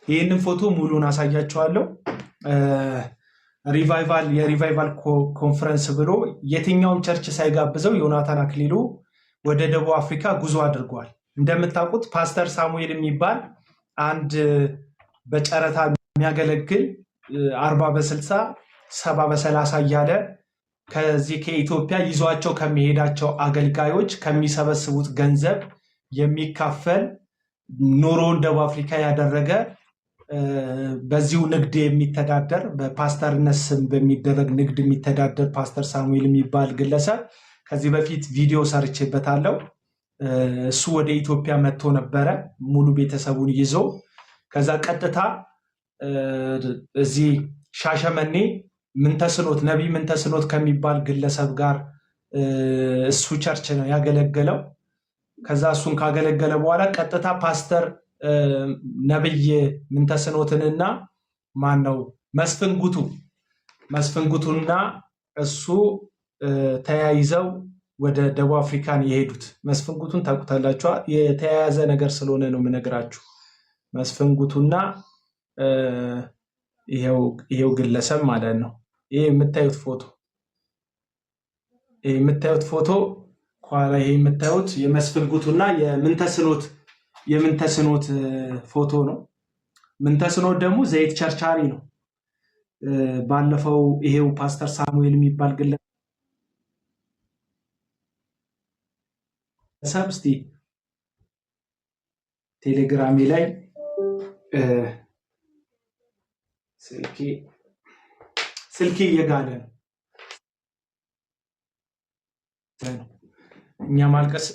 ይህንን ፎቶ ሙሉን አሳያችኋለሁ። የሪቫይቫል ኮንፈረንስ ብሎ የትኛውም ቸርች ሳይጋብዘው ዮናታን አክሊሉ ወደ ደቡብ አፍሪካ ጉዞ አድርጓል። እንደምታውቁት ፓስተር ሳሙኤል የሚባል አንድ በጨረታ የሚያገለግል 40 በ60 70 በ30 እያለ ከዚህ ከኢትዮጵያ ይዟቸው ከሚሄዳቸው አገልጋዮች ከሚሰበስቡት ገንዘብ የሚካፈል ኑሮውን ደቡብ አፍሪካ ያደረገ በዚሁ ንግድ የሚተዳደር በፓስተርነት ስም በሚደረግ ንግድ የሚተዳደር ፓስተር ሳሙኤል የሚባል ግለሰብ ከዚህ በፊት ቪዲዮ ሰርቼበታለሁ። እሱ ወደ ኢትዮጵያ መጥቶ ነበረ ሙሉ ቤተሰቡን ይዞ። ከዛ ቀጥታ እዚህ ሻሸመኔ ነቢይ ምንተስኖት ከሚባል ግለሰብ ጋር እሱ ቸርች ነው ያገለገለው። ከዛ እሱን ካገለገለ በኋላ ቀጥታ ፓስተር ነቢይ ምንተስኖትንና ማነው መስፍን ጉቱና እሱ ተያይዘው ወደ ደቡብ አፍሪካን የሄዱት። መስፍን ጉቱን ታውቁታላችሁ፣ የተያያዘ ነገር ስለሆነ ነው የምነግራችሁ። መስፍን ጉቱና ይሄው ግለሰብ ማለት ነው። ይሄ የምታዩት ፎቶ ኋላ ይሄ የምታዩት የመስፍን ጉቱና የምንተስኖት ፎቶ ነው። ምንተስኖት ደግሞ ዘይት ቸርቻሪ ነው። ባለፈው ይሄው ፓስተር ሳሙኤል የሚባል ግለሰብ እስቲ ቴሌግራሜ ላይ ስልኬ እየጋለ ነው። እኛ ማልቀስ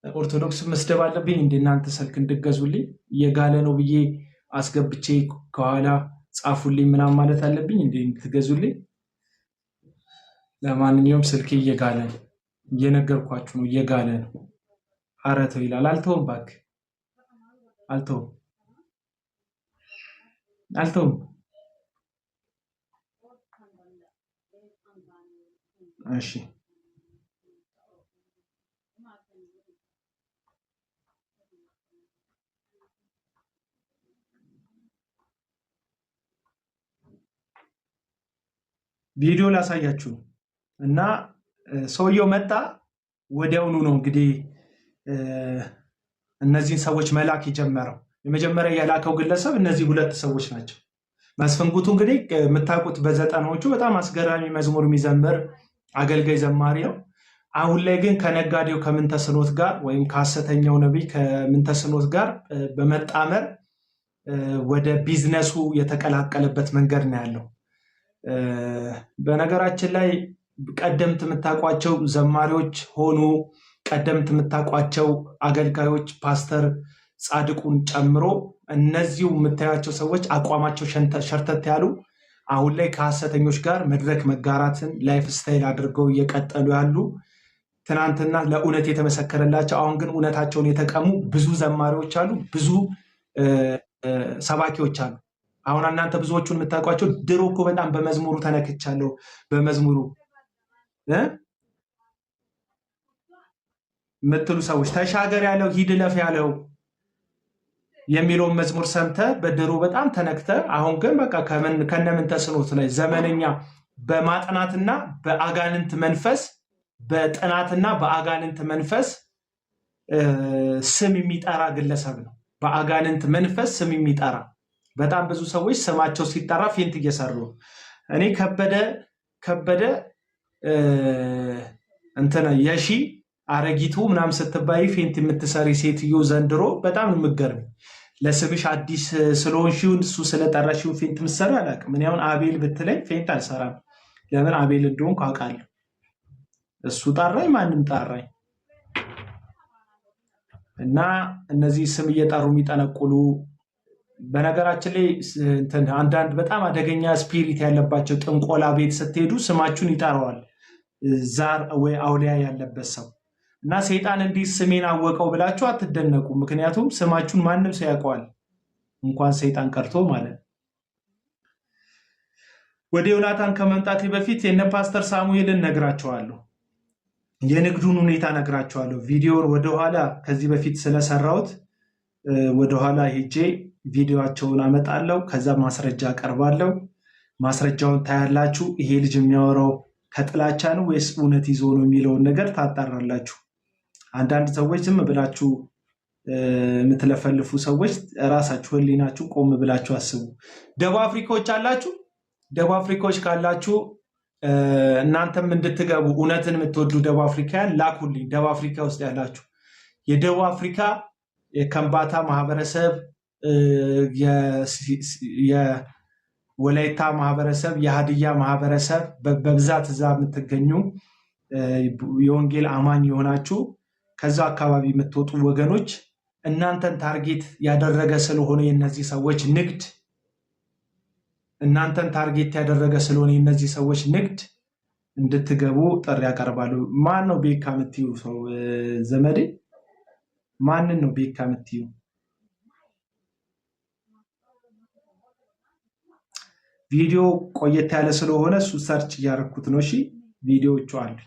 ኦርቶዶክስ መስደብ አለብኝ እንደ እናንተ ስልክ እንድገዙልኝ እየጋለ ነው ብዬ አስገብቼ ከኋላ ጻፉልኝ ምናምን ማለት አለብኝ እንደ እንድትገዙልኝ። ለማንኛውም ስልኬ እየጋለ ነው፣ እየነገርኳችሁ ነው፣ እየጋለ ነው። ኧረ ተው ይላል። አልተውም እባክህ አልተውም። እሺ ቪዲዮ ላሳያችሁ እና ሰውየው መጣ ወዲያውኑ ነው እንግዲህ እነዚህን ሰዎች መላክ የጀመረው። የመጀመሪያ የላከው ግለሰብ እነዚህ ሁለት ሰዎች ናቸው። መስፍን ጉቱ እንግዲህ የምታውቁት በዘጠናዎቹ በጣም አስገራሚ መዝሙር የሚዘምር አገልጋይ ዘማሪ ነው። አሁን ላይ ግን ከነጋዴው ከምንተስኖት ጋር ወይም ከሐሰተኛው ነቢይ ከምንተስኖት ጋር በመጣመር ወደ ቢዝነሱ የተቀላቀለበት መንገድ ነው ያለው። በነገራችን ላይ ቀደምት የምታውቋቸው ዘማሪዎች ሆኑ ቀደምት የምታውቋቸው አገልጋዮች ፓስተር ጻድቁን ጨምሮ እነዚሁ የምታያቸው ሰዎች አቋማቸው ሸርተት ያሉ አሁን ላይ ከሐሰተኞች ጋር መድረክ መጋራትን ላይፍ ስታይል አድርገው እየቀጠሉ ያሉ ትናንትና ለእውነት የተመሰከረላቸው አሁን ግን እውነታቸውን የተቀሙ ብዙ ዘማሪዎች አሉ፣ ብዙ ሰባኪዎች አሉ። አሁን እናንተ ብዙዎቹን የምታውቋቸው ድሮ እኮ በጣም በመዝሙሩ ተነክቻለሁ በመዝሙሩ የምትሉ ሰዎች ተሻገር ያለው ሂድ ለፍ ያለው የሚለውን መዝሙር ሰምተ በድሮ በጣም ተነክተ አሁን ግን በቃ ከነምንተስኖት ላይ ዘመነኛ በማጥናትና በአጋንንት መንፈስ በጥናትና በአጋንንት መንፈስ ስም የሚጠራ ግለሰብ ነው። በአጋንንት መንፈስ ስም የሚጠራ በጣም ብዙ ሰዎች ስማቸው ሲጠራ ፌንት እየሰሩ ነው። እኔ ከበደ እንትና የሺ አረጊቱ ምናምን ስትባይ ፌንት የምትሰሪ ሴትዮ ዘንድሮ በጣም ነው የምትገርም። ለስምሽ አዲስ ስለሆንሽው እሱ ስለጠራሽው ፌንት ምትሰሪ አላውቅም። እኔ አሁን አቤል ብትለኝ ፌንት አልሰራም። ለምን አቤል እንደሆንኩ አውቃለሁ። እሱ ጠራኝ ማንም ጠራኝ። እና እነዚህ ስም እየጠሩ የሚጠነቁሉ በነገራችን ላይ አንዳንድ በጣም አደገኛ ስፒሪት ያለባቸው ጥንቆላ ቤት ስትሄዱ ስማችሁን ይጠራዋል ዛር ወይ አውሊያ ያለበት ሰው እና ሰይጣን እንዲህ ስሜን አወቀው ብላችሁ አትደነቁ። ምክንያቱም ስማችሁን ማንም ሰው ያውቀዋል እንኳን ሰይጣን ቀርቶ ማለት። ወደ ዮናታን ከመምጣቴ በፊት የነ ፓስተር ሳሙኤልን ነግራቸዋለሁ። የንግዱን ሁኔታ ነግራችኋለሁ። ቪዲዮን ወደኋላ ከዚህ በፊት ስለሰራሁት ወደኋላ ሄጄ ቪዲዮቸውን አመጣለሁ። ከዛ ማስረጃ አቀርባለሁ። ማስረጃውን ታያላችሁ። ይሄ ልጅ የሚያወራው ከጥላቻ ነው ወይስ እውነት ይዞ ነው የሚለውን ነገር ታጣራላችሁ። አንዳንድ ሰዎች ዝም ብላችሁ የምትለፈልፉ ሰዎች ራሳችሁ ህሊናችሁ ቆም ብላችሁ አስቡ። ደቡብ አፍሪካዎች አላችሁ። ደቡብ አፍሪካዎች ካላችሁ እናንተም እንድትገቡ እውነትን የምትወዱ ደቡብ አፍሪካውያን ላኩልኝ። ደቡብ አፍሪካ ውስጥ ያላችሁ የደቡብ አፍሪካ የከምባታ ማህበረሰብ፣ የወላይታ ማህበረሰብ፣ የሀዲያ ማህበረሰብ በብዛት እዛ የምትገኙ የወንጌል አማኝ የሆናችሁ ከዛ አካባቢ የምትወጡ ወገኖች እናንተን ታርጌት ያደረገ ስለሆነ የነዚህ ሰዎች ንግድ እናንተን ታርጌት ያደረገ ስለሆነ የነዚህ ሰዎች ንግድ እንድትገቡ ጥሪ ያቀርባሉ። ማን ነው ቤካ የምትዩ ሰው? ዘመዴ ማንን ነው ቤካ የምትዩ? ቪዲዮ ቆየት ያለ ስለሆነ እሱ ሰርች እያደረኩት ነው። እሺ ቪዲዮዎቹ አሉ።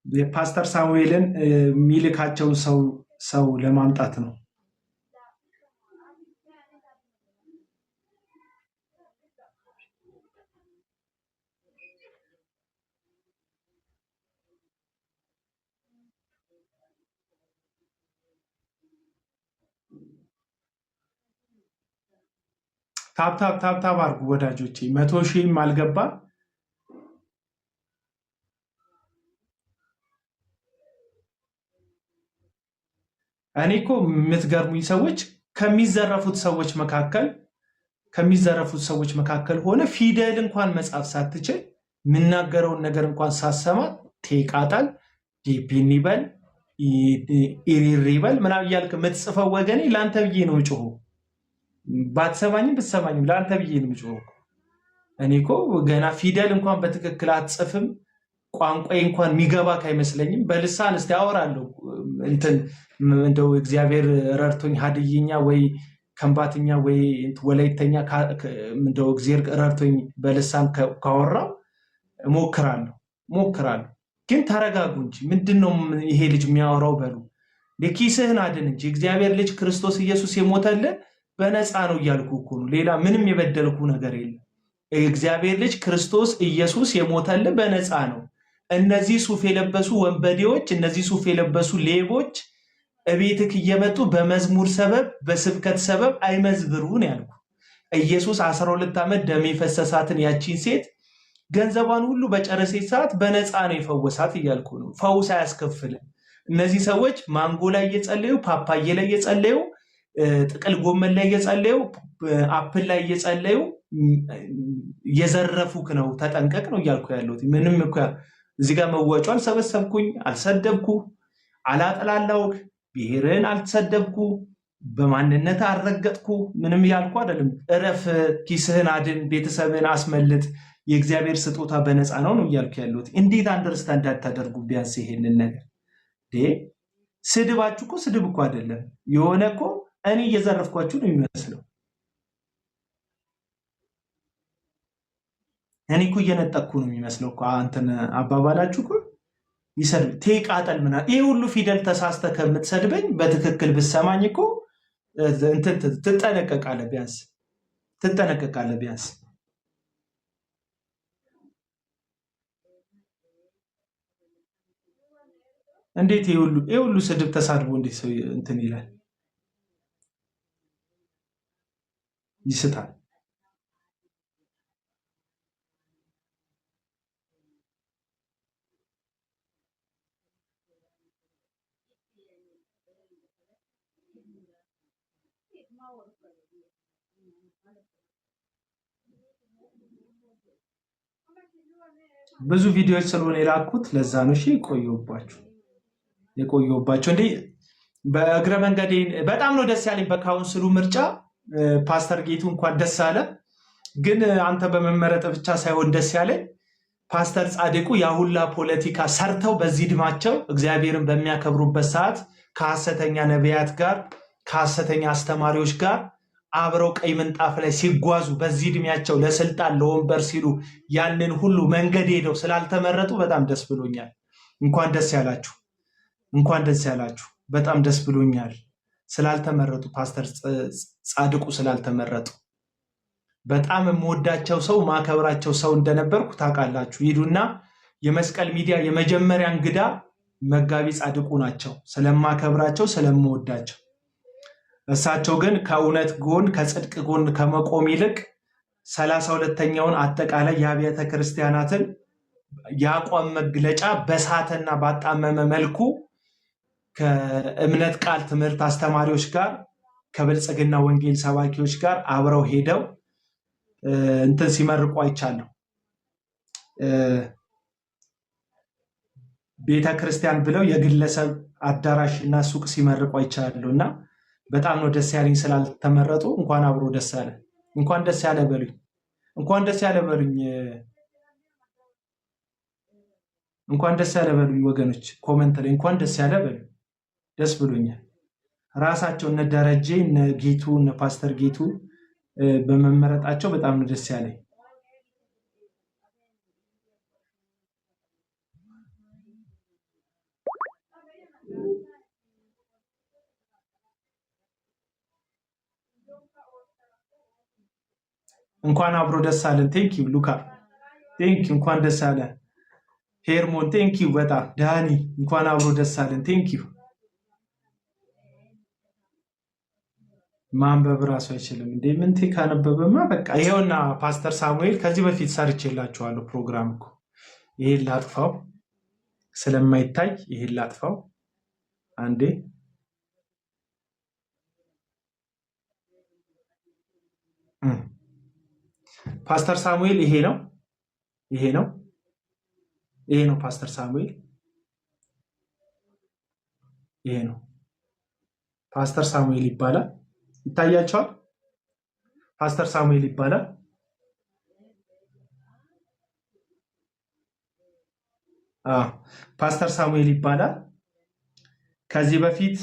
የፓስተር ሳሙኤልን የሚልካቸውን ሰው ለማምጣት ነው። ታብታብ አድርጉ ወዳጆቼ። 100 ሺህም አልገባ። እኔ እኮ የምትገርሙኝ ሰዎች ከሚዘረፉት ሰዎች መካከል ሆነ ፊደል እንኳን መጻፍ ሳትችል የምናገረውን ነገር እንኳን ሳሰማ ቴቃጣል ዲፒን ይበል ኢሪሪ ይበል ምናምን እያልክ የምትጽፈው ወገኔ ለአንተ ብዬ ነው ጮሆ። ባትሰማኝም ብትሰማኝም ለአንተ ብዬ ነው ጮሆ። እኔ እኮ ገና ፊደል እንኳን በትክክል አትጽፍም። ቋንቋዬ እንኳን የሚገባክ አይመስለኝም። በልሳን እስቲ አወራለሁ እንደው እግዚአብሔር ረድቶኝ ሀድይኛ ወይ ከምባትኛ ወይ ወላይተኛ እንደው እግዚአብሔር ረድቶኝ በልሳን ካወራው ሞክራለሁ። ግን ተረጋጉ እንጂ ምንድነው ይሄ ልጅ የሚያወራው? በሉ ለኪስህን አድን እንጂ እግዚአብሔር ልጅ ክርስቶስ ኢየሱስ የሞተልህ በነፃ ነው እያልኩ እኮ ነው። ሌላ ምንም የበደልኩ ነገር የለም። እግዚአብሔር ልጅ ክርስቶስ ኢየሱስ የሞተልህ በነፃ ነው። እነዚህ ሱፍ የለበሱ ወንበዴዎች፣ እነዚህ ሱፍ የለበሱ ሌቦች እቤትክ እየመጡ በመዝሙር ሰበብ በስብከት ሰበብ አይመዝብሩን ያልኩ። ኢየሱስ 12 ዓመት ደም የፈሰሳትን ያቺን ሴት ገንዘቧን ሁሉ በጨረሰች ሰዓት በነፃ ነው የፈወሳት እያልኩ ነው። ፈውስ አያስከፍልም። እነዚህ ሰዎች ማንጎ ላይ እየጸለዩ፣ ፓፓዬ ላይ እየጸለዩ፣ ጥቅል ጎመን ላይ እየጸለዩ፣ አፕል ላይ እየጸለዩ እየዘረፉክ ነው። ተጠንቀቅ ነው እያልኩ ያለሁት። ምንም እኮ እዚህ ጋር መወጮ አልሰበሰብኩኝ፣ አልሰደብኩ፣ አላጠላላውክ፣ ብሔርን አልተሰደብኩ፣ በማንነት አልረገጥኩ፣ ምንም ያልኩ አይደለም። እረፍ፣ ኪስህን አድን፣ ቤተሰብህን አስመልጥ፣ የእግዚአብሔር ስጦታ በነፃ ነው እያልኩ ያለሁት። እንዴት አንደርስታንድ እንዳታደርጉ ቢያንስ ይሄንን ነገር። ስድባችሁ እኮ ስድብ እኮ አይደለም። የሆነ እኮ እኔ እየዘረፍኳችሁ ነው የሚመስለው። እኔ እኮ እየነጠቅኩ ነው የሚመስለው እኮ አንተን አባባላችሁ እኮ ይሰድብ ቴቃጠል ምና ይህ ሁሉ ፊደል ተሳስተ ከምትሰድበኝ በትክክል ብሰማኝ እኮ ትጠነቀቃለህ። ቢያንስ እንዴት ይህ ሁሉ ስድብ ተሳድቦ እንዴት ሰው እንትን ይላል? ይስታል። ብዙ ቪዲዮዎች ስለሆነ የላኩት ለዛ ነው። እሺ የቆየሁባቸው እንዴ በእግረ መንገዴ በጣም ነው ደስ ያለኝ በካውንስሉ ምርጫ። ፓስተር ጌቱ እንኳን ደስ አለ። ግን አንተ በመመረጥ ብቻ ሳይሆን ደስ ያለኝ ፓስተር ጻድቁ ያሁላ ፖለቲካ ሰርተው በዚህ ዕድሜያቸው እግዚአብሔርን በሚያከብሩበት ሰዓት ከሐሰተኛ ነቢያት ጋር ከሐሰተኛ አስተማሪዎች ጋር አብረው ቀይ ምንጣፍ ላይ ሲጓዙ በዚህ እድሜያቸው ለስልጣን ለወንበር ሲሉ ያንን ሁሉ መንገድ ሄደው ስላልተመረጡ በጣም ደስ ብሎኛል። እንኳን ደስ ያላችሁ፣ እንኳን ደስ ያላችሁ። በጣም ደስ ብሎኛል ስላልተመረጡ፣ ፓስተር ጻድቁ ስላልተመረጡ። በጣም የምወዳቸው ሰው ማከብራቸው ሰው እንደነበርኩ ታውቃላችሁ። ሂዱና የመስቀል ሚዲያ የመጀመሪያ እንግዳ መጋቢ ጻድቁ ናቸው። ስለማከብራቸው ስለምወዳቸው። እሳቸው ግን ከእውነት ጎን ከጽድቅ ጎን ከመቆም ይልቅ 32ኛውን አጠቃላይ የአብያተ ክርስቲያናትን የአቋም መግለጫ በሳተና ባጣመመ መልኩ ከእምነት ቃል ትምህርት አስተማሪዎች ጋር ከብልጽግና ወንጌል ሰባኪዎች ጋር አብረው ሄደው እንትን ሲመርቁ አይቻለሁ። ቤተ ክርስቲያን ብለው የግለሰብ አዳራሽ እና ሱቅ ሲመርቁ አይቻለሁ እና በጣም ነው ደስ ያለኝ ስላልተመረጡ። እንኳን አብሮ ደስ ያለ፣ እንኳን ደስ ያለ በሉኝ፣ እንኳን ደስ ያለ በሉኝ፣ እንኳን ደስ ያለ በሉኝ ወገኖች። ኮመንት ላይ እንኳን ደስ ያለ በሉኝ። ደስ ብሎኛል። ራሳቸው እነ ደረጀ እነ ጌቱ እነ ፓስተር ጌቱ በመመረጣቸው በጣም ነው ደስ ያለኝ። እንኳን አብሮ ደስ አለን። ቴንኪው ሉካ፣ ቴንኪው እንኳን ደስ አለ። ሄርሞን ቴንኪው በጣም ዳኒ፣ እንኳን አብሮ ደስ አለን። ቴንኪው። ማንበብ ራሱ አይችልም እንዴ? ምንቴ ካነበበማ በቃ ይሄውና። ፓስተር ሳሙኤል ከዚህ በፊት ሰርቼላችኋለሁ ፕሮግራም እኮ። ይሄን ላጥፋው ስለማይታይ፣ ይሄን ላጥፋው አንዴ። ፓስተር ሳሙኤል ይሄ ነው፣ ይሄ ነው፣ ይሄ ነው። ፓስተር ሳሙኤል ይሄ ነው። ፓስተር ሳሙኤል ይባላል። ይታያቸዋል። ፓስተር ሳሙኤል ይባላል። ፓስተር ሳሙኤል ይባላል። ከዚህ በፊት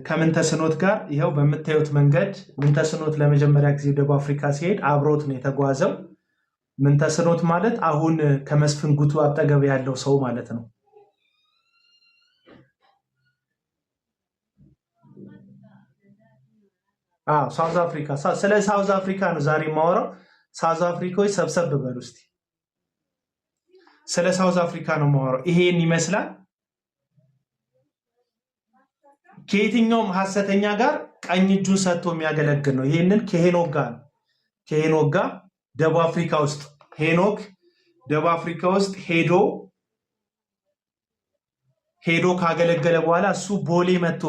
ከምንተስኖት ጋር ይኸው በምታዩት መንገድ ምንተስኖት ለመጀመሪያ ጊዜ ደቡብ አፍሪካ ሲሄድ አብሮት ነው የተጓዘው። ምንተስኖት ማለት አሁን ከመስፍን ጉቱ አጠገብ ያለው ሰው ማለት ነው። ሳውዝ አፍሪካ። ስለ ሳውዝ አፍሪካ ነው ዛሬ የማወራው። ሳውዝ አፍሪካዎች ሰብሰብ በሉ እስቲ። ስለ ሳውዝ አፍሪካ ነው የማወራው። ይሄን ይመስላል። ከየትኛውም ሐሰተኛ ጋር ቀኝ እጁን ሰጥቶ የሚያገለግል ነው። ይሄንን ከሄኖክ ጋር ነው። ከሄኖክ ጋር ደቡብ አፍሪካ ውስጥ ሄኖክ ደቡብ አፍሪካ ውስጥ ሄዶ ካገለገለ በኋላ እሱ ቦሌ መጥቶ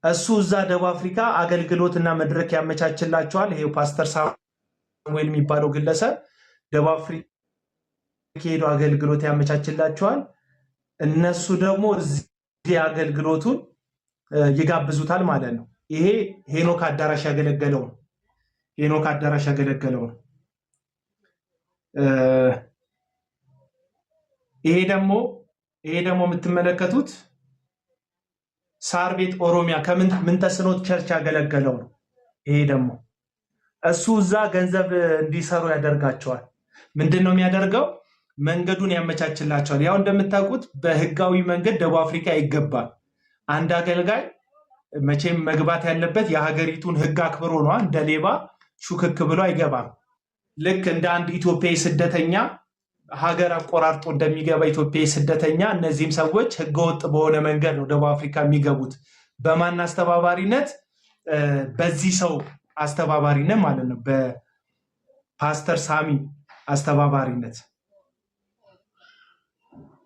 እሱ እዛ ደቡብ አፍሪካ አገልግሎትና መድረክ ያመቻችላቸዋል። ይሄው ፓስተር ሳሙኤል የሚባለው ግለሰብ ደቡብ አፍሪካ ሄዶ አገልግሎት ያመቻችላቸዋል። እነሱ ደግሞ እዚህ አገልግሎቱን ይጋብዙታል ማለት ነው። ይሄ ሄኖክ አዳራሽ ያገለገለው ነው። ሄኖክ አዳራሽ ያገለገለው ነው። ይሄ ደግሞ የምትመለከቱት ሳር ቤት ኦሮሚያ ከምንተስኖት ቸርች ያገለገለው ነው። ይሄ ደግሞ እሱ እዛ ገንዘብ እንዲሰሩ ያደርጋቸዋል። ምንድን ነው የሚያደርገው? መንገዱን ያመቻችላቸዋል። ያው እንደምታውቁት በህጋዊ መንገድ ደቡብ አፍሪካ ይገባል። አንድ አገልጋይ መቼም መግባት ያለበት የሀገሪቱን ህግ አክብሮ ነው። እንደ ሌባ ሹክክ ብሎ አይገባም። ልክ እንደ አንድ ኢትዮጵያዊ ስደተኛ ሀገር አቆራርጦ እንደሚገባ ኢትዮጵያዊ ስደተኛ እነዚህም ሰዎች ህገወጥ በሆነ መንገድ ነው ደቡብ አፍሪካ የሚገቡት። በማን አስተባባሪነት? በዚህ ሰው አስተባባሪነት ማለት ነው። በፓስተር ሳሚ አስተባባሪነት፣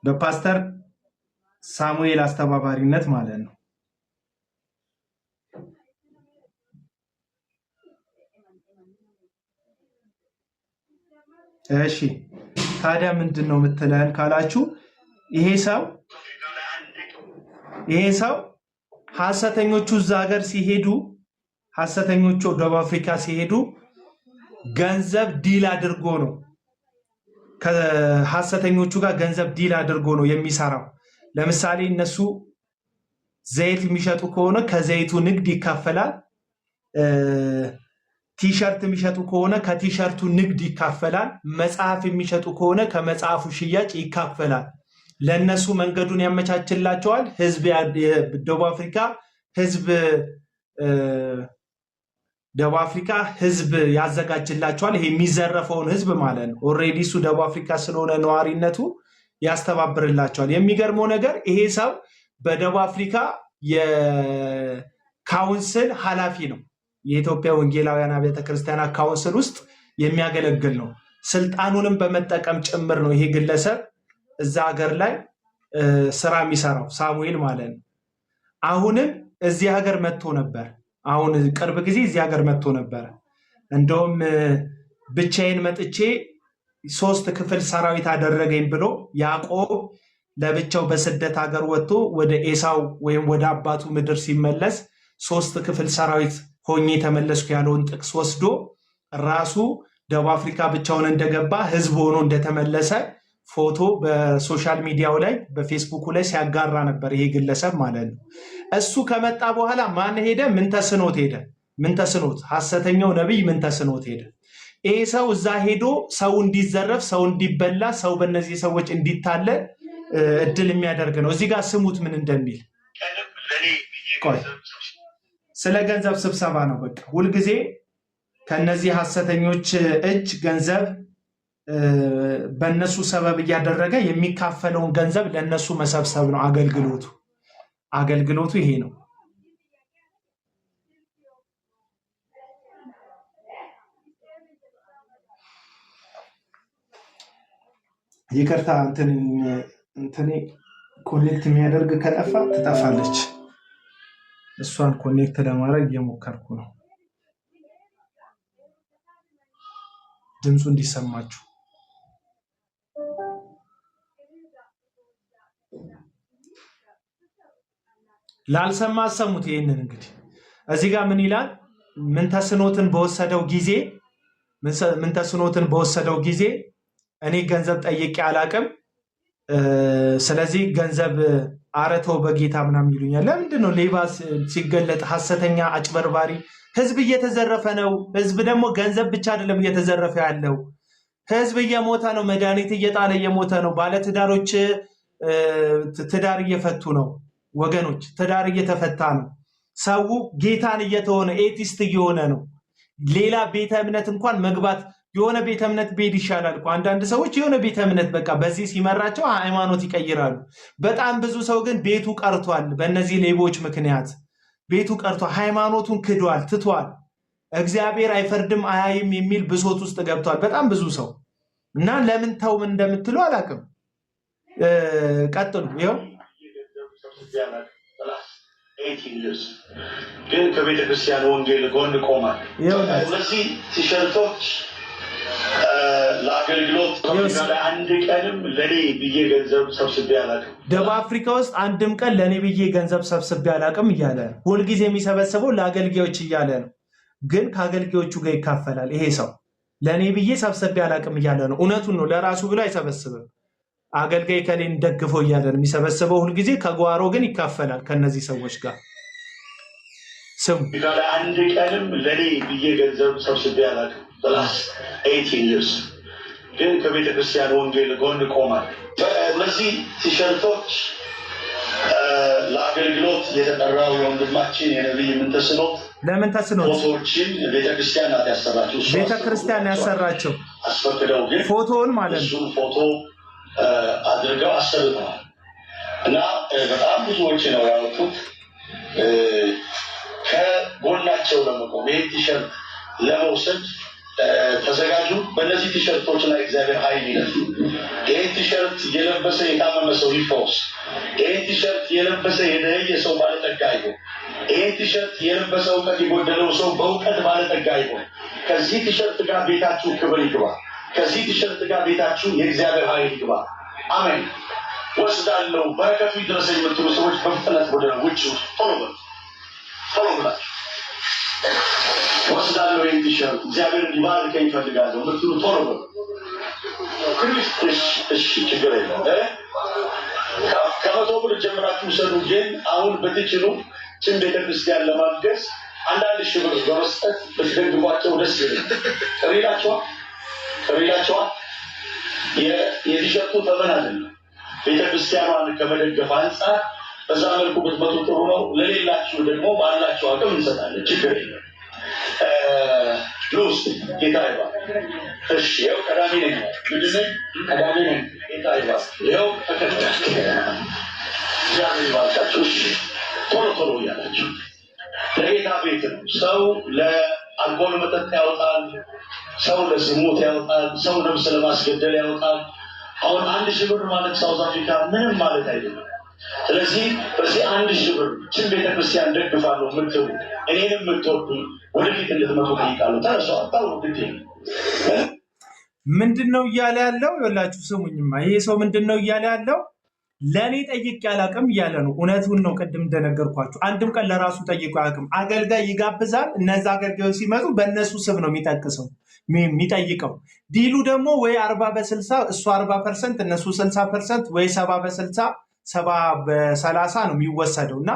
በፓስተር ሳሙኤል አስተባባሪነት ማለት ነው። እሺ ታዲያ ምንድን ነው የምትለን ካላችሁ፣ ይሄ ሰው ሐሰተኞቹ እዛ ሀገር ሲሄዱ፣ ሐሰተኞቹ ደቡብ አፍሪካ ሲሄዱ ገንዘብ ዲል አድርጎ ነው ከሐሰተኞቹ ጋር ገንዘብ ዲል አድርጎ ነው የሚሰራው። ለምሳሌ እነሱ ዘይት የሚሸጡ ከሆነ ከዘይቱ ንግድ ይካፈላል። ቲሸርት የሚሸጡ ከሆነ ከቲሸርቱ ንግድ ይካፈላል። መጽሐፍ የሚሸጡ ከሆነ ከመጽሐፉ ሽያጭ ይካፈላል። ለነሱ መንገዱን ያመቻችላቸዋል። ደቡብ አፍሪካ ህዝብ ያዘጋጅላቸዋል። ይሄ የሚዘረፈውን ህዝብ ማለት ነው። ኦልሬዲ እሱ ደቡብ አፍሪካ ስለሆነ ነዋሪነቱ ያስተባብርላቸዋል። የሚገርመው ነገር ይሄ ሰው በደቡብ አፍሪካ የካውንስል ኃላፊ ነው። የኢትዮጵያ ወንጌላውያን አብያተ ክርስቲያናት ካውንስል ውስጥ የሚያገለግል ነው። ስልጣኑንም በመጠቀም ጭምር ነው ይሄ ግለሰብ እዛ ሀገር ላይ ስራ የሚሰራው ሳሙኤል ማለት ነው። አሁንም እዚህ ሀገር መጥቶ ነበር። አሁን ቅርብ ጊዜ እዚህ ሀገር መጥቶ ነበር። እንደውም ብቻዬን መጥቼ 3 ክፍል ሰራዊት አደረገኝ ብሎ ያዕቆብ ለብቻው በስደት ሀገር ወጥቶ ወደ ኤሳው ወይም ወደ አባቱ ምድር ሲመለስ 3 ክፍል ሰራዊት ሆኜ ተመለስኩ ያለውን ጥቅስ ወስዶ ራሱ ደቡብ አፍሪካ ብቻውን እንደገባ ህዝብ ሆኖ እንደተመለሰ ፎቶ በሶሻል ሚዲያው ላይ በፌስቡኩ ላይ ሲያጋራ ነበር ይሄ ግለሰብ ማለት ነው። እሱ ከመጣ በኋላ ማን ሄደ? ምንተስኖት ሄደ። ምንተስኖት ሐሰተኛው ነቢይ ምንተስኖት ሄደ። ይሄ ሰው እዛ ሄዶ ሰው እንዲዘረፍ፣ ሰው እንዲበላ፣ ሰው በእነዚህ ሰዎች እንዲታለል እድል የሚያደርግ ነው። እዚህ ጋር ስሙት ምን እንደሚል። ስለ ገንዘብ ስብሰባ ነው። በቃ ሁልጊዜ ከነዚህ ሐሰተኞች እጅ ገንዘብ በእነሱ ሰበብ እያደረገ የሚካፈለውን ገንዘብ ለእነሱ መሰብሰብ ነው አገልግሎቱ ይሄ ነው። ይቅርታ እንትኔ ኮኔክት የሚያደርግ ከጠፋ ትጠፋለች። እሷን ኮኔክት ለማድረግ እየሞከርኩ ነው ድምፁ እንዲሰማችሁ። ላልሰማ አሰሙት። ይሄንን እንግዲህ እዚህ ጋር ምን ይላል? ምንተስኖትን በወሰደው ጊዜ እኔ ገንዘብ ጠይቄ አላቅም። ስለዚህ ገንዘብ አረተው በጌታ ምናምን ይሉኛል። ለምንድን ነው ሌባ ሲገለጥ ሐሰተኛ አጭበርባሪ? ህዝብ እየተዘረፈ ነው። ህዝብ ደግሞ ገንዘብ ብቻ አይደለም እየተዘረፈ ያለው፣ ህዝብ እየሞተ ነው። መድኃኒት እየጣለ እየሞተ ነው። ባለትዳሮች ትዳር እየፈቱ ነው። ወገኖች ትዳር እየተፈታ ነው። ሰው ጌታን እየተሆነ ኤቲስት እየሆነ ነው። ሌላ ቤተ እምነት እንኳን መግባት የሆነ ቤተ እምነት ቤድ ይሻላል እኮ። አንዳንድ ሰዎች የሆነ ቤተ እምነት በቃ በዚህ ሲመራቸው ሃይማኖት ይቀይራሉ። በጣም ብዙ ሰው ግን ቤቱ ቀርቷል። በእነዚህ ሌቦች ምክንያት ቤቱ ቀርቷል። ሃይማኖቱን ክዷል፣ ትቷል። እግዚአብሔር አይፈርድም አያይም የሚል ብሶት ውስጥ ገብቷል በጣም ብዙ ሰው እና ለምን ተው ምን እንደምትሉ አላውቅም። ቀጥሉ። ይኸው ግን ከቤተ ክርስቲያን ወንጌል ጎን ቆማል። እነዚህ ቲሸርቶች ለአገልግሎት አንድ ቀንም ለኔ ብዬ ገንዘብ ሰብስቤ አላውቅም። ደቡብ አፍሪካ ውስጥ አንድም ቀን ለኔ ብዬ ገንዘብ ሰብስቤ አላውቅም እያለ ነው። ሁልጊዜ የሚሰበስበው ለአገልጋዮች እያለ ነው። ግን ከአገልጋዮቹ ጋር ይካፈላል። ይሄ ሰው ለኔ ብዬ ሰብስቤ አላውቅም እያለ ነው። እውነቱን ነው። ለራሱ ብሎ አይሰበስብም። አገልጋይ ከሌን ደግፈው እያለ ነው የሚሰበስበው። ሁልጊዜ ከጓሮ ግን ይካፈላል ከነዚህ ሰዎች ጋር። ስሙ አንድ ቀንም ለኔ ብዬ ገንዘብ ሰብስቤ አላውቅም። ግን ከቤተ ክርስቲያን ወንጌል ጎን ቆማል። እነዚህ ቲሸርቶች ለአገልግሎት የተጠራው የወንድማችን የነቢይ ምንተስኖት ፎቶዎችን ቤተክርስቲያን ናት ያሰራቸው። ቤተክርስቲያን ያሰራቸው አስፈቅደው ግን ፎቶውን ማለት ነው ፎቶ አድርገው አሰርተዋል እና በጣም ብዙ ወጪ ነው ያወጡት ከጎናቸው ለመቆም። ይህ ቲሸርት ለመውሰድ ተዘጋጁ። በእነዚህ ቲሸርቶች ላይ እግዚአብሔር ኃይል ይለፍ። ይህ ቲሸርት የለበሰ የታመመ ሰው ይፈወስ። ይህ ቲሸርት የለበሰ የደኸየ ሰው ባለጠጋ ይሁን። ይህ ቲሸርት የለበሰ እውቀት የጎደለው ሰው በእውቀት ባለጠጋ ይሁን። ከዚህ ቲሸርት ጋር ቤታችሁ ክብር ይግባ። ከዚህ ቲሸርት ጋር ቤታችሁ የእግዚአብሔር ኃይል ይግባ። አሜን። ወስዳለው በረከቱ ይድረሰኝ የምትሉ ሰዎች በፍጥነት ወደ ውጭ ቶሎ ብላችሁ ወስዳለው ይህን ቲሸርት እግዚአብሔር እንዲባርከኝ እፈልጋለሁ የምትሉ ቶሎ በሉ። እሺ ችግር የለም። ከ100 ብር ጀምራችሁ ውሰዱ። ግን አሁን በትችሉ ችን ቤተክርስቲያን ለማገዝ አንዳንድ ሺህ ብር በመስጠት ብትደግፏቸው ደስ ይላል። ከሌላቸዋ የቲሸርቱ ተመን አይደለም ቤተክርስቲያኗን ከመደገፍ አንጻር በዛ መልኩ ብትመጡ ጥሩ ነው። ለሌላችሁ ደግሞ ባላችሁ አቅም እንሰጣለን፣ ችግር የለም። ሉስ ጌታ ይባል። እሺ ይኸው ቀዳሚ ነኝ ቀዳሚ ነኝ ጌታ ይባል። ይኸው እግዚአብሔር ይባርካችሁ። ቶሎ እያላችሁ ለጌታ ቤት ነው። ሰው ለአልኮል መጠጥ ያወጣል፣ ሰው ለዝሙት ያወጣል፣ ሰው ነፍስ ለማስገደል ያወጣል። አሁን 1000 ብር ማለት ሳውዝ አፍሪካ ምንም ማለት አይደለም። ስለዚህ በዚህ 1000 ብር ችን ቤተክርስቲያን ደግፋለሁ የምትሉ እኔንም የምትወዱ ወደፊት እንድትመጡ ጠይቃለሁ። ተነሱ አጣው ግዴ ምንድነው እያለ ያለው? ይኸውላችሁ ስሙኝማ፣ ይሄ ሰው ምንድነው እያለ ያለው? ለኔ ጠይቅ ያላቅም እያለ ነው። እውነቱን ነው። ቅድም እንደነገርኳችሁ አንድም ቀን ለራሱ ጠይቆ ያቅም። አገልጋይ ይጋብዛል። እነዛ አገልጋዮች ሲመጡ በእነሱ ስም ነው የሚጠይቀው። ዲሉ ደግሞ ወይ 40/60 እሱ 40% እነሱ 60% ወይ 70/60 70/30 ነው የሚወሰደው እና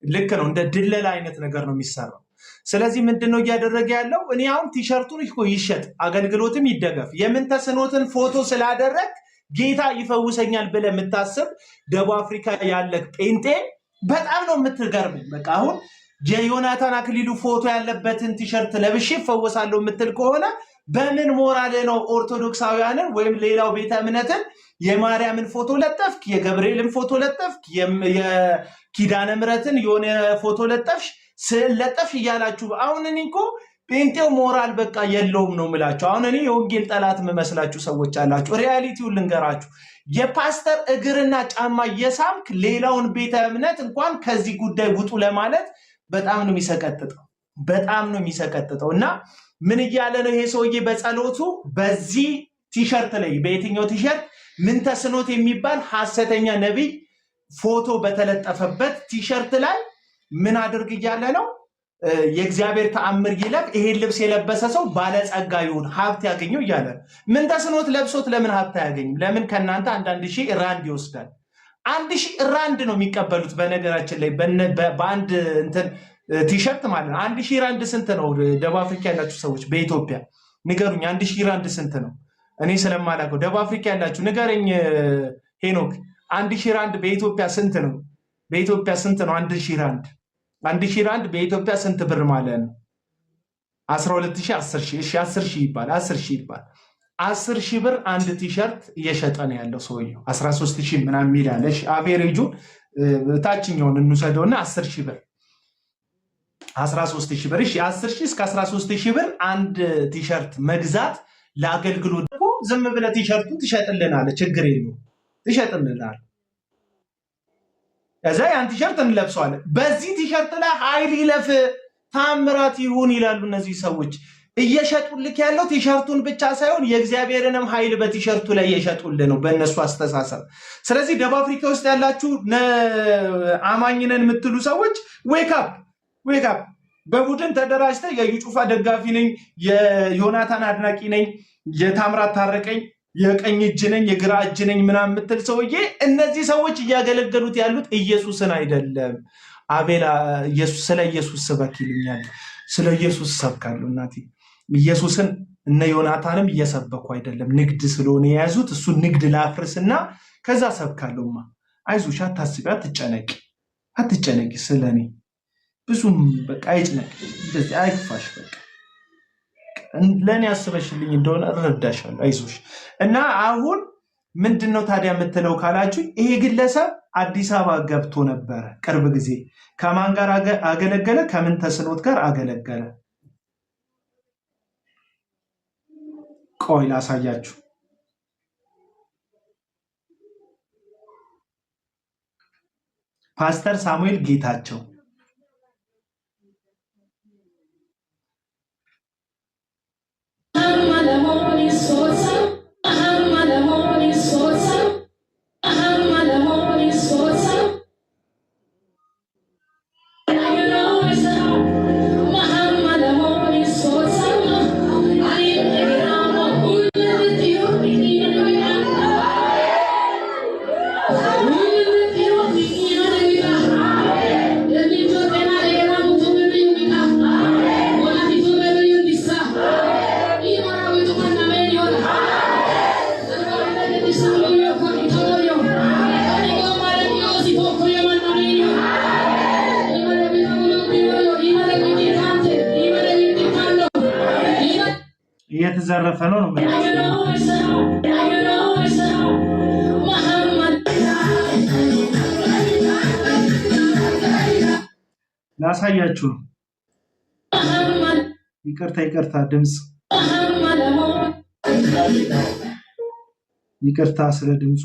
ልክ ነው። እንደ ድለላ አይነት ነገር ነው የሚሰራው። ስለዚህ ምንድነው እያደረገ ያለው? እኔ አሁን ቲሸርቱን ይሸጥ አገልግሎትም ይደገፍ የምን ተስኖትን ፎቶ ስላደረግ ጌታ ይፈውሰኛል ብለህ የምታስብ ደቡብ አፍሪካ ያለ ጴንጤ በጣም ነው የምትገርመኝ። በቃ አሁን የዮናታን አክሊሉ ፎቶ ያለበትን ቲሸርት ለብሼ ፈወሳለሁ የምትል ከሆነ በምን ሞራል ነው ኦርቶዶክሳውያንን ወይም ሌላው ቤተ እምነትን የማርያምን ፎቶ ለጠፍክ፣ የገብርኤልን ፎቶ ለጠፍክ፣ የኪዳነ ምሕረትን የሆነ ፎቶ ለጠፍሽ፣ ስዕል ለጠፍሽ እያላችሁ አሁን እኔ እኮ ጴንጤው ሞራል በቃ የለውም ነው የምላችሁ። አሁን እኔ የወንጌል ጠላት የምመስላችሁ ሰዎች አላችሁ። ሪያሊቲውን ልንገራችሁ። የፓስተር እግርና ጫማ እየሳምክ ሌላውን ቤተ እምነት እንኳን ከዚህ ጉዳይ ውጡ ለማለት በጣም ነው የሚሰቀጥጠው። እና ምን እያለ ነው ይሄ ሰውዬ በጸሎቱ? በዚህ ቲሸርት ላይ በየትኛው ቲሸርት ምን ተስኖት የሚባል ሐሰተኛ ነቢይ ፎቶ በተለጠፈበት ቲሸርት ላይ ምን አድርግ እያለ ነው? የእግዚአብሔር ተአምር ይለፍ፣ ይሄን ልብስ የለበሰ ሰው ባለጸጋ ይሁን፣ ሀብት ያገኘው እያለ ምን ተስኖት ለብሶት ለምን ሀብት አያገኝም? ለምን ከእናንተ 1000 ራንድ ይወስዳል? 1000 ራንድ ነው የሚቀበሉት። በነገራችን ላይ በአንድ እንትን ቲሸርት ማለት ነው። 1000 ራንድ ስንት ነው? ደቡብ አፍሪካ ያላችሁ ሰዎች በኢትዮጵያ ንገሩኝ። 1000 ራንድ ስንት ነው? እኔ ስለማላውቀው ደቡብ አፍሪካ ያላችሁ ንገረኝ ሄኖክ። 1000 ራንድ በኢትዮጵያ ስንት ነው? በኢትዮጵያ ስንት ነው 1000 ራንድ? 1000 ራንድ በኢትዮጵያ ስንት ብር ማለት ነው? 12000 10000 እሺ 10000 ይባል 10000 ይባል 10000 ብር አንድ ቲሸርት እየሸጠ ነው ያለው ሰውየው። 13000 ምናምን ይላል። እሺ አቬሬጁ ታችኛውን እንውሰደውና 10000 ብር 13000 ብር። እሺ 10000 እስከ 13000 ብር አንድ ቲሸርት መግዛት ለአገልግሎት ደግሞ ዝም ብለህ ቲሸርቱ ትሸጥልናለህ፣ ችግር የለውም ትሸጥልናለህ። ከዛ ያን ቲሸርት እንለብሰዋለን። በዚህ ቲሸርት ላይ ኃይል ይለፍ ታምራት ይሁን ይላሉ እነዚህ ሰዎች። እየሸጡልክ ያለው ቲሸርቱን ብቻ ሳይሆን የእግዚአብሔርንም ኃይል በቲሸርቱ ላይ እየሸጡልህ ነው በእነሱ አስተሳሰብ። ስለዚህ ደቡብ አፍሪካ ውስጥ ያላችሁ አማኝነን የምትሉ ሰዎች ዌክ አፕ። በቡድን ተደራጅተ የዩ ጩፋ ደጋፊ ነኝ፣ የዮናታን አድናቂ ነኝ፣ የታምራት ታረቀኝ የቀኝ እጅ ነኝ የግራ እጅ ነኝ ምናምን የምትል ሰውዬ፣ እነዚህ ሰዎች እያገለገሉት ያሉት ኢየሱስን አይደለም። አቤላ ስለ ኢየሱስ ስበክ ይሉኛል። ስለ ኢየሱስ ሰብካለሁ እናቴ። ኢየሱስን እነ ዮናታንም እየሰበኩ አይደለም፣ ንግድ ስለሆነ የያዙት። እሱ ንግድ ላፍርስና ከዛ ሰብካለሁማ። አይዞሽ፣ አታስቢ፣ አትጨነቂ ስለኔ ብዙም በቃ አይጭነቅ፣ እንደዚህ አይክፋሽ። በቃ ለኔ አስበሽልኝ እንደሆነ እረዳሻለሁ፣ አይዞሽ። እና አሁን ምንድነው ታዲያ የምትለው ካላችሁ፣ ይሄ ግለሰብ አዲስ አበባ ገብቶ ነበረ ቅርብ ጊዜ። ከማን ጋር አገለገለ? ከምን ተስኖት ጋር አገለገለ? ቆይ ላሳያችሁ። ፓስተር ሳሙኤል ጌታቸው እየተዘረፈ ነው ነው ላሳያችሁ ነው። ይቅርታ ድምጽ ይቅርታ ስለ ድምጹ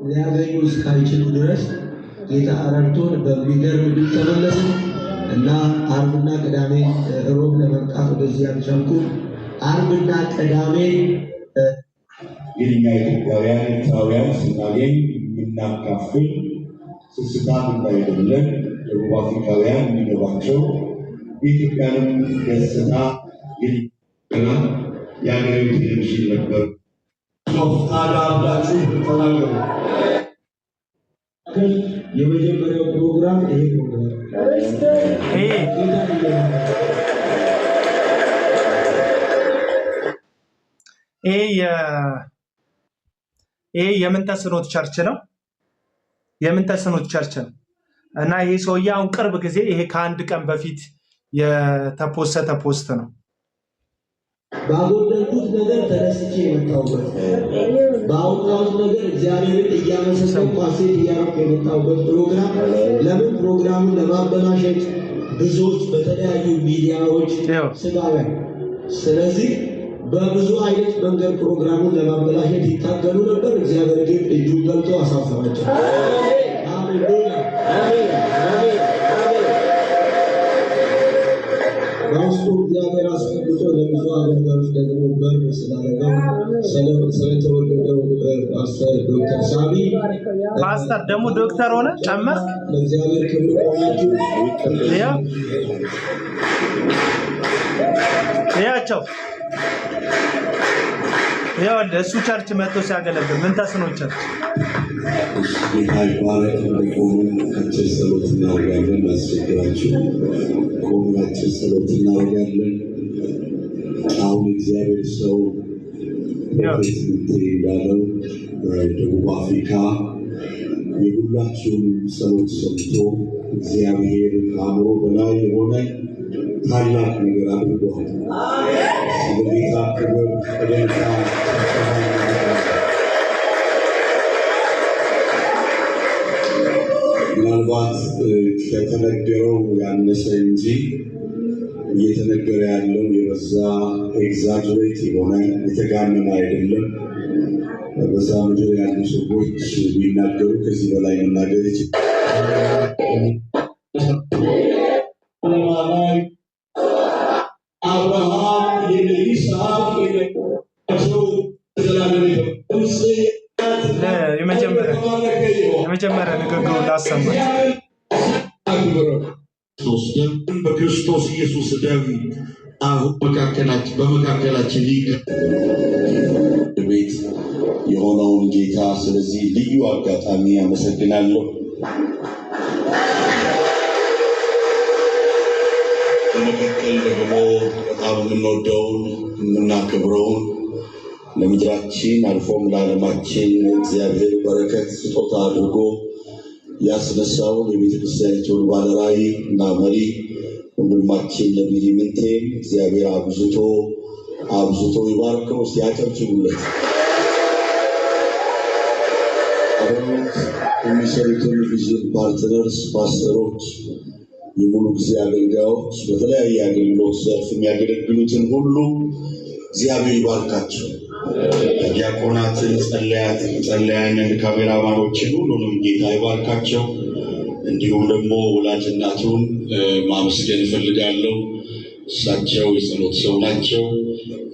ሊያገኙ እስካይችሉ ድረስ ጌታ ረድቶን በሚገርም ድል ተመለስን እና አርብና ቅዳሜ ሮብ ለመምጣት ወደዚህ ያልቻልኩት አርብና ቅዳሜ የኛ ኢትዮጵያውያን ኤርትራውያን ስናገኝ የምናካፍል ስስታም እንዳይደለን ደቡብ አፍሪካውያን የሚገባቸው የኢትዮጵያንም ገጽታ የና የአገሬው ቴሌቪዥን ነበር። ሶፍታዳ አብላችሁ ተናገሩ። የመጀመሪያው ፕሮግራም ይሄ ፕሮግራም ይሄ የምንተስኖት ቸርች ነው። የምንተስኖት ቸርች ነው እና ይሄ ሰውዬ አሁን ቅርብ ጊዜ ይሄ ከአንድ ቀን በፊት የተፖሰተ ፖስት ነው። ባጎደልኩት ነገር ተደስቼ የመጣሁበት ባወጣሁት ነገር እግዚአብሔርን እያመሰገንኩ ሐሴት እያደረኩ የመጣሁበት ፕሮግራም። ለምን ፕሮግራሙን ለማበላሸት ብዙዎች በተለያዩ ሚዲያዎች ስጋውያን፣ ስለዚህ በብዙ አይነት መንገድ ፕሮግራሙን ለማበላሸት ይታገሉ ነበር። እግዚአብሔር ግን እጁን ገልጦ አሳፈራቸው። ሃሌሉያ አሜን አሜን አሜን። በውስጡ እግዚአብሔር አስቀምጦ ለብዙ አገልጋዮች ደግሞ በር ስላደረገው ስለተወለደው ፓስተር ዶክተር ሳሚ ፓስተር ደግሞ ዶክተር ሆነ ጨመር ለእግዚአብሔር ክብር ቆማችሁ ያቸው ይኸውልህ እሱ ቸርች መጥቶ ሲያገለግል ምን ተስኖት ቸርች ጌታ ይባረክ። ቆሙን አጭር ጸሎት እናደርጋለን። አስቸግራችሁ ቆሙን አጭር ጸሎት እናደርጋለን። አሁን እግዚአብሔር ሰው ፕሮፌት እንዳለው በደቡብ አፍሪካ የሁላችሁም ጸሎት ሰምቶ እግዚአብሔር ከአእምሮ በላይ የሆነ ታላቅ ነገር አድርጓል። ስለጌታ ክብር እልልታ ምናልባት ከተነገረው ያነሰ እንጂ እየተነገረ ያለው የበዛ ኤግዛጅሬት የሆነ የተጋነነ አይደለም። በዛ ምድር ያሉ ሰዎች ቢናገሩ ከዚህ በላይ መናገር ይችላል። አብርሃም የይስሐቅ የመጀመሪያ ንግግሩ ላሰማች በክርስቶስ ኢየሱስ ደም አሁን በመካከላችን ቤት የሆነውን ጌታ ስለዚህ ልዩ አጋጣሚ አመሰግናለሁ። በመቀጠል ደግሞ በጣም የምንወደውን የምናከብረውን ለምድራችን አልፎም ለዓለማችን እግዚአብሔር በረከት ስጦታ አድርጎ ያስነሳውን የቤተክርስቲያኒቱን ባለራዕይ እና መሪ ወንድማችን ነቢይ ምንቴን እግዚአብሔር አብዝቶ ይባርከው። እስቲ ያጨብጭቡለት። አብረውት የሚሰሩትን ቪዥን ፓርትነርስ፣ ፓስተሮች፣ የሙሉ ጊዜ አገልጋዮች፣ በተለያየ አገልግሎት ዘርፍ የሚያገለግሉትን ሁሉ እግዚአብሔር ይባርካቸው። ዲያቆናትን፣ ጸለያንን፣ ካሜራማኖችን ሁሉንም ጌታ ይባርካቸው። እንዲሁም ደግሞ ወላጅ እናቱን ማመስገን እፈልጋለሁ። እሳቸው የጸሎት ሰው ናቸው።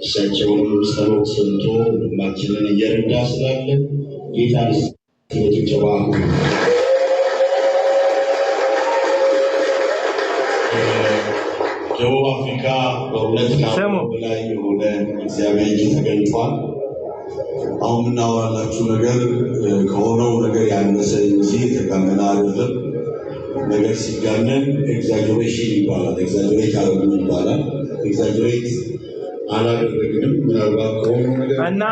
እሳቸውንም ጸሎት ሰምቶ ወንድማችንን እየረዳ ስላለ ጌታ ጭብጨባ ደቡብ አፍሪካ በሁለት ከዓመት በላይ የሆነ እግዚአብሔር እጅ ተገልጧል። አሁን የምናወራላችሁ ነገር ከሆነው ነገር ያነሰ እንጂ የተጋነነ አይደለም። ነገር ሲጋነን ኤግዛጀሬሽን ይባላል። ኤግዛጀሬት አደረጉ ይባላል። ኤግዛጀሬት አላደረግንም። ምናልባት ከሆኑ ነገር እና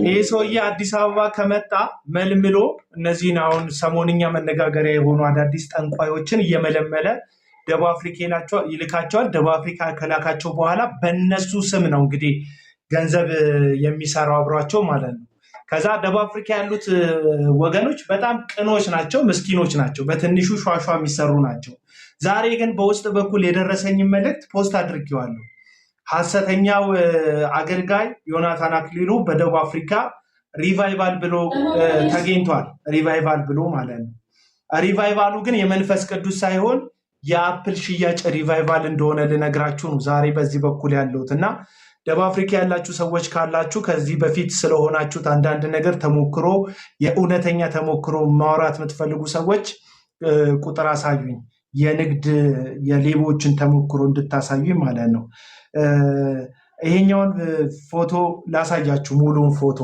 ይህ ሰውዬ አዲስ አበባ ከመጣ መልምሎ እነዚህን አሁን ሰሞንኛ መነጋገሪያ የሆኑ አዳዲስ ጠንቋዮችን እየመለመለ ደቡብ አፍሪካ ይልካቸዋል። ደቡብ አፍሪካ ከላካቸው በኋላ በእነሱ ስም ነው እንግዲህ ገንዘብ የሚሰራው አብሯቸው ማለት ነው። ከዛ ደቡብ አፍሪካ ያሉት ወገኖች በጣም ቅኖች ናቸው፣ ምስኪኖች ናቸው፣ በትንሹ ሿሿ የሚሰሩ ናቸው። ዛሬ ግን በውስጥ በኩል የደረሰኝ መልእክት ፖስት አድርጌዋለሁ። ሐሰተኛው አገልጋይ ዮናታን አክሊሉ በደቡብ አፍሪካ ሪቫይቫል ብሎ ተገኝቷል። ሪቫይቫል ብሎ ማለት ነው። ሪቫይቫሉ ግን የመንፈስ ቅዱስ ሳይሆን የአፕል ሽያጭ ሪቫይቫል እንደሆነ ልነግራችሁ ነው ዛሬ በዚህ በኩል ያለሁት። እና ደቡብ አፍሪካ ያላችሁ ሰዎች ካላችሁ ከዚህ በፊት ስለሆናችሁት አንዳንድ ነገር ተሞክሮ የእውነተኛ ተሞክሮ ማውራት የምትፈልጉ ሰዎች ቁጥር አሳዩኝ፣ የንግድ የሌቦችን ተሞክሮ እንድታሳዩኝ ማለት ነው። ይሄኛውን ፎቶ ላሳያችሁ፣ ሙሉውን ፎቶ።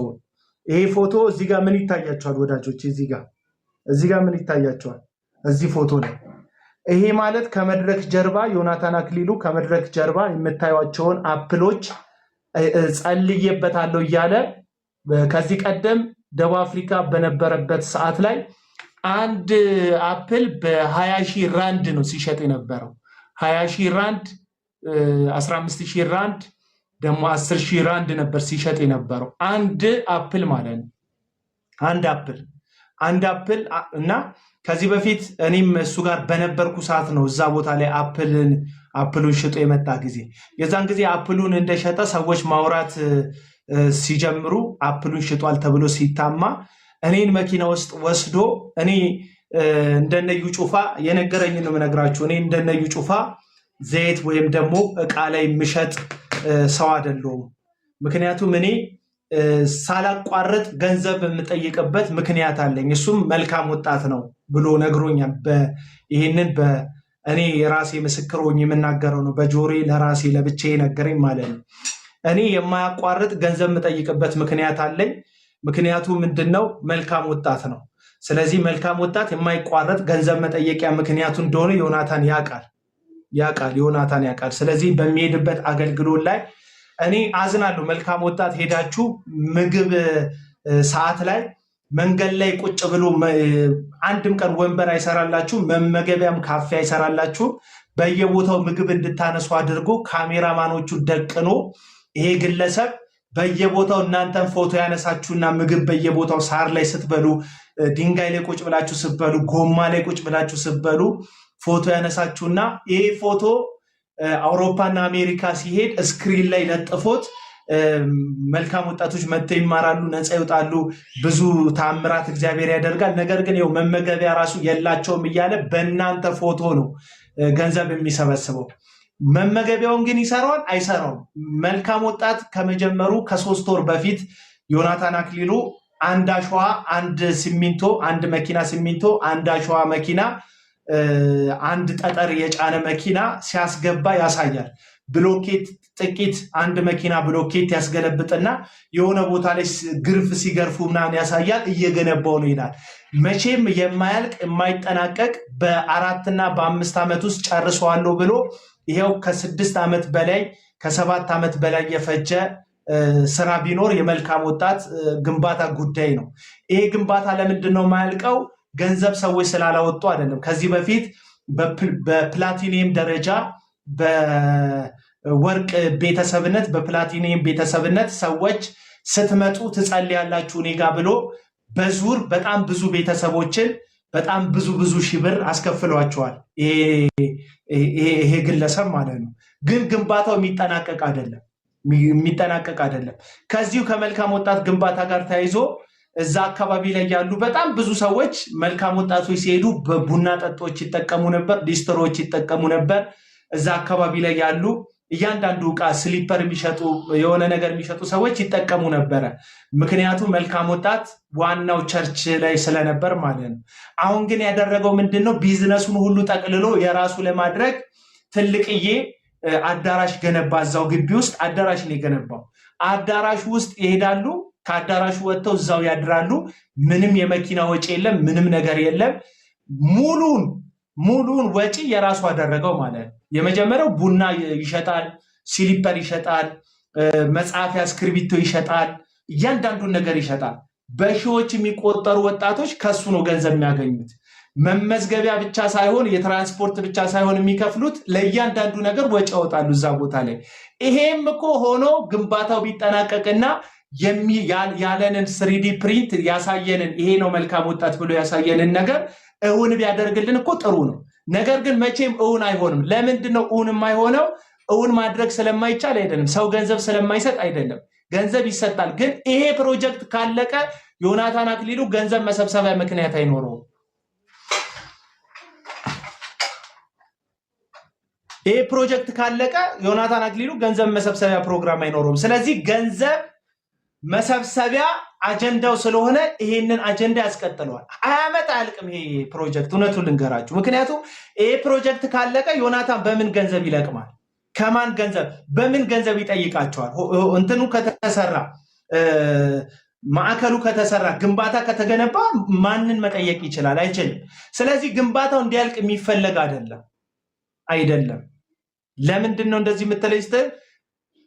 ይሄ ፎቶ እዚህ ጋር ምን ይታያቸዋል ወዳጆች? እዚህ ጋር ምን ይታያቸዋል? እዚህ ፎቶ ላይ ይሄ ማለት ከመድረክ ጀርባ ዮናታን አክሊሉ ከመድረክ ጀርባ የምታዩቸውን አፕሎች ጸልዬበታለሁ እያለ ከዚህ ቀደም ደቡብ አፍሪካ በነበረበት ሰዓት ላይ አንድ አፕል በ20,000 ራንድ ነው ሲሸጥ የነበረው። 20,000 ራንድ፣ 15,000 ራንድ፣ ደግሞ 10,000 ራንድ ነበር ሲሸጥ የነበረው አንድ አፕል ማለት ነው። አንድ አፕል እና ከዚህ በፊት እኔም እሱ ጋር በነበርኩ ሰዓት ነው እዛ ቦታ ላይ አፕሉን ሽጦ የመጣ ጊዜ። የዛን ጊዜ አፕሉን እንደሸጠ ሰዎች ማውራት ሲጀምሩ አፕሉን ሽጧል ተብሎ ሲታማ እኔን መኪና ውስጥ ወስዶ እኔ እንደነዩ ጩፋ የነገረኝ ነው የምነግራችሁ። እኔ እንደነዩ ጩፋ ዘይት ወይም ደግሞ እቃ ላይ የምሸጥ ሰው አይደለሁም። ምክንያቱም እኔ ሳላቋርጥ ገንዘብ የምጠይቅበት ምክንያት አለኝ። እሱም መልካም ወጣት ነው ብሎ ነግሮኛል። ይህንን እኔ የራሴ ምስክር ሆኜ የምናገረው ነው። በጆሮዬ ለራሴ ለብቻዬ ነገረኝ ማለት ነው። እኔ የማያቋርጥ ገንዘብ የምጠይቅበት ምክንያት አለኝ። ምክንያቱ ምንድነው? መልካም ወጣት ነው። ስለዚህ መልካም ወጣት የማይቋረጥ ገንዘብ መጠየቂያ ምክንያቱ እንደሆነ ዮናታን ያውቃል። ስለዚህ በሚሄድበት አገልግሎት ላይ እኔ አዝናለሁ። መልካም ወጣት ሄዳችሁ ምግብ ሰዓት ላይ መንገድ ላይ ቁጭ ብሎ አንድም ቀን ወንበር አይሰራላችሁ፣ መመገቢያም ካፌ አይሰራላችሁ። በየቦታው ምግብ እንድታነሱ አድርጎ ካሜራማኖቹ ደቅኖ ይሄ ግለሰብ በየቦታው እናንተን ፎቶ ያነሳችሁና ምግብ በየቦታው ሳር ላይ ስትበሉ፣ ድንጋይ ላይ ቁጭ ብላችሁ ስትበሉ፣ ጎማ ላይ ቁጭ ብላችሁ ስትበሉ ፎቶ ያነሳችሁና ይሄ ፎቶ አውሮፓና አሜሪካ ሲሄድ ስክሪን ላይ ለጥፎት መልካም ወጣቶች መጥተው ይማራሉ፣ ነፃ ይወጣሉ፣ ብዙ ታምራት እግዚአብሔር ያደርጋል። ነገር ግን ይኸው መመገቢያ ራሱ የላቸውም እያለ በእናንተ ፎቶ ነው ገንዘብ የሚሰበስበው። መመገቢያውን ግን ይሰራዋል አይሰራውም? መልካም ወጣት ከመጀመሩ ከ3 ወር በፊት ዮናታን አክሊሉ አንድ አሸዋ፣ አንድ ሲሚንቶ፣ አንድ መኪና ሲሚንቶ፣ አንድ አሸዋ መኪና፣ አንድ ጠጠር የጫነ መኪና ሲያስገባ ያሳያል። ብሎኬት ጥቂት አንድ መኪና ብሎኬት ያስገለብጥና የሆነ ቦታ ላይ ግርፍ ሲገርፉ ምናምን ያሳያል። እየገነባው ነው ይላል። መቼም የማያልቅ የማይጠናቀቅ በ4 እና በ5 ዓመት ውስጥ ጨርሰዋለሁ ብሎ ይሄው ከ6 ዓመት በላይ ከ7 ዓመት በላይ የፈጀ ስራ ቢኖር የመልካም ወጣት ግንባታ ጉዳይ ነው። ይሄ ግንባታ ለምንድን ነው የማያልቀው? ገንዘብ ሰዎች ስላላወጡ አይደለም። ከዚህ በፊት በፕላቲኒየም ደረጃ በወርቅ ቤተሰብነት በፕላቲኒየም ቤተሰብነት ሰዎች ስትመጡ ትጸልያላችሁ እኔ ጋ ብሎ በዙር በጣም ብዙ ቤተሰቦችን በጣም ብዙ ሺህ ብር አስከፍሏቸዋል። ይሄ ግለሰብ ማለት ነው። ግን ግንባታው የሚጠናቀቅ አይደለም። ከዚሁ ከመልካም ወጣት ግንባታ ጋር ተያይዞ እዛ አካባቢ ላይ ያሉ በጣም ብዙ ሰዎች መልካም ወጣቶች ሲሄዱ በቡና ጠጦች ይጠቀሙ ነበር፣ ሊስትሮች ይጠቀሙ ነበር። እዛ አካባቢ ላይ ያሉ እያንዳንዱ ዕቃ ስሊፐር የሚሸጡ የሆነ ነገር የሚሸጡ ሰዎች ይጠቀሙ ነበረ። ምክንያቱም መልካም ወጣት ዋናው ቸርች ላይ ስለነበር ማለት ነው። አሁን ግን ያደረገው ምንድነው? ቢዝነሱን ሁሉ ጠቅልሎ የራሱ ለማድረግ ትልቅዬ አዳራሽ ገነባ። እዛው ግቢ ውስጥ አዳራሽ ነው የገነባው። አዳራሽ ውስጥ ይሄዳሉ፣ ከአዳራሹ ወጥተው እዛው ያድራሉ። ምንም የመኪና ወጪ የለም፣ ምንም ነገር የለም። ሙሉን ወጪ የራሱ አደረገው ማለት ነው። የመጀመሪያው ቡና ይሸጣል፣ ሲሊፐር ይሸጣል፣ መጻፊያ እስክሪብቶ ይሸጣል፣ እያንዳንዱን ነገር ይሸጣል። በሺዎች የሚቆጠሩ ወጣቶች ከሱ ነው ገንዘብ የሚያገኙት። መመዝገቢያ ብቻ ሳይሆን የትራንስፖርት ብቻ ሳይሆን የሚከፍሉት ለእያንዳንዱ ነገር ወጪ ያወጣሉ እዛ ቦታ ላይ። ይሄም እኮ ሆኖ ግንባታው ቢጠናቀቅና ያለንን 3D ፕሪንት ያሳየንን ይሄ ነው መልካም ወጣት ብሎ ያሳየንን ነገር እውን ቢያደርግልን እኮ ጥሩ ነው። ነገር ግን መቼም እውን አይሆንም። ለምንድን ነው እውን የማይሆነው? እውን ማድረግ ስለማይቻል አይደለም፣ ሰው ገንዘብ ስለማይሰጥ አይደለም። ገንዘብ ይሰጣል። ግን ይሄ ፕሮጀክት ካለቀ ዮናታን አክሊሉ ገንዘብ መሰብሰቢያ ምክንያት አይኖረውም። ይሄ ፕሮጀክት ካለቀ ዮናታን አክሊሉ ገንዘብ መሰብሰቢያ ፕሮግራም አይኖረውም። ስለዚህ ገንዘብ መሰብሰቢያ አጀንዳው ስለሆነ ይሄንን አጀንዳ ያስቀጥለዋል። 20 ዓመት አያልቅም ይሄ ፕሮጀክት። እውነቱን ልንገራችሁ፣ ምክንያቱም ይሄ ፕሮጀክት ካለቀ ዮናታን በምን ገንዘብ ይለቅማል? ከማን ገንዘብ በምን ገንዘብ ይጠይቃቸዋል? እንትኑ ከተሰራ ማዕከሉ ከተሰራ ግንባታ ከተገነባ ማንን መጠየቅ ይችላል? አይችልም። ስለዚህ ግንባታው እንዲያልቅ የሚፈለግ አይደለም። ለምንድን ነው እንደዚህ የምትለኝ ስትል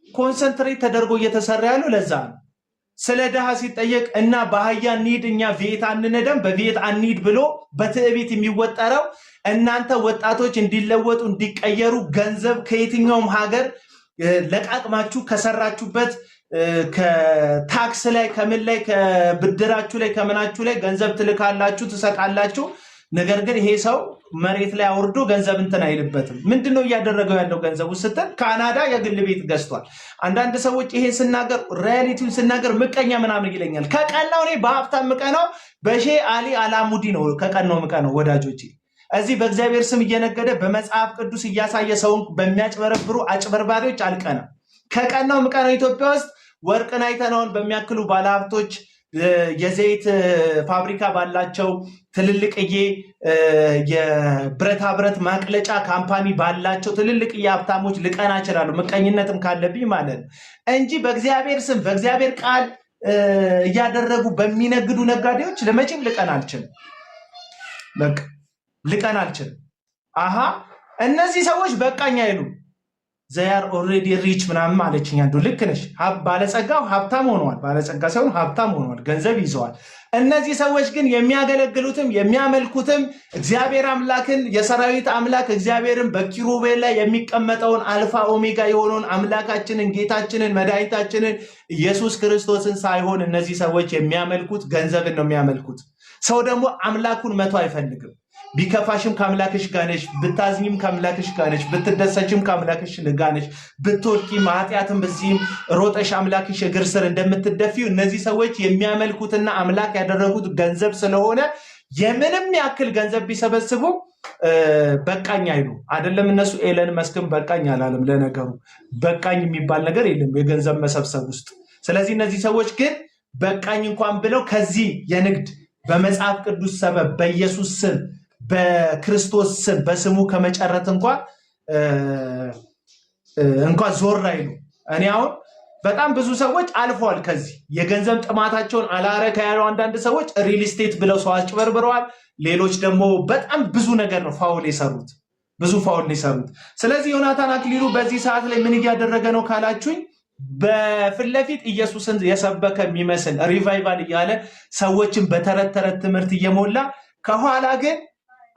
ኮንሰንትሬት ተደርጎ እየተሰራ ያለው ለዛ ነው። ስለ ድሃ ሲጠየቅ እና በአህያ እንሂድ እኛ ቪየት አንነደም በቪየት አንሂድ ብሎ በትዕቢት የሚወጠረው እናንተ ወጣቶች እንዲለወጡ እንዲቀየሩ ገንዘብ ከየትኛውም ሀገር ለቃቅማችሁ ከሰራችሁበት ከታክስ ላይ ከምን ላይ ከብድራችሁ ላይ ከምናችሁ ላይ ገንዘብ ትልካላችሁ ትሰጣላችሁ። ነገር ግን ይሄ ሰው መሬት ላይ አውርዶ ገንዘብ እንትን አይልበትም። ምንድነው እያደረገው ያለው ገንዘቡ ስትል ካናዳ የግል ቤት ገዝቷል። አንዳንድ ሰዎች ይሄ ስናገር ሪያሊቲውን ስናገር ምቀኛ ምናምን ይለኛል። ከቀናው እኔ በሀብታም ምቀናው በሼህ አሊ አላሙዲ ነው። ከቀናው ምቀናው ወዳጆቼ እዚህ በእግዚአብሔር ስም እየነገደ በመጽሐፍ ቅዱስ እያሳየ ሰውን በሚያጭበረብሩ አጭበርባሪዎች አልቀና። ከቀናው ምቀናው ኢትዮጵያ ውስጥ ወርቅን አይተነውን በሚያክሉ ባለሀብቶች የዘይት ፋብሪካ ባላቸው ትልልቅዬ የብረታ ብረት ማቅለጫ ካምፓኒ ባላቸው ትልልቅዬ ሀብታሞች ልቀና እችላለሁ፣ ምቀኝነትም ካለብኝ ማለት ነው እንጂ በእግዚአብሔር ስም በእግዚአብሔር ቃል እያደረጉ በሚነግዱ ነጋዴዎች ለመቼም ልቀና አልችልም። በቃ ልቀና አልችልም። እነዚህ ሰዎች በቃኝ አይሉ ዘያር ኦልሬዲ ሪች ምናምን ማለችኝ። አንዱ ልክ ነሽ፣ ባለጸጋው ሀብታም ሆነዋል። ባለጸጋ ሳይሆን ሀብታም ሆነዋል፣ ገንዘብ ይዘዋል። እነዚህ ሰዎች ግን የሚያገለግሉትም የሚያመልኩትም እግዚአብሔር አምላክን የሰራዊት አምላክ እግዚአብሔርን በኪሩቤል ላይ የሚቀመጠውን አልፋ ኦሜጋ የሆነውን አምላካችንን ጌታችንን መድኃኒታችንን ኢየሱስ ክርስቶስን ሳይሆን እነዚህ ሰዎች የሚያመልኩት ገንዘብን ነው የሚያመልኩት። ሰው ደግሞ አምላኩን መቶ አይፈልግም። ቢከፋሽም ከአምላክሽ ጋር ነሽ፣ ብታዝኝም ከአምላክሽ ጋር ነሽ፣ ብትደሰችም ከአምላክሽ ጋር ነሽ፣ ብትወድቂም ኃጢአትም በዚህም ሮጠሽ አምላክሽ እግር ስር እንደምትደፊው እነዚህ ሰዎች የሚያመልኩትና አምላክ ያደረጉት ገንዘብ ስለሆነ የምንም ያክል ገንዘብ ቢሰበስቡ በቃኝ አይሉ። አይደለም እነሱ ኤለን መስክም በቃኝ አላለም። ለነገሩ በቃኝ የሚባል ነገር የለም የገንዘብ መሰብሰብ ውስጥ። ስለዚህ እነዚህ ሰዎች ግን በቃኝ እንኳን ብለው ከዚህ የንግድ በመጽሐፍ ቅዱስ ሰበብ በኢየሱስ ስም በክርስቶስ ስም በስሙ ከመጨረት እንኳን ዞር አይሉ። እኔ አሁን በጣም ብዙ ሰዎች አልፈዋል። ከዚህ የገንዘብ ጥማታቸውን አላረካ ያለው አንዳንድ ሰዎች ሪል ስቴት ብለው ሰው አጭበርብረዋል። ሌሎች ደግሞ በጣም ብዙ ነገር ነው ፋውል የሰሩት፣ ብዙ ፋውል የሰሩት። ስለዚህ ዮናታን አክሊሉ በዚህ ሰዓት ላይ ምን እያደረገ ነው ካላችሁኝ በፊት ለፊት ኢየሱስን የሰበከ የሚመስል ሪቫይቫል እያለ ሰዎችን በተረት ተረት ትምህርት እየሞላ ከኋላ ግን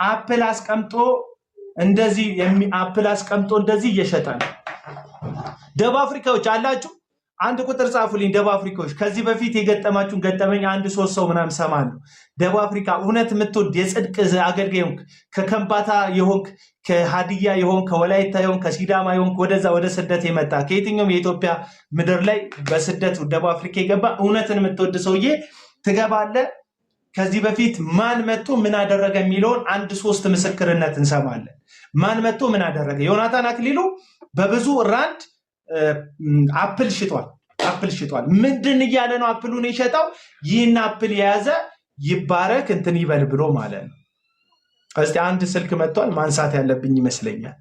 አፕል አስቀምጦ እንደዚህ እየሸጠ ነው። ደቡብ አፍሪካዎች አላችሁ? አንድ ቁጥር ጻፉልኝ። ደቡብ አፍሪካዎች ከዚህ በፊት የገጠማችሁን ገጠመኝ 1-3 ሰው ምናምን ሰማለሁ። ደቡብ አፍሪካ እውነት የምትወድ የጽድቅ አገልጋይ የሆንክ ከከምባታ የሆንክ ከሀዲያ የሆንክ ከወላይታ የሆንክ ከሲዳማ የሆንክ ወደዛ ወደ ስደት የመጣ ከየትኛውም የኢትዮጵያ ምድር ላይ በስደት ደቡብ አፍሪካ የገባ እውነትን የምትወድ ሰውዬ ትገባለህ። ከዚህ በፊት ማን መጥቶ ምን አደረገ የሚለውን 1-3 ምስክርነት እንሰማለን። ማን መጥቶ ምን አደረገ? ዮናታን አክሊሉ በብዙ ራንድ አፕል ሽጧል። ምንድን እያለ ነው አፕሉን የሸጠው? ይህን አፕል የያዘ ይባረክ እንትን ይበል ብሎ ማለት ነው። እስቲ አንድ ስልክ መጥቷል፣ ማንሳት ያለብኝ ይመስለኛል።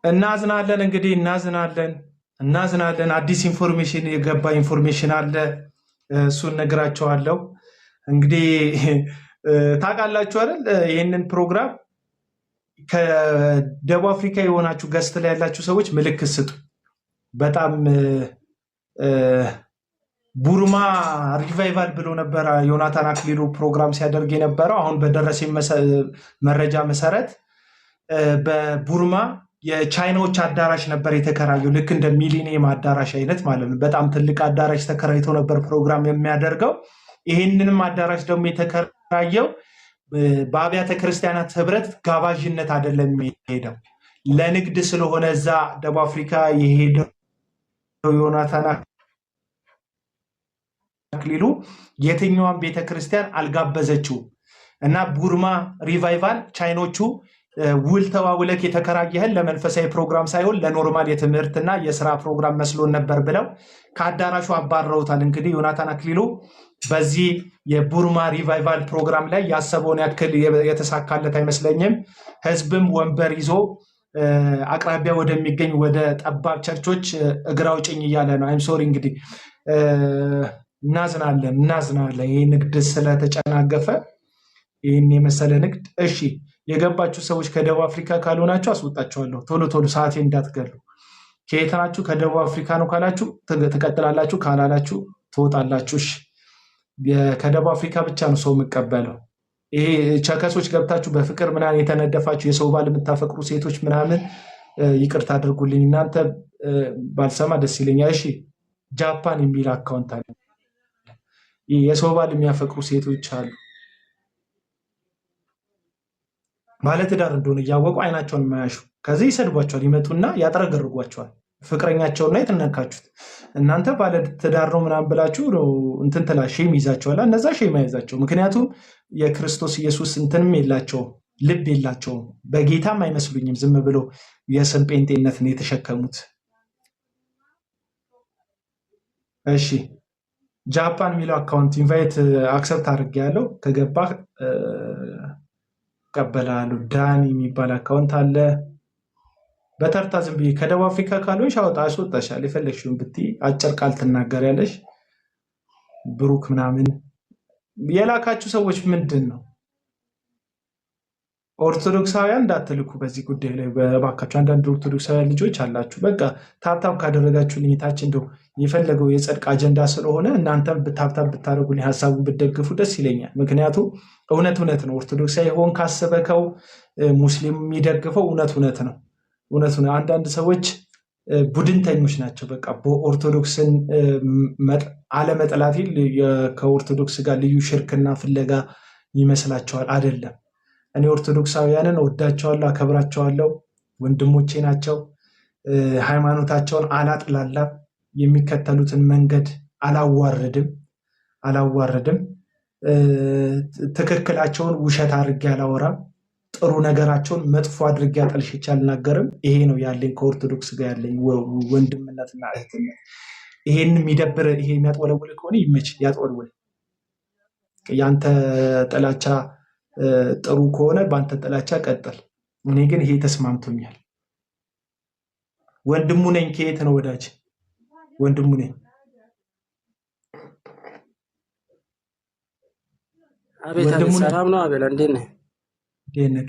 እናዝናለን እንግዲህ እናዝናለን። አዲስ ኢንፎርሜሽን የገባ ኢንፎርሜሽን አለ፣ እሱን ነግራቸዋለሁ። እንግዲህ ታውቃላችሁ አይደል? ይህንን ፕሮግራም ከደቡብ አፍሪካ የሆናችሁ ገስት ላይ ያላችሁ ሰዎች ምልክት ስጡ። በጣም ቡርማ ሪቫይቫል ብሎ ነበረ ዮናታን አክሊሉ ፕሮግራም ሲያደርግ የነበረው። አሁን በደረሰኝ መረጃ መሰረት በቡርማ የቻይናዎች አዳራሽ ነበር የተከራየው፣ ልክ እንደ ሚሊኒየም አዳራሽ አይነት ማለት ነው። በጣም ትልቅ አዳራሽ ተከራይቶ ነበር ፕሮግራም የሚያደርገው። ይህንንም አዳራሽ ደግሞ የተከራየው በአብያተ ክርስቲያናት ህብረት ጋባዥነት አይደለም የሚሄደው፣ ለንግድ ስለሆነ እዛ ደቡብ አፍሪካ የሄደው ዮናታን አክሊሉ የትኛዋን ቤተክርስቲያን አልጋበዘችው እና ቡርማ ሪቫይቫል ቻይኖቹ ውል ተዋውለክ የተከራየህን ለመንፈሳዊ ፕሮግራም ሳይሆን ለኖርማል የትምህርትና የስራ ፕሮግራም መስሎን ነበር ብለው ከአዳራሹ አባረውታል። እንግዲህ ዮናታን አክሊሉ በዚህ የቡርማ ሪቫይቫል ፕሮግራም ላይ ያሰበውን ያክል የተሳካለት አይመስለኝም። ህዝብም ወንበር ይዞ አቅራቢያ ወደሚገኝ ወደ ጠባብ ቸርቾች እግር አውጭኝ እያለ ነው። አይም ሶሪ እንግዲህ እናዝናለን። ይህ ንግድ ስለተጨናገፈ ይህን የመሰለ ንግድ። እሺ የገባችሁ ሰዎች ከደቡብ አፍሪካ ካልሆናችሁ አስወጣችኋለሁ። ቶሎ ሰዓቴ እንዳትገሉ። ከየት ናችሁ? ከደቡብ አፍሪካ ነው ካላችሁ ትቀጥላላችሁ፣ ካላላችሁ ትወጣላችሁ። እሺ ከደቡብ አፍሪካ ብቻ ነው ሰው የምቀበለው። ይሄ ቸከሶች ገብታችሁ በፍቅር ምናምን የተነደፋችሁ የሰው ባል የምታፈቅሩ ሴቶች ምናምን ይቅርታ አድርጉልኝ። እናንተ ባልሰማ ደስ ይለኛል። እሺ ጃፓን የሚል አካውንት አለ። የሰው ባል የሚያፈቅሩ ሴቶች አሉ። ባለትዳር እንደሆነ እያወቁ አይናቸውን የማያሹ ከዚህ ይሰድቧቸዋል። ይመጡና ያጥረገርጓቸዋል። ፍቅረኛቸውና የተነካችሁት እናንተ ባለትዳር ነው ምናምን ብላችሁ እንትን ትላ ሼም ይዛቸዋል። እነዛ ሼም አይዛቸው። ምክንያቱም የክርስቶስ ኢየሱስ እንትንም የላቸውም፣ ልብ የላቸውም። በጌታም አይመስሉኝም። ዝም ብሎ የስም ጴንጤነትን የተሸከሙት። እሺ ጃፓን የሚለው አካውንት ኢንቫይት አክሰፕት አድርጌያለሁ። ከገባ ቀበላሉ። ዳኒ የሚባል አካውንት አለ። በተርታ ዝም ብዬ ከደቡብ አፍሪካ ካልሆንሽ አስወጣሻል። የፈለግሽውን ብትይ አጭር ቃል ትናገሪያለሽ። ብሩክ ምናምን የላካችሁ ሰዎች ምንድን ነው? ኦርቶዶክሳውያን እንዳትልኩ በዚህ ጉዳይ ላይ በባካችሁ። አንዳንድ ኦርቶዶክሳውያን ልጆች አላችሁ፣ በቃ ታብታብ ካደረጋችሁ ልኝታች እንደው የፈለገው የጽድቅ አጀንዳ ስለሆነ እናንተም ታብታብ ብታደርጉልኝ ሀሳቡን ብትደግፉ ደስ ይለኛል። ምክንያቱም እውነት ነው። ኦርቶዶክሳዊ ሆን ካሰበከው ሙስሊም የሚደግፈው እውነት ነው። አንዳንድ ሰዎች ቡድንተኞች ናቸው። በቃ በኦርቶዶክስን አለመጠላት ከኦርቶዶክስ ጋር ልዩ ሽርክና ፍለጋ ይመስላቸዋል። አይደለም። እኔ ኦርቶዶክሳውያንን ወዳቸዋለሁ፣ አከብራቸዋለሁ። ወንድሞቼ ናቸው። ሃይማኖታቸውን አላጥላላም። የሚከተሉትን መንገድ አላዋርድም። ትክክላቸውን ውሸት አድርጌ አላወራም። ጥሩ ነገራቸውን መጥፎ አድርጌ አጠልሽቼ አልናገርም። ይሄ ነው ያለኝ ከኦርቶዶክስ ጋር ያለኝ ወንድምነትና እህትነት። ይሄን የሚደብር ይሄ የሚያጥወለውል ከሆነ ይመች ያጥወልውል። ያንተ ጥላቻ ጥሩ ከሆነ በአንተ ጥላቻ ቀጥል። እኔ ግን ይሄ ተስማምቶኛል። ወንድሙ ነኝ። ከየት ነው ወዳጅ? ወንድሙ ነኝ። አቤት ሰላም ነው አቤል፣ እንዴት ነህ?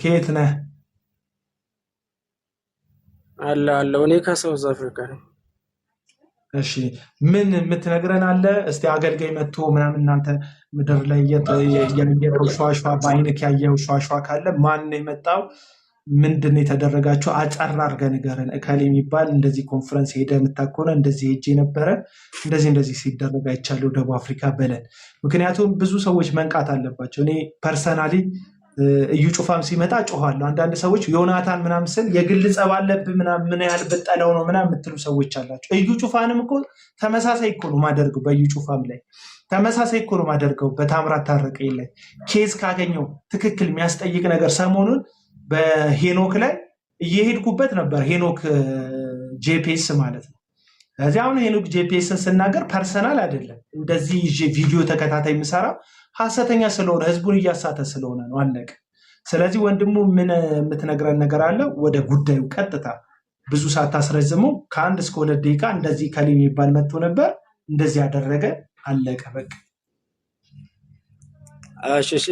ከየት ነህ? አለሁ። እኔ ከሳውዝ አፍሪካ ነኝ። እሺ ምን የምትነግረን አለ? እስቲ አገልጋይ መጥቶ ምናምን እናንተ ምድር ላይ ያየኸው ሸዋሸዋ በአይንክ ያየኸው ሸዋሸዋ ካለ ማን ነው የመጣው? ምንድን ነው የተደረጋችሁ? አጠር አድርገህ ንገረን። እከሌ የሚባል እንደዚህ ኮንፈረንስ ሄደህ የምታውቅ ከሆነ እንደዚህ ሄጄ ነበረ እንደዚህ ሲደረግ አይቻለሁ ደቡብ አፍሪካ በለን። ምክንያቱም ብዙ ሰዎች መንቃት አለባቸው። እኔ ፐርሰናሊ እዩ ጩፋም ሲመጣ ጮኋለሁ። አንዳንድ ሰዎች ዮናታን ምናምን ስል የግል ጸብ አለብህ ምናምን ምን ያህል ብጠለው ነው ምናምን የምትሉ ሰዎች አላቸው። እዩ ጩፋንም እኮ ተመሳሳይ እኮ ነው ማደርገው። በእዩ ጩፋም ላይ ተመሳሳይ እኮ ነው ማደርገው። በታምራት ታረቀኝ ላይ ኬዝ ካገኘው ትክክል የሚያስጠይቅ ነገር ሰሞኑን በሄኖክ ላይ እየሄድኩበት ነበር። ሄኖክ ጄፒኤስ ማለት ነው። ስለዚህ አሁን ሄኖክ ጄፒኤስን ስናገር ፐርሰናል አይደለም። እንደዚህ ቪዲዮ ተከታታይ የምሰራው ሐሰተኛ ስለሆነ ህዝቡን እያሳተ ስለሆነ ነው። አለቀ። ስለዚህ ወንድሙ ምን የምትነግረን ነገር አለ? ወደ ጉዳዩ ቀጥታ ብዙ ሳታስረዝመው ከ1 እስከ 2 ደቂቃ እንደዚህ ከሊ የሚባል መጥቶ ነበር እንደዚህ ያደረገ አለቀ በቃ። እሺ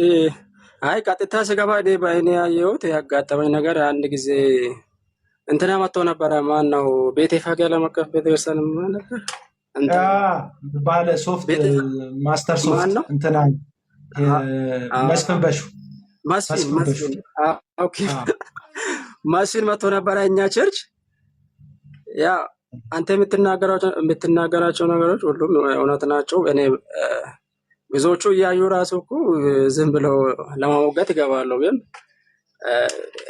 አይ ቀጥታ ስገባ እኔ በአይኔ ያየሁት ያጋጠመኝ ነገር አንድ ጊዜ እንትና መጥቶ ነበረ። ማን ነው ቤቴ ፋጌ ለመቀፍ ቤተክርስቲያን ነበር ባለ ሶፍት ማስተር ሶፍት እንትና መስፍን በሹ መስፍን መጥቶ ነበረ እኛ ቸርች። ያ አንተ የምትናገራቸው ነገሮች ሁሉም እውነት ናቸው። እኔ ብዙዎቹ እያዩ ራሱ እኮ ዝም ብለው ለማሞገት ይገባሉ። ግን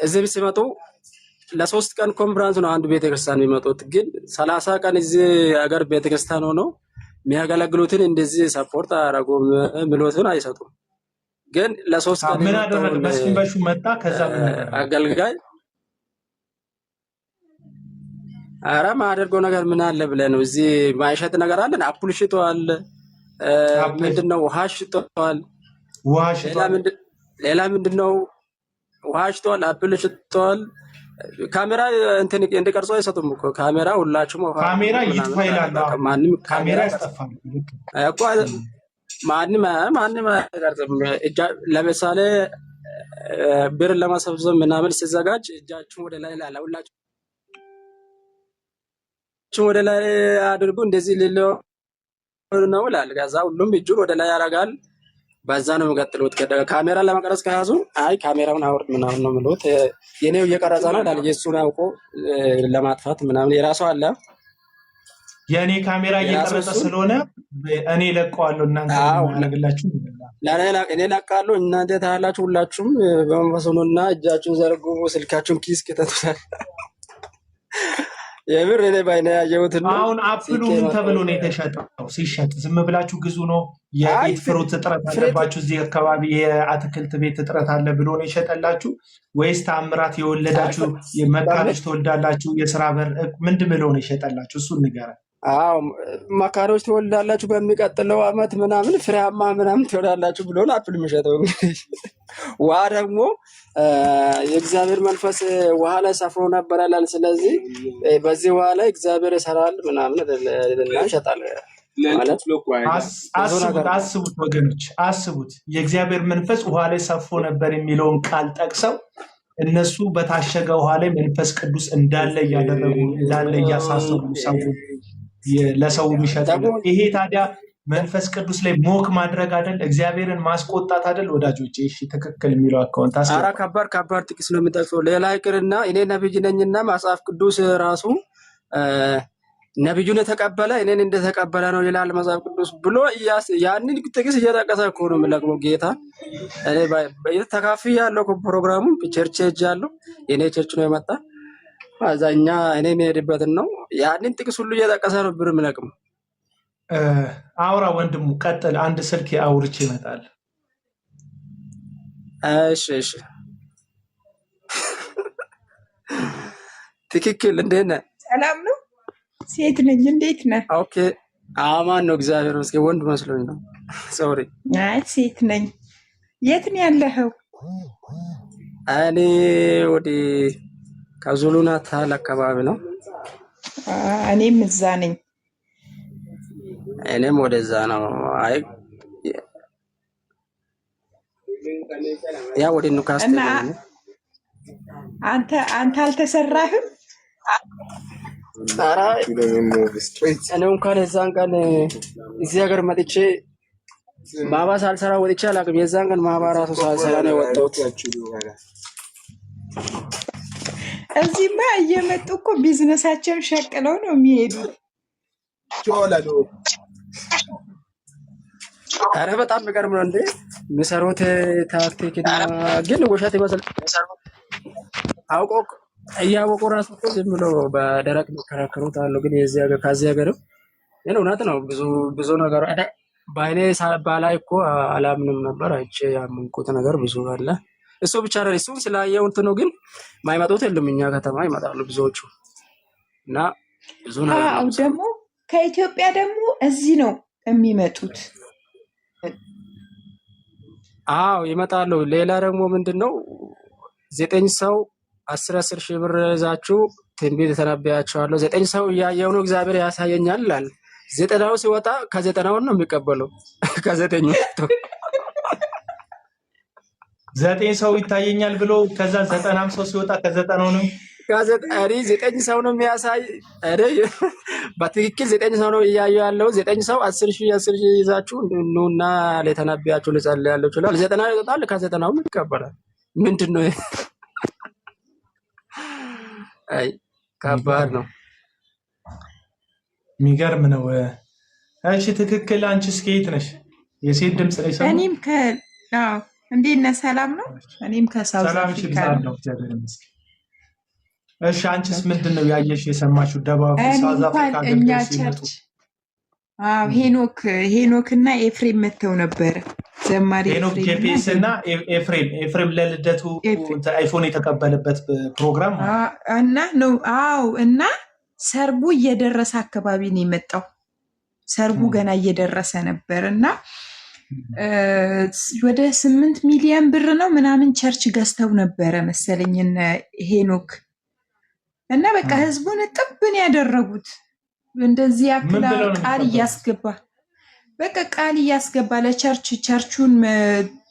እዚህ ሲመጡ ለ3 ቀን ኮንፈረንስ ነው አንድ ቤተክርስቲያን የሚመጡት። ግን 30 ቀን እዚህ ሀገር ቤተክርስቲያን ሆነው የሚያገለግሉትን እንደዚህ ሰፖርት አያደርጉም፣ ምሎትን አይሰጡም። ግን ለ3 ቀን ምን አደረገ? መስፍን በሹ መጣ። ከዛ አገልጋይ ኧረ ማደርገው ነገር ምን አለ ብለህ ነው? እዚህ ማይሸጥ ነገር አለን። አፕል ሽጧል፣ ምንድነው ውሃ ሽጧል። ሌላ ምንድነው? ውሃ ሽጧል፣ አፕል ሽጧል። ካሜራ እንትን እንድቀርጾ አይሰጡም እኮ ካሜራ። ሁላችሁም ካሜራ ይጥፋ ይላል። ማንም ካሜራ ያስጠፋል እኮ ማንም አይቀርጽም። ለምሳሌ ብር ለማሰብሰብ ምናምን ሲዘጋጅ እጃችሁን ወደ ላይ ላላ ሁላችሁም ወደ ላይ አድርጉ እንደዚህ ሊለው ነው ይላል። ከዛ ሁሉም እጁን ወደ ላይ ያደርጋል። በዛ ነው የሚቀጥሉት። ካሜራ ለመቀረጽ ከያዙ አይ ካሜራውን አውርድ ምናምን ነው የሚሉት። የኔው እየቀረጸ ነው ይላል። የእሱን አውቆ ለማጥፋት ምናምን የራሱ አለ። የእኔ ካሜራ እየቀረጸ ስለሆነ እኔ ለቀዋለሁ፣ እናንተ ማለግላችሁ እኔ ለቃለሁ፣ እናንተ ታያላችሁ። ሁላችሁም በመንፈስ ሆኑና እጃችሁን ዘርጉ፣ ስልካችሁን ኪስ ከተቱታል። የምር እኔ ባይና ያየሁት ነው። አሁን አፕሉ ምን ተብሎ ነው የተሸጠው? ሲሸጥ ዝም ብላችሁ ግዙ ነው? የቤት ፍሩት እጥረት አለባችሁ እዚህ አካባቢ የአትክልት ቤት እጥረት አለ ብሎ ነው የሸጠላችሁ? ወይስ ተአምራት የወለዳችሁ መካሮች ትወልዳላችሁ የስራ በር ምንድን ብሎ ነው የሸጠላችሁ? እሱን ንገረን። አዎ መካሮች ትወልዳላችሁ በሚቀጥለው አመት ምናምን ፍሬያማ ምናምን ትወልዳላችሁ ብሎ ነው አፕል የሚሸጠው። ውሃ ደግሞ የእግዚአብሔር መንፈስ ውሃ ላይ ሰፍሮ ነበር ይላል። ስለዚህ በዚህ ውሃ ላይ እግዚአብሔር ይሰራል ምናምን ይሸጣል ማለት። አስቡት ወገኖች፣ አስቡት። የእግዚአብሔር መንፈስ ውሃ ላይ ሰፍሮ ነበር የሚለውን ቃል ጠቅሰው እነሱ በታሸገ ውሃ ላይ መንፈስ ቅዱስ እንዳለ እያደረጉ እንዳለ እያሳሰቡ ሰው ለሰው የሚሸጡ ይሄ ታዲያ መንፈስ ቅዱስ ላይ ሞክ ማድረግ አይደል? እግዚአብሔርን ማስቆጣት አይደል? ወዳጆቼ እሺ ትክክል የሚለው አካውንት አራ ከባድ ጥቅስ ነው የሚጠቅሰው። ሌላ ይቅርና እኔ ነብይ ነኝና መጽሐፍ ቅዱስ ራሱ ነብዩን የተቀበለ እኔን እንደተቀበለ ነው ይላል መጽሐፍ ቅዱስ ብሎ ያንን ጥቅስ እየጠቀሰ እኮ ነው የሚለቅመው ጌታ። እኔ ተካፍያ ያለው ፕሮግራሙ ቸርች ሄጃለሁ። የኔ ቸርች ነው የመጣ አዛኛ እኔ የምሄድበትን ነው ያንን ጥቅስ ሁሉ እየጠቀሰ ነው ብር የሚለቅመው። አውራ ወንድሙ ቀጥል። አንድ ስልክ አውርቼ ይመጣል። እሺ ትክክል። እንዴት ነህ? ሰላም ነው። ሴት ነኝ። እንዴት ነህ? ኦኬ አማን ነው እግዚአብሔር ይመስገን። ወንድ መስሎኝ ነው። ሶሪ። አይ ሴት ነኝ። የት ነው ያለኸው? እኔ ወደ ከዙሉ ናታል አካባቢ ነው። እኔም እዛ ነኝ። እኔም ወደዛ ነው። አይ ያ ወደ ኑካስት እና አንተ አልተሰራህም? ኧረ እኔ እንኳን የዛን ቀን እዚህ ሀገር መጥቼ ማባ ሳልሰራ ወጥቼ አላውቅም። የዛን ቀን ማባ ራሱ ሳልሰራ ነው የወጣሁት። እዚህማ እየመጡ እኮ ቢዝነሳቸውን ሸቅለው ነው የሚሄዱት። ኧረ በጣም የሚገርም ነው እንዴ የሚሰሩት ታክቲክ ግን ውሸት ይመስል አውቆ እያወቁ ራሱ እኮ ዝም ብሎ በደረቅ የሚከራከሩት አሉ። ግን የዚህ ሀገር ከዚህ ሀገርም ግን እውነት ነው ብዙ ነገር በአይኔ ባላይ እኮ አላምንም ነበር። አይቼ ያመንኩት ነገር ብዙ አለ። እሱ ብቻ ነው እሱን ስላየው እንትን ነው። ግን ማይመጡት የለም እኛ ከተማ ይመጣሉ ብዙዎቹ እና ብዙ ነገር አው ደግሞ ከኢትዮጵያ ደግሞ እዚህ ነው የሚመጡት። አዎ ይመጣሉ። ሌላ ደግሞ ምንድነው 9 ሰው 10 ሺህ ብር ይዛችሁ ትንቢት ተነብያቸዋለሁ። 9 ሰው እያየው ነው እግዚአብሔር ያሳየኛል ይላል። 9ው ሲወጣ ከ9ው ነው የሚቀበለው። ከ9 9 ሰው ይታየኛል ብሎ ከዛ 90 ሰው ሲወጣ ከ90 ነው ጋዜጣሪ 9 ሰው ነው የሚያሳይ አይደል? በትክክል 9 ሰው ነው እያየው ያለው። 9 ሰው 10 ሺህ ይዛችሁ ነውና ለተነብያችሁ ለጸልያለሁ ይችላል። 90 ይወጣል፣ ከ90ው ይቀበላል። ምንድነው? አይ ከባድ ነው። የሚገርም ነው። እሺ ትክክል። አንቺስ ከየት ነሽ? የሴት ድምጽ ላይ ሰማሁ። እኔም እንዴት ነህ? ሰላም ነው። እኔም ከሳውዝ አፍሪካ ነው። እሺ አንቺስ ምንድነው ያየሽ የሰማሽው? ደቡብ ሳውዝ አፍሪካ እኛ ቸርች ሄኖክ እና ኤፍሬም መተው ነበረ። ዘማሪ ሄኖክ ጄፒኤስ እና ኤፍሬም ለልደቱ አይፎን የተቀበለበት ፕሮግራም እና ነው። እና ሰርጉ እየደረሰ አካባቢ ነው የመጣው። ሰርጉ ገና እየደረሰ ነበር እና ወደ 8 ሚሊዮን ብር ነው ምናምን ቸርች ገዝተው ነበረ መሰለኝ ሄኖክ እና በቃ ህዝቡን ጥብን ያደረጉት እንደዚህ ያክላ ቃል እያስገባ በቃ ቃል እያስገባ ለቸርቹን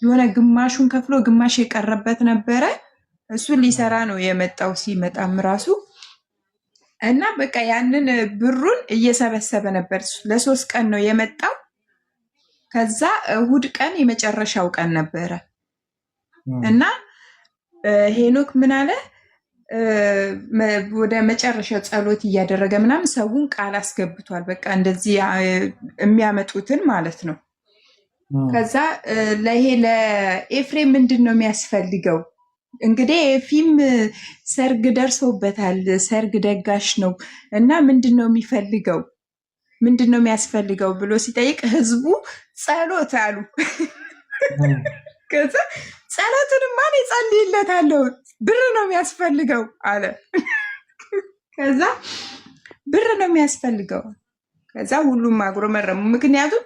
የሆነ ግማሹን ከፍሎ ግማሽ የቀረበት ነበረ። እሱን ሊሰራ ነው የመጣው ሲመጣም ራሱ እና በቃ ያንን ብሩን እየሰበሰበ ነበር። ለ3 ቀን ነው የመጣው። ከዛ እሁድ ቀን የመጨረሻው ቀን ነበረ እና ሄኖክ ምን አለ ወደ መጨረሻው ጸሎት እያደረገ ምናምን ሰውን ቃል አስገብቷል። በቃ እንደዚህ የሚያመጡትን ማለት ነው። ከዛ ለኤፍሬም ምንድን ነው የሚያስፈልገው? እንግዲህ ኤፊም ሰርግ ደርሶበታል። ሰርግ ደጋሽ ነው እና ምንድን ነው የሚፈልገው? ምንድን ነው የሚያስፈልገው ብሎ ሲጠይቅ ህዝቡ ጸሎት አሉ። ከዛ ጸሎቱንማ እኔ ጸልይለታለሁ ብር ነው የሚያስፈልገው አለ። ከዛ ብር ነው የሚያስፈልገው። ከዛ ሁሉም አጉረመረሙ። ምክንያቱም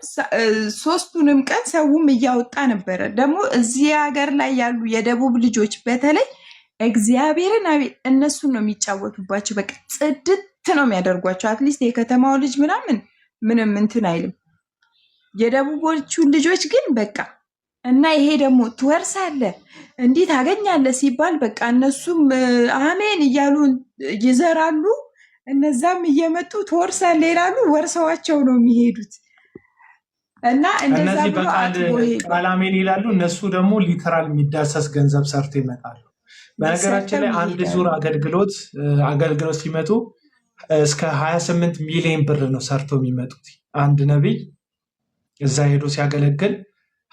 3ቱንም ቀን ሰውም እያወጣ ነበረ። ደግሞ እዚህ ሀገር ላይ ያሉ የደቡብ ልጆች በተለይ እግዚአብሔርን እነሱን ነው የሚጫወቱባቸው። በቃ ጽድት ነው የሚያደርጓቸው። አትሊስት የከተማው ልጅ ምንም እንትን አይልም። የደቡቦቹ ልጆች ግን በቃ እና ይሄ ደግሞ ትወርሳለህ እንዲህ ታገኛለህ ሲባል በቃ እነሱም አሜን እያሉ ይዘራሉ። እነዛም እየመጡ ትወርሳለህ ይላሉ። ወርሰዋቸው ነው የሚሄዱት። እና እንደዛ እነዚህ ብሎ አጥቦ ሄዱ። በቃል አሜን ይላሉ፣ እነሱ ደግሞ ሊተራል የሚዳሰስ ገንዘብ ሰርቶ ይመጣሉ። በነገራችን ላይ ሰርተው አንድ ይሄዳሉ። ዙር አገልግሎት ሲመጡ እስከ 28 ሚሊዮን ብር ነው ሰርተው የሚመጡት። አንድ ነቢይ እዛ ሄዶ ሲያገለግል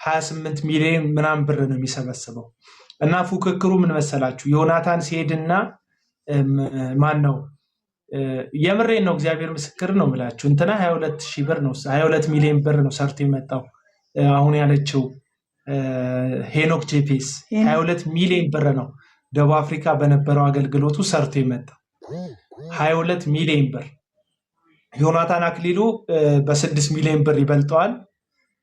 28 ሚሊዮን ምናምን ብር ነው የሚሰበስበው። እና ፉክክሩ ምን መሰላችሁ? ዮናታን ሲሄድና ማን ነው የምሬን ነው እግዚአብሔር ምስክር ነው የምላችሁ እንትና 22,000 ብር ነው 22 ሚሊዮን ብር ነው ሰርቶ የመጣው። አሁን ያለችው ሄኖክ ጄፒኤስ 22 ሚሊዮን ብር ነው ደቡብ አፍሪካ በነበረው አገልግሎቱ ሰርቶ የመጣው 22 ሚሊዮን ብር። ዮናታን አክሊሉ በ6 ሚሊዮን ብር ይበልጠዋል።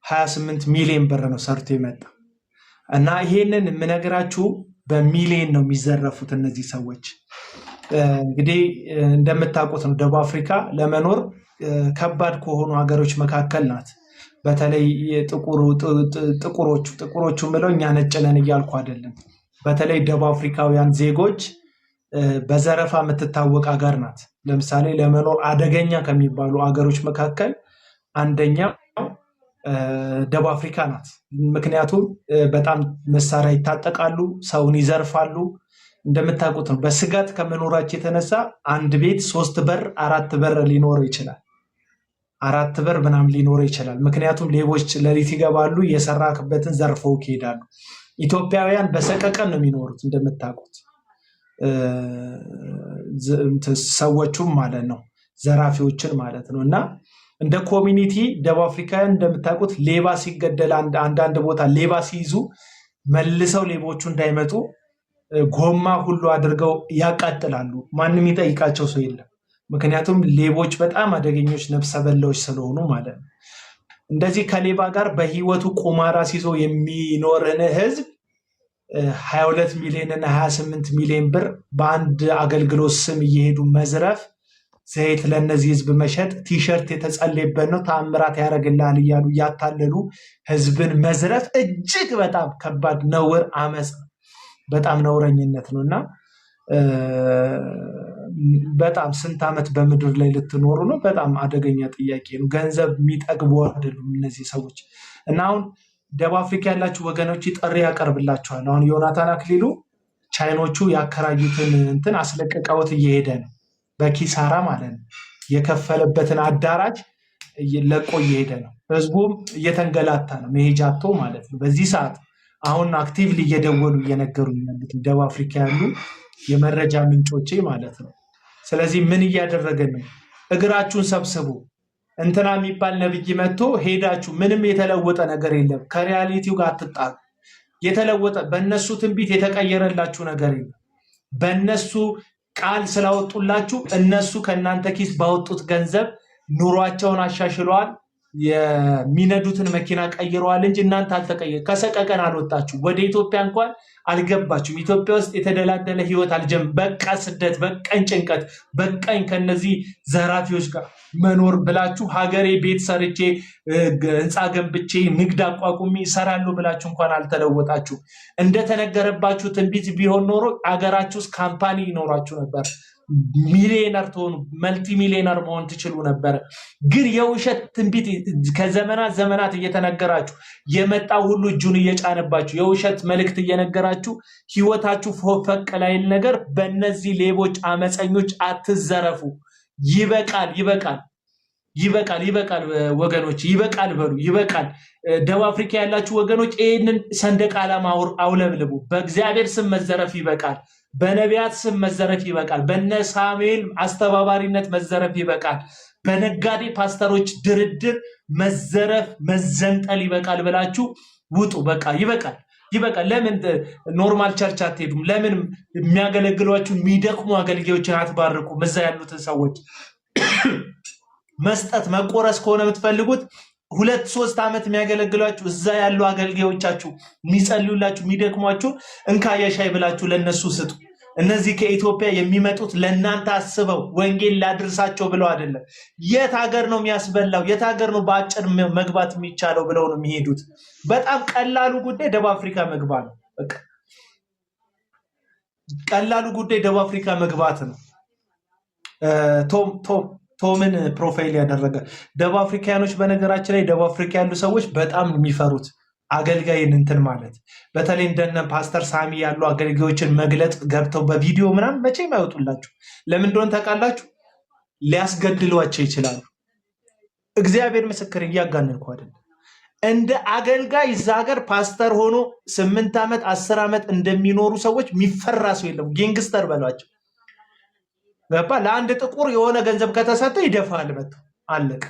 28 ሚሊዮን ብር ነው ሰርቶ የመጣው። እና ይሄንን የምነግራችሁ በሚሊዮን ነው የሚዘረፉት እነዚህ ሰዎች። እንግዲህ እንደምታውቁት ነው ደቡብ አፍሪካ ለመኖር ከባድ ከሆኑ ሀገሮች መካከል ናት። በተለይ ጥቁሮቹ ምለው እኛ ነጭ ነን እያልኩ አይደለም። በተለይ ደቡብ አፍሪካውያን ዜጎች በዘረፋ የምትታወቅ ሀገር ናት። ለምሳሌ ለመኖር አደገኛ ከሚባሉ ሀገሮች መካከል አንደኛው ደቡብ አፍሪካ ናት። ምክንያቱም በጣም መሳሪያ ይታጠቃሉ፣ ሰውን ይዘርፋሉ። እንደምታውቁት ነው በስጋት ከመኖራቸው የተነሳ አንድ ቤት 3 በር 4 በር ሊኖረው ይችላል። 4 በር ምናምን ሊኖረው ይችላል። ምክንያቱም ሌቦች ሌሊት ይገባሉ፣ የሰራክበትን ዘርፈው ይሄዳሉ። ኢትዮጵያውያን በሰቀቀን ነው የሚኖሩት እንደምታውቁት ሰዎቹም ማለት ነው ዘራፊዎችን ማለት ነው። እና እንደ ኮሚኒቲ ደቡብ አፍሪካውያን እንደምታውቁት ሌባ ሲገደል አንዳንድ ቦታ ሌባ ሲይዙ መልሰው ሌቦቹ እንዳይመጡ ጎማ ሁሉ አድርገው ያቃጥላሉ። ማንም ይጠይቃቸው ሰው የለም። ምክንያቱም ሌቦች በጣም አደገኞች ነፍሰ በላዎች ስለሆኑ ማለት ነው። እንደዚህ ከሌባ ጋር በህይወቱ ቁማራ ሲዞ የሚኖርን ህዝብ 22 ሚሊዮን እና 28 ሚሊዮን ብር በአንድ አገልግሎት ስም እየሄዱ መዝረፍ፣ ዘይት ለነዚህ ህዝብ መሸጥ፣ ቲሸርት የተጸለየበት ነው ተአምራት ያደርግልሃል እያሉ እያታለሉ ህዝብን መዝረፍ እጅግ በጣም ከባድ ነውር፣ አመፅ፣ በጣም ነውረኝነት ነው። እና በጣም ስንት ዓመት በምድር ላይ ልትኖሩ ነው? በጣም አደገኛ ጥያቄ ነው። ገንዘብ የሚጠግቡ አይደሉም እነዚህ ሰዎች። እና አሁን ደቡብ አፍሪካ ያላችሁ ወገኖች ጥሪ ያቀርብላችኋል። አሁን ዮናታን አክሊሉ ቻይኖቹ ያከራዩትን እንትን አስለቀቀውት እየሄደ ነው በኪሳራ ማለት ነው። የከፈለበትን አዳራሽ ለቆ እየሄደ ነው። ህዝቡም እየተንገላታ ነው መሄጃ አጥቶ ማለት ነው። በዚህ ሰዓት አሁን አክቲቭሊ እየደወሉ እየነገሩ ያሉት ደቡብ አፍሪካ ያሉ የመረጃ ምንጮቼ ማለት ነው። ስለዚህ ምን እያደረገን ነው? እግራችሁን ሰብስቡ። እንትና የሚባል ነብይ መጥቶ ሄዳችሁ ምንም የተለወጠ ነገር የለም። ከሪያሊቲው ጋር አትጣሉ። የተለወጠ በእነሱ ትንቢት የተቀየረላችሁ ነገር የለም። በእነሱ ቃል ስላወጡላችሁ እነሱ ከእናንተ ኪስ ባወጡት ገንዘብ ኑሯቸውን አሻሽለዋል፣ የሚነዱትን መኪና ቀይረዋል እንጂ እናንተ አልተቀየረ። ከሰቀቀን አልወጣችሁ፣ ወደ ኢትዮጵያ እንኳን አልገባችሁም። ኢትዮጵያ ውስጥ የተደላደለ ህይወት አልጀም። በቃ ስደት፣ በቃኝ ጭንቀት፣ በቃኝ ከነዚህ ዘራፊዎች ጋር መኖር ብላችሁ ሀገሬ ቤት ሰርቼ ህንፃ ገንብቼ ንግድ አቋቁሚ ይሰራሉ ብላችሁ እንኳን አልተለወጣችሁ። እንደተነገረባችሁ ትንቢት ቢሆን ኖሮ አገራችሁ ውስጥ ካምፓኒ ይኖራችሁ ነበር። ሚሊዮነር ትሆኑ፣ መልቲ ሚሊዮነር መሆን ትችሉ ነበር። ግን የውሸት ትንቢት ከዘመናት እየተነገራችሁ የመጣ ሁሉ እጁን እየጫነባችሁ የውሸት መልእክት እየነገራችሁ ህይወታችሁ ፈቅ ላይል ነገር በእነዚህ ሌቦች አመፀኞች አትዘረፉ። ይበቃል፣ ይበቃል፣ ይበቃል፣ ይበቃል ወገኖች፣ ይበቃል በሉ፣ ይበቃል። ደቡብ አፍሪካ ያላችሁ ወገኖች ይህንን ሰንደቅ ዓላማ አውለብልቡ። በእግዚአብሔር ስም መዘረፍ ይበቃል። በነቢያት ስም መዘረፍ ይበቃል። በነ ሳሙኤል አስተባባሪነት መዘረፍ ይበቃል። በነጋዴ ፓስተሮች ድርድር መዘረፍ መዘንጠል ይበቃል ብላችሁ ውጡ። በቃ ይበቃል፣ ይበቃል። ለምን ኖርማል ቸርች አትሄዱም? ለምን የሚያገለግሏችሁ የሚደክሙ አገልጋዮችን አትባርኩም? እዛ ያሉትን ሰዎች መስጠት መቆረስ ከሆነ የምትፈልጉት 2-3 ዓመት የሚያገለግሏችሁ እዛ ያሉ አገልጋዮቻችሁ የሚጸልዩላችሁ የሚደክሟችሁ እንካ የሻይ ብላችሁ ለነሱ ስጡ። እነዚህ ከኢትዮጵያ የሚመጡት ለእናንተ አስበው ወንጌል ላድርሳቸው ብለው አይደለም። የት ሀገር ነው የሚያስበላው? የት ሀገር ነው በአጭር መግባት የሚቻለው ብለው ነው የሚሄዱት። በጣም ቀላሉ ጉዳይ ደቡብ አፍሪካ መግባት ነው። በቃ ቀላሉ ጉዳይ ደቡብ አፍሪካ መግባት ነው። ቶምን ፕሮፋይል ያደረገ ደቡብ አፍሪካኖች፣ በነገራችን ላይ ደቡብ አፍሪካ ያሉ ሰዎች በጣም የሚፈሩት አገልጋይን እንትን ማለት በተለይ እንደነ ፓስተር ሳሚ ያሉ አገልጋዮችን መግለጥ ገብተው በቪዲዮ ምናምን መቼም አይወጡላችሁ። ለምን እንደሆነ ታውቃላችሁ? ሊያስገድሏቸው ይችላሉ። እግዚአብሔር ምስክር፣ እያጋነንኩ አይደለም። እንደ አገልጋይ እዛ ሀገር ፓስተር ሆኖ 8 ዓመት 10 ዓመት እንደሚኖሩ ሰዎች የሚፈራ ሰው የለም። ጌንግስተር በሏቸው። ገባ? ለአንድ ጥቁር የሆነ ገንዘብ ከተሰጠ ይደፋል። መጥቶ አለቀ።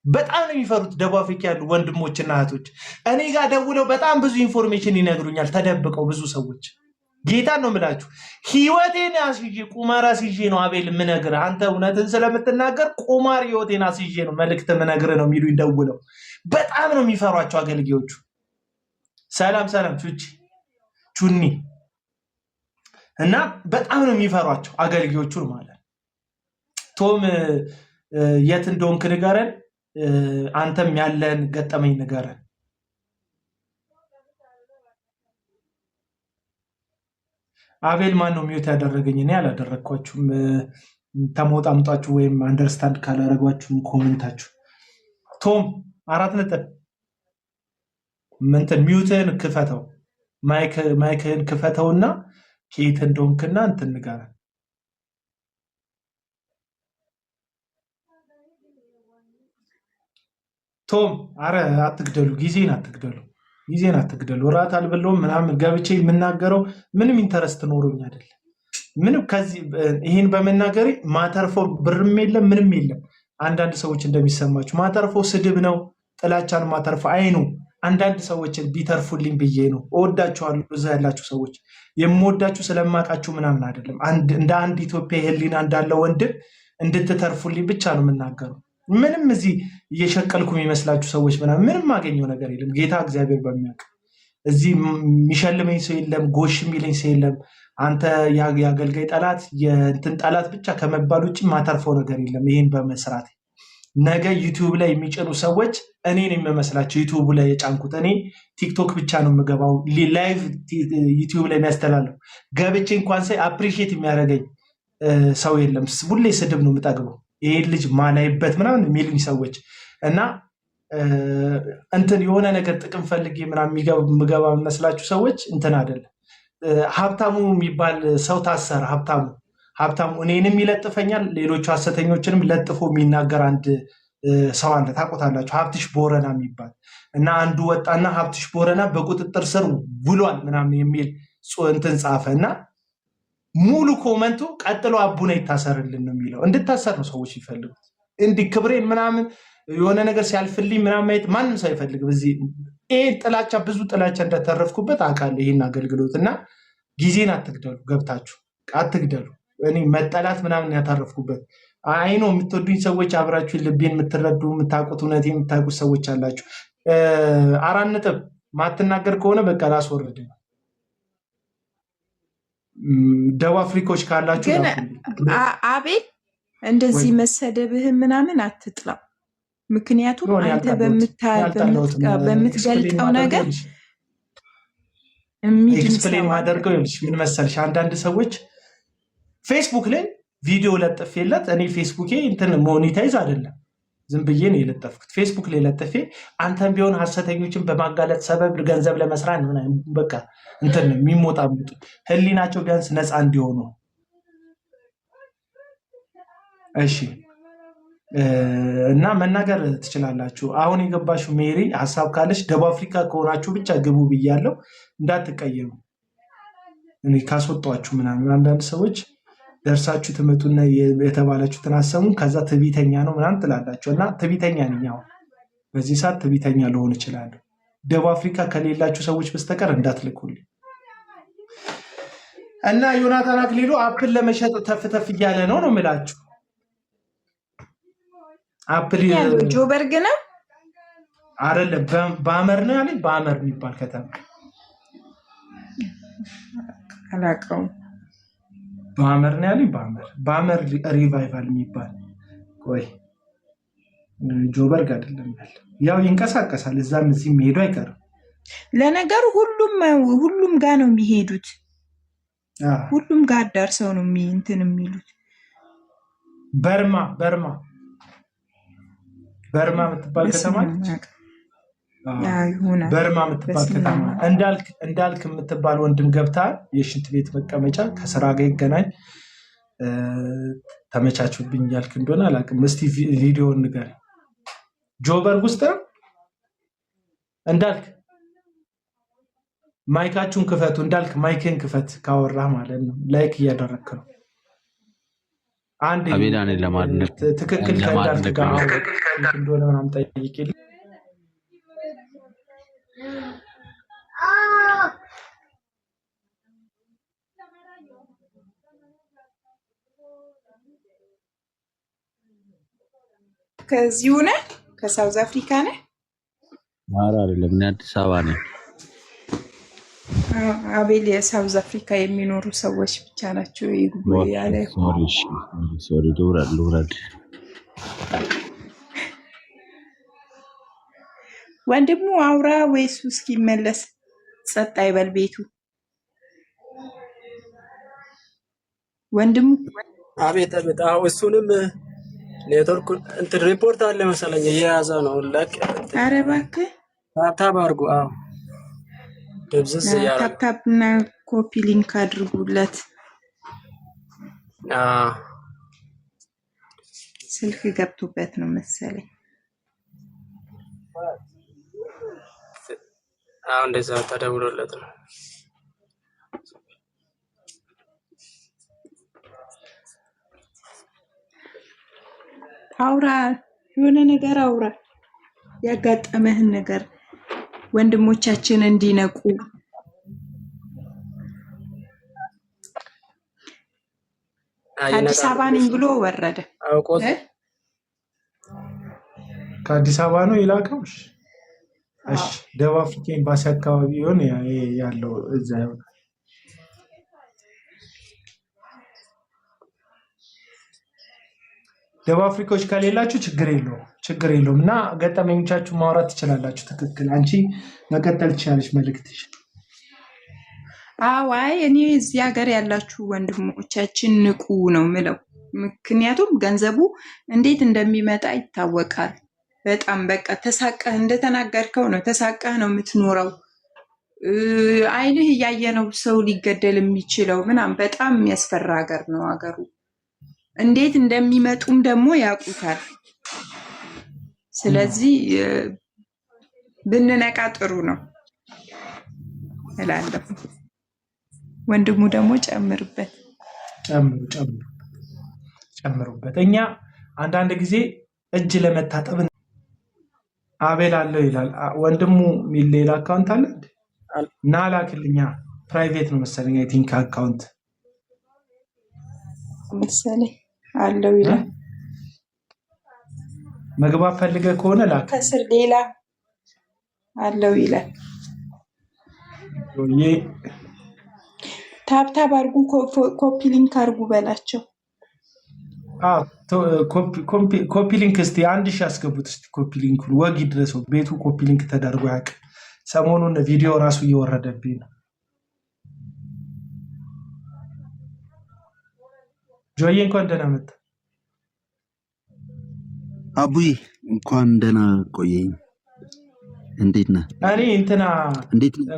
በጣም ነው የሚፈሩት ደቡብ አፍሪካ ያሉ ወንድሞችና እህቶች። እኔ ጋር ደውለው በጣም ብዙ ኢንፎርሜሽን ይነግሩኛል። ተደብቀው ብዙ ሰዎች ጌታን ነው የምላችሁ። ህይወቴን አስይዤ ቁማር አስይዤ ነው አቤል የምነግርህ። አንተ እውነትን ስለምትናገር ቁማር ህይወቴን አስይዤ ነው መልእክት የምነግርህ ነው የሚሉኝ ደውለው። በጣም ነው የሚፈሯቸው አገልጋዮቹ። ሰላም ቹኒ እና በጣም ነው የሚፈሯቸው አገልጋዮቹን ማለት። ቶም የት እንደሆንክ ንገረን፣ አንተም ያለን ገጠመኝ ንገረን። አቤል ማን ነው ሚዩት ያደረገኝ? እኔ አላደረግኳችሁም። ተሞጣምጣችሁ ወይም አንደርስታንድ ካላደረጓችሁም ኮሜንታችሁ። ቶም 4 ነጥብ ምንትን ሚዩትህን ክፈተው፣ ማይክህን ክፈተውና ከየት እንደሆንክና እንትን ንገረን። ቶም አረ አትግደሉ፣ ጊዜን አትግደሉ። እራት አልበለውም ምናምን ገብቼ የምናገረው ምንም ኢንተረስት ኖሮኝ አይደለም። ምንም ከዚህ ይሄን በመናገሬ ማተርፈው ብርም የለም ምንም የለም። አንዳንድ ሰዎች እንደሚሰማችሁ ማተርፈው ስድብ ነው፣ ጥላቻን ማተርፈው አይኑ አንዳንድ ሰዎችን ቢተርፉልኝ ብዬ ነው። እወዳችኋለሁ። እዛ ያላችሁ ሰዎች የምወዳችሁ ስለማውቃችሁ ምናምን አይደለም። እንደ አንድ ኢትዮጵያ ህሊና እንዳለ ወንድም እንድትተርፉልኝ ብቻ ነው የምናገረው። ምንም እዚህ እየሸቀልኩ የሚመስላችሁ ሰዎች ምንም ማገኘው ነገር የለም። ጌታ እግዚአብሔር በሚያውቅ እዚህ የሚሸልመኝ ሰው የለም፣ ጎሽ የሚለኝ ሰው የለም። አንተ የአገልጋይ ጠላት የእንትን ጠላት ብቻ ከመባል ውጭ ማተርፈው ነገር የለም። ይህን በመስራት ነገ ዩቲዩብ ላይ የሚጭኑ ሰዎች እኔን የሚመስላቸው ዩቲዩብ ላይ የጫንኩት እኔ ቲክቶክ ብቻ ነው የምገባው። ላይቭ ዩቲዩብ ላይ የሚያስተላልፉ ገብቼ እንኳን ሳይ አፕሪሺየት የሚያደርገኝ ሰው የለም። ሁሌ ስድብ ነው የምጠግበው። ይሄን ልጅ ማላይበት ምናምን የሚሉኝ ሰዎች እና እንትን የሆነ ነገር ጥቅም ፈልጌ ምናምን የምገባ መስላችሁ ሰዎች እንትን አይደለም። ሀብታሙ የሚባል ሰው ታሰረ። ሀብታሙ እኔንም ይለጥፈኛል፣ ሌሎቹ ሐሰተኞችንም ለጥፎ የሚናገር አንድ ሰው አለ። ታውቁታላችሁ፣ ሀብትሽ ቦረና የሚባል እና አንዱ ወጣና ሀብትሽ ቦረና በቁጥጥር ስር ውሏል ምናምን የሚል እንትን ጻፈ እና ሙሉ ኮመንቱ ቀጥሎ አቡነ ይታሰርልን ነው የሚለው። እንድታሰር ነው ሰዎች ይፈልጉት። እንዲህ ክብሬን ምናምን የሆነ ነገር ሲያልፍልኝ ምናምን ማየት ማንም ሰው አይፈልግም። እዚህ ይሄ ጥላቻ ብዙ ጥላቻ እንደተረፍኩበት አውቃለሁ። ይህን አገልግሎት እና ጊዜን አትግደሉ፣ ገብታችሁ አትግደሉ። እኔ መጠላት ምናምን ያታረፍኩበት አይኖ የምትወዱኝ ሰዎች አብራችሁ ልቤን የምትረዱ የምታውቁት እውነት የምታውቁት ሰዎች አላችሁ። 4 ነጥብ ማትናገር ከሆነ በቃ ላስወርድ ነው። ደቡብ አፍሪካዎች ካላችሁ ግን አቤል እንደዚህ መሰደብህን ምናምን አትጥላው። ምክንያቱም አንተ በምትገልጠው ነገር ኤክስፕሌን ማደርገው ይልሽ ምን መሰልሽ፣ አንዳንድ ሰዎች ፌስቡክ ላይ ቪዲዮ ለጥፌለት እኔ ፌስቡኬ እንትን ሞኔታይዝ አይደለም ዝም ብዬ ነው የለጠፍኩት። ፌስቡክ ላይ ለጥፌ አንተም ቢሆን ሐሰተኞችን በማጋለጥ ሰበብ ገንዘብ ለመስራት ነው በቃ እንትን የሚሞጣሙጡ ህሊናቸው ቢያንስ ነፃ እንዲሆኑ። እሺ እና መናገር ትችላላችሁ። አሁን የገባሽው ሜሪ ሀሳብ ካለሽ ደቡብ አፍሪካ ከሆናችሁ ብቻ ግቡ ብያለሁ፣ እንዳትቀየሙ። እኔ ካስወጧችሁ ምናምን አንዳንድ ሰዎች ደርሳችሁ ትመጡና የተባላችሁትን አሰሙን፣ ከዛ ትዕቢተኛ ነው ምናምን ትላላችሁ እና ትዕቢተኛ ነኝ። አሁን በዚህ ሰዓት ትዕቢተኛ ልሆን እችላለሁ። ደቡብ አፍሪካ ከሌላችሁ ሰዎች በስተቀር እንዳትልኩልኝ። እና ዮናታን አክሊሉ አፕል ለመሸጥ ተፍተፍ እያለ ነው የምላችሁ። አፕል ጆበርግ ነው አይደለም፣ በአመር ነው ያለኝ። በአመር የሚባል ከተማ አላውቀውም። በአመር ነው ያለኝ። በአመር ሪቫይቫል የሚባል ቆይ ጆበርግ አይደለም ያለ ያው ይንቀሳቀሳል እዛም እዚህ የሚሄዱ አይቀርም። ለነገሩ ሁሉም ጋር ነው የሚሄዱት። ሁሉም ጋር ደርሰው ነው እንትን የሚሉት። በርማ የምትባል ከተማ በርማ የምትባል ከተማ እንዳልክ የምትባል ወንድም ገብታ የሽንት ቤት መቀመጫ ከስራ ጋር ይገናኝ ተመቻቹብኝ ያልክ እንደሆነ አላውቅም። እስቲ ቪዲዮ ንገር። ጆበርግ ውስጥ እንዳልክ ማይካችሁን ክፈቱ። እንዳልክ ማይክን ክፈት ካወራህ ማለት ነው። ላይክ እያደረክ ነው። አንዴ አቤላኔ ለማድነቅ ትክክል ከእንዳልክ ጋር እንደሆነ ምናምን ጠይቂልኝ። ከዚሁ ነህ? ከሳውዝ አፍሪካ ነህ? ማራ አይደለም፣ እኔ አዲስ አበባ ነኝ። አቤል የሳውዝ አፍሪካ የሚኖሩ ሰዎች ብቻ ናቸው ይግቡ ያለ። ሶሪ ልውረድ። ወንድሙ አውራ ወይስ እስኪመለስ ጸጥ አይበል ቤቱ? ወንድሙ አቤት እሱንም ኔትወርክ እንትን ሪፖርት አለ መሰለኝ እየያዘ ነው። ለቅ ኧረ እባክህ ታፕ አድርጉ። ደብዝዝ ያለ ታፕና ኮፒ ሊንክ አድርጉለት። ስልክ ገብቶበት ነው መሰለኝ። እንደዛ ተደውሎለት ነው። አውራ የሆነ ነገር አውራ፣ ያጋጠመህን ነገር ወንድሞቻችን እንዲነቁ። አዲስ አበባ ነኝ ብሎ ወረደ። ከአዲስ አበባ ነው የላከው። እሺ ደቡብ አፍሪካ ኤምባሲ አካባቢ ይሆን ያለው እዛ ይሆናል። ደቡብ አፍሪካዎች ከሌላችሁ ችግር የለውም እና ገጠመኞቻችሁ ማውራት ትችላላችሁ። ትክክል። አንቺ መቀጠል ትችላለች መልእክትሽ። አይ እኔ እዚህ ሀገር ያላችሁ ወንድሞቻችን ንቁ ነው ምለው። ምክንያቱም ገንዘቡ እንዴት እንደሚመጣ ይታወቃል። በጣም በቃ ተሳቀህ እንደተናገርከው ነው። ተሳቀህ ነው የምትኖረው። አይንህ እያየ ነው ሰው ሊገደል የሚችለው ምናምን። በጣም የሚያስፈራ ሀገር ነው ሀገሩ። እንዴት እንደሚመጡም ደግሞ ያውቁታል። ስለዚህ ብንነቃ ጥሩ ነው እላለሁ። ወንድሙ ደግሞ ጨምሩበት። እኛ አንዳንድ ጊዜ እጅ ለመታጠብ አቤል አለው ይላል ወንድሙ። ሌላ አካውንት አለ እና ላክልኛ። ፕራይቬት ነው መሰለኝ አይ ቲንክ አካውንት መሰለኝ አለው ይላል። መግባት ፈልገህ ከሆነ ላክ። ከስር ሌላ አለው ይላል። ታብታብ አድርጉ፣ ኮፒ ሊንክ አድርጉ በላቸው። ኮፒ ሊንክ እስቲ 1000 አስገቡት። እስቲ ኮፒ ሊንክ ወግ ይድረሰው። ቤቱ ኮፒ ሊንክ ተደርጎ ያውቅ። ሰሞኑን ቪዲዮ ራሱ እየወረደብኝ ነው። ጆዬ እንኳን ደህና መጣ። አቡይ እንኳን ደህና ቆየኝ። እንዴት ነህ? እኔ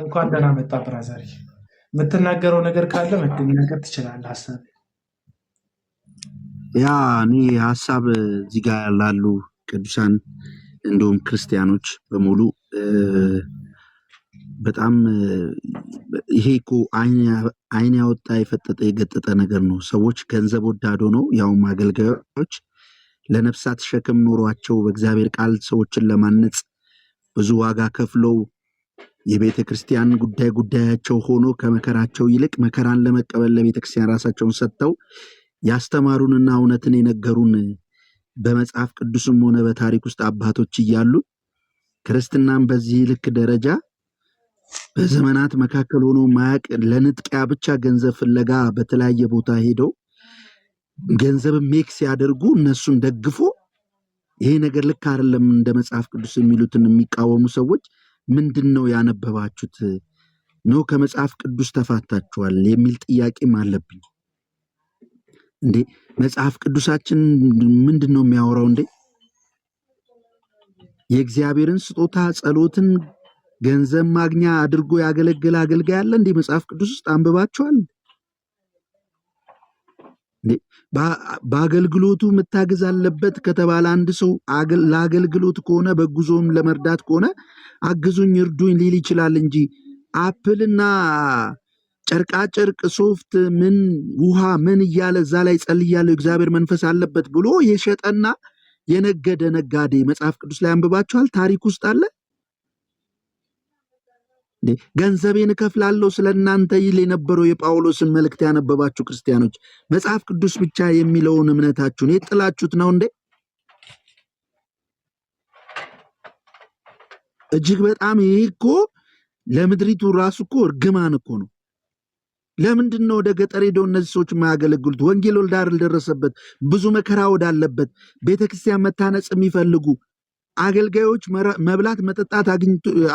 እንኳን ደህና መጣ ብራዘር። የምትናገረው ነገር ካለ መናገር ትችላለህ። ሀሳብ እኔ ሀሳብ እዚህ ጋር ላሉ ቅዱሳን እንዲሁም ክርስቲያኖች በሙሉ በጣም ይሄ እኮ አይን ያወጣ የፈጠጠ የገጠጠ ነገር ነው። ሰዎች ገንዘብ ወዳዶ ነው ያውም አገልጋዮች ለነፍሳት ሸክም ኖሯቸው በእግዚአብሔር ቃል ሰዎችን ለማነጽ ብዙ ዋጋ ከፍለው የቤተ ክርስቲያን ጉዳያቸው ሆኖ ከመከራቸው ይልቅ መከራን ለመቀበል ለቤተ ክርስቲያን ራሳቸውን ሰጥተው ያስተማሩንና እውነትን የነገሩን በመጽሐፍ ቅዱስም ሆነ በታሪክ ውስጥ አባቶች እያሉ ክርስትናን በዚህ ልክ ደረጃ በዘመናት መካከል ሆኖ ማያቅ ለንጥቂያ ብቻ ገንዘብ ፍለጋ በተለያየ ቦታ ሄደው ገንዘብ ሜክ ሲያደርጉ እነሱን ደግፎ ይሄ ነገር ልክ አይደለም እንደ መጽሐፍ ቅዱስ የሚሉትን የሚቃወሙ ሰዎች ምንድነው ያነበባችሁት ነው ከመጽሐፍ ቅዱስ ተፋታችኋል የሚል ጥያቄም አለብኝ። እንዴ መጽሐፍ ቅዱሳችን ምንድነው የሚያወራው? እንዴ የእግዚአብሔርን ስጦታ ጸሎትን ገንዘብ ማግኛ አድርጎ ያገለግል አገልጋይ አለ እንዴ መጽሐፍ ቅዱስ ውስጥ አንብባችኋል? በአገልግሎቱ መታገዝ አለበት ከተባለ አንድ ሰው ለአገልግሎት ከሆነ በጉዞም ለመርዳት ከሆነ አግዙኝ እርዱኝ ሊል ይችላል እንጂ አፕልና ጨርቃጨርቅ ሶፍት ምን ውሃ ምን እያለ እዛ ላይ ጸልያለሁ እግዚአብሔር መንፈስ አለበት ብሎ የሸጠና የነገደ ነጋዴ መጽሐፍ ቅዱስ ላይ አንብባችኋል? ታሪክ ውስጥ አለ? ገንዘቤን እከፍላለሁ ስለናንተ ይል የነበረው የጳውሎስን መልእክት ያነበባችሁ ክርስቲያኖች መጽሐፍ ቅዱስ ብቻ የሚለውን እምነታችሁን የጥላችሁት ነው እንዴ? እጅግ በጣም ይሄ እኮ ለምድሪቱ ራሱ እኮ እርግማን እኮ ነው። ለምንድን ነው ወደ ገጠር ሄደው እነዚህ ሰዎች የማያገለግሉት? ወንጌል ወልዳር ልደረሰበት ብዙ መከራ ወዳለበት ቤተክርስቲያን መታነጽ የሚፈልጉ አገልጋዮች መብላት መጠጣት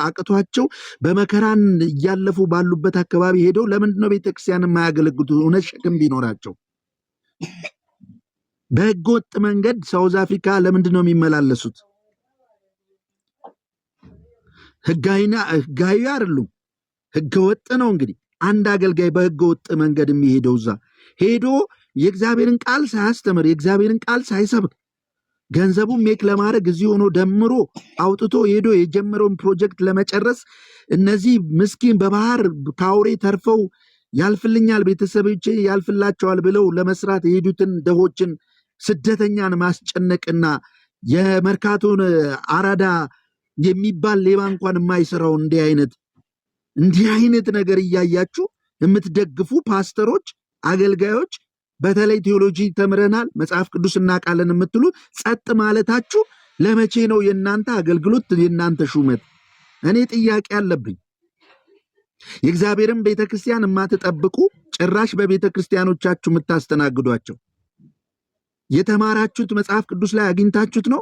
አቅቷቸው በመከራን እያለፉ ባሉበት አካባቢ ሄደው ለምንድን ነው ቤተክርስቲያን የማያገለግሉት? እውነት ሸክም ቢኖራቸው በህገ ወጥ መንገድ ሳውዝ አፍሪካ ለምንድን ነው የሚመላለሱት? ህጋዊ አይደሉም፣ ህገ ወጥ ነው። እንግዲህ አንድ አገልጋይ በህገ ወጥ መንገድ የሚሄደው እዛ ሄዶ የእግዚአብሔርን ቃል ሳያስተምር የእግዚአብሔርን ቃል ሳይሰብክ ገንዘቡን ሜክ ለማድረግ እዚህ ሆኖ ደምሮ አውጥቶ ሄዶ የጀመረውን ፕሮጀክት ለመጨረስ እነዚህ ምስኪን በባህር ካውሬ ተርፈው ያልፍልኛል ቤተሰቦቼ ያልፍላቸዋል ብለው ለመስራት የሄዱትን ደሆችን ስደተኛን ማስጨነቅና የመርካቶን አራዳ የሚባል ሌባ እንኳን የማይሰራው እንዲህ አይነት ነገር እያያችሁ የምትደግፉ ፓስተሮች፣ አገልጋዮች በተለይ ቴዎሎጂ ተምረናል መጽሐፍ ቅዱስ እናውቃለን የምትሉ ጸጥ ማለታችሁ ለመቼ ነው? የእናንተ አገልግሎት የእናንተ ሹመት? እኔ ጥያቄ አለብኝ። የእግዚአብሔርን ቤተክርስቲያን የማትጠብቁ ጭራሽ በቤተክርስቲያኖቻችሁ የምታስተናግዷቸው የተማራችሁት መጽሐፍ ቅዱስ ላይ አግኝታችሁት ነው?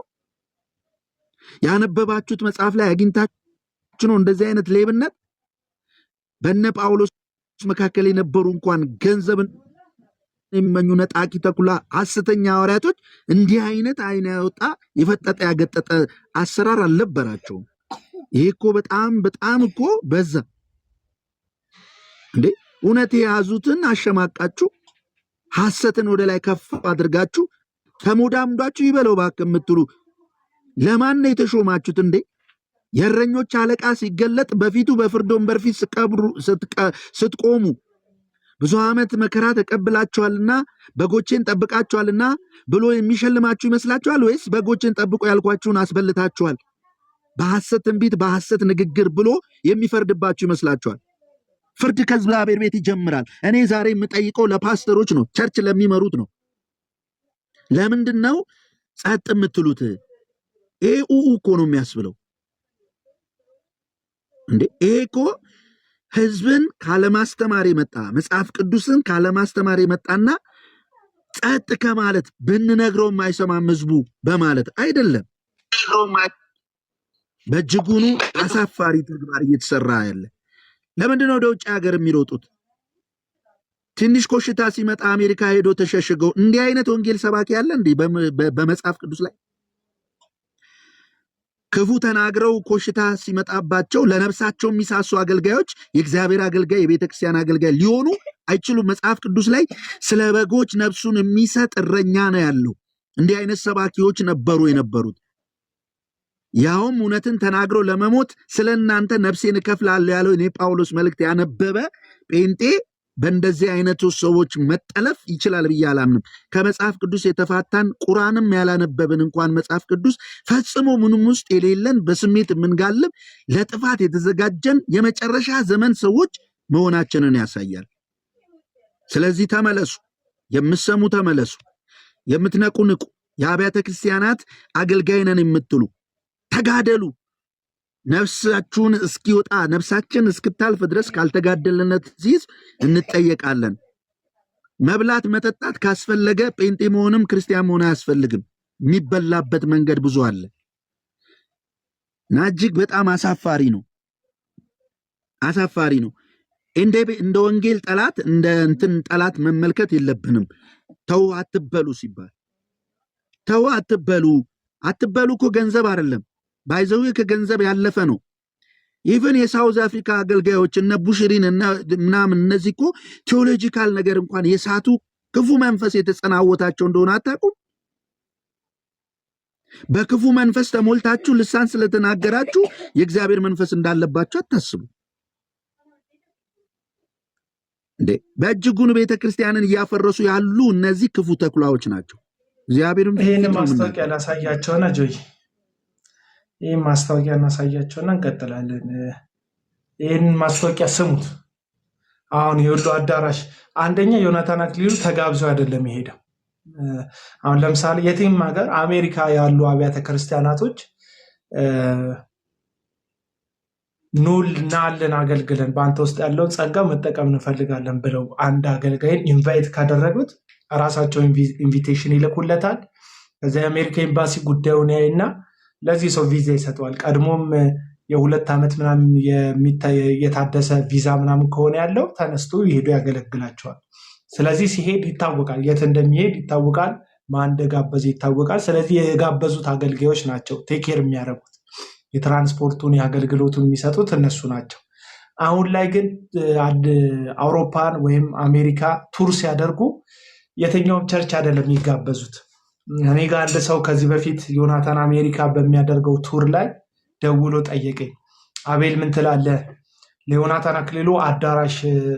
ያነበባችሁት መጽሐፍ ላይ አግኝታችሁ ነው? እንደዚህ አይነት ሌብነት በነ ጳውሎስ መካከል የነበሩ እንኳን ገንዘብን የሚመኙ ነጣቂ ተኩላ ሐሰተኛ ሐዋርያቶች እንዲህ አይነት አይን ያወጣ የፈጠጠ ያገጠጠ አሰራር አልነበራቸውም። ይሄ እኮ በጣም እኮ በዛ እንዴ! እውነት የያዙትን አሸማቃችሁ ሐሰትን ወደ ላይ ከፍ አድርጋችሁ ከሞዳምዷችሁ ይበለው እባክህ የምትሉ ለማን ነው የተሾማችሁት እንዴ? የእረኞች አለቃ ሲገለጥ በፊቱ በፍርድ ወንበር ፊት ስትቆሙ ብዙ ዓመት መከራ ተቀብላችኋልና በጎቼን ጠብቃችኋልና ብሎ የሚሸልማችሁ ይመስላችኋል? ወይስ በጎቼን ጠብቆ ያልኳችሁን አስበልታችኋል በሐሰት ትንቢት በሐሰት ንግግር ብሎ የሚፈርድባችሁ ይመስላችኋል? ፍርድ ከእግዚአብሔር ቤት ይጀምራል። እኔ ዛሬ የምጠይቀው ለፓስተሮች ነው፣ ቸርች ለሚመሩት ነው። ለምንድን ነው ጸጥ የምትሉት? ይሄ እኮ ነው የሚያስብለው እንዴ! ይሄ እኮ ህዝብን ካለማስተማር የመጣ መጽሐፍ ቅዱስን ካለማስተማር የመጣና ጸጥ ከማለት ብንነግረው የማይሰማም ህዝቡ በማለት አይደለም። በእጅጉኑ አሳፋሪ ተግባር እየተሰራ ያለ። ለምንድን ነው ወደ ውጭ ሀገር የሚሮጡት? ትንሽ ኮሽታ ሲመጣ አሜሪካ ሄዶ ተሸሽገው እንዲህ አይነት ወንጌል ሰባኪ ያለ እንዴ? በመጽሐፍ ቅዱስ ላይ ክፉ ተናግረው ኮሽታ ሲመጣባቸው ለነፍሳቸው የሚሳሱ አገልጋዮች የእግዚአብሔር አገልጋይ የቤተክርስቲያን አገልጋይ ሊሆኑ አይችሉም። መጽሐፍ ቅዱስ ላይ ስለ በጎች ነፍሱን የሚሰጥ እረኛ ነው ያለው። እንዲህ አይነት ሰባኪዎች ነበሩ የነበሩት። ያውም እውነትን ተናግረው ለመሞት ስለ እናንተ ነፍሴን እከፍላለሁ ያለው እኔ ጳውሎስ መልእክት ያነበበ ጴንጤ በእንደዚህ አይነቱ ሰዎች መጠለፍ ይችላል ብዬ አላምንም። ከመጽሐፍ ቅዱስ የተፋታን ቁርአንም ያላነበብን እንኳን መጽሐፍ ቅዱስ ፈጽሞ ምንም ውስጥ የሌለን በስሜት የምንጋልብ ለጥፋት የተዘጋጀን የመጨረሻ ዘመን ሰዎች መሆናችንን ያሳያል። ስለዚህ ተመለሱ፣ የምትሰሙ ተመለሱ፣ የምትነቁ ንቁ። የአብያተ ክርስቲያናት አገልጋይ ነን የምትሉ ተጋደሉ። ነፍሳችሁን እስኪወጣ ነፍሳችን እስክታልፍ ድረስ ካልተጋደልነት ዚዝ እንጠየቃለን። መብላት መጠጣት ካስፈለገ ጴንጤ መሆንም ክርስቲያን መሆን አያስፈልግም። የሚበላበት መንገድ ብዙ አለ እና እጅግ በጣም አሳፋሪ ነው። እንደ ወንጌል ጠላት እንደ እንትን ጠላት መመልከት የለብንም። ተው አትበሉ ሲባል ተው አትበሉ እኮ ገንዘብ አይደለም፣ ባይዘው ከገንዘብ ያለፈ ነው። ኢቨን የሳውዝ አፍሪካ አገልጋዮች እነ ቡሽሪን እና ምናምን እነዚህ እኮ ቴዎሎጂካል ነገር እንኳን የሳቱ ክፉ መንፈስ የተጸናወታቸው እንደሆነ አታውቁም? በክፉ መንፈስ ተሞልታችሁ ልሳን ስለተናገራችሁ የእግዚአብሔር መንፈስ እንዳለባችሁ አታስቡ እንዴ? በእጅጉን ቤተክርስቲያንን እያፈረሱ ያሉ እነዚህ ክፉ ተኩላዎች ናቸው። እግዚአብሔርም ይህን ማስታወቂያ ላሳያቸውና ጆይ ይህን ማስታወቂያ እናሳያቸውና እንቀጥላለን። ይህን ማስታወቂያ ስሙት። አሁን የሁሉ አዳራሽ አንደኛ ዮናታን አክሊሉ ተጋብዞ አይደለም የሄደው። አሁን ለምሳሌ የትም ሀገር አሜሪካ ያሉ አብያተ ክርስቲያናቶች ኑል ናልን አገልግለን በአንተ ውስጥ ያለውን ጸጋ መጠቀም እንፈልጋለን ብለው አንድ አገልጋይን ኢንቫይት ካደረጉት ራሳቸው ኢንቪቴሽን ይልኩለታል። ከዚያ የአሜሪካ ኤምባሲ ጉዳዩን ያይና ለዚህ ሰው ቪዛ ይሰጠዋል። ቀድሞም የ2 ዓመት ምናምን የታደሰ ቪዛ ምናምን ከሆነ ያለው ተነስቶ ይሄዱ ያገለግላቸዋል። ስለዚህ ሲሄድ ይታወቃል፣ የት እንደሚሄድ ይታወቃል፣ ማን እንደጋበዘ ይታወቃል። ስለዚህ የጋበዙት አገልጋዮች ናቸው ቴኬር የሚያደርጉት፣ የትራንስፖርቱን የአገልግሎቱን የሚሰጡት እነሱ ናቸው። አሁን ላይ ግን አውሮፓን ወይም አሜሪካ ቱር ሲያደርጉ የትኛውም ቸርች አይደለም የሚጋበዙት። እኔ ጋር አንድ ሰው ከዚህ በፊት ዮናታን አሜሪካ በሚያደርገው ቱር ላይ ደውሎ ጠየቀኝ። አቤል ምን ትላለህ? ለዮናታን አክሊሉ አዳራሽ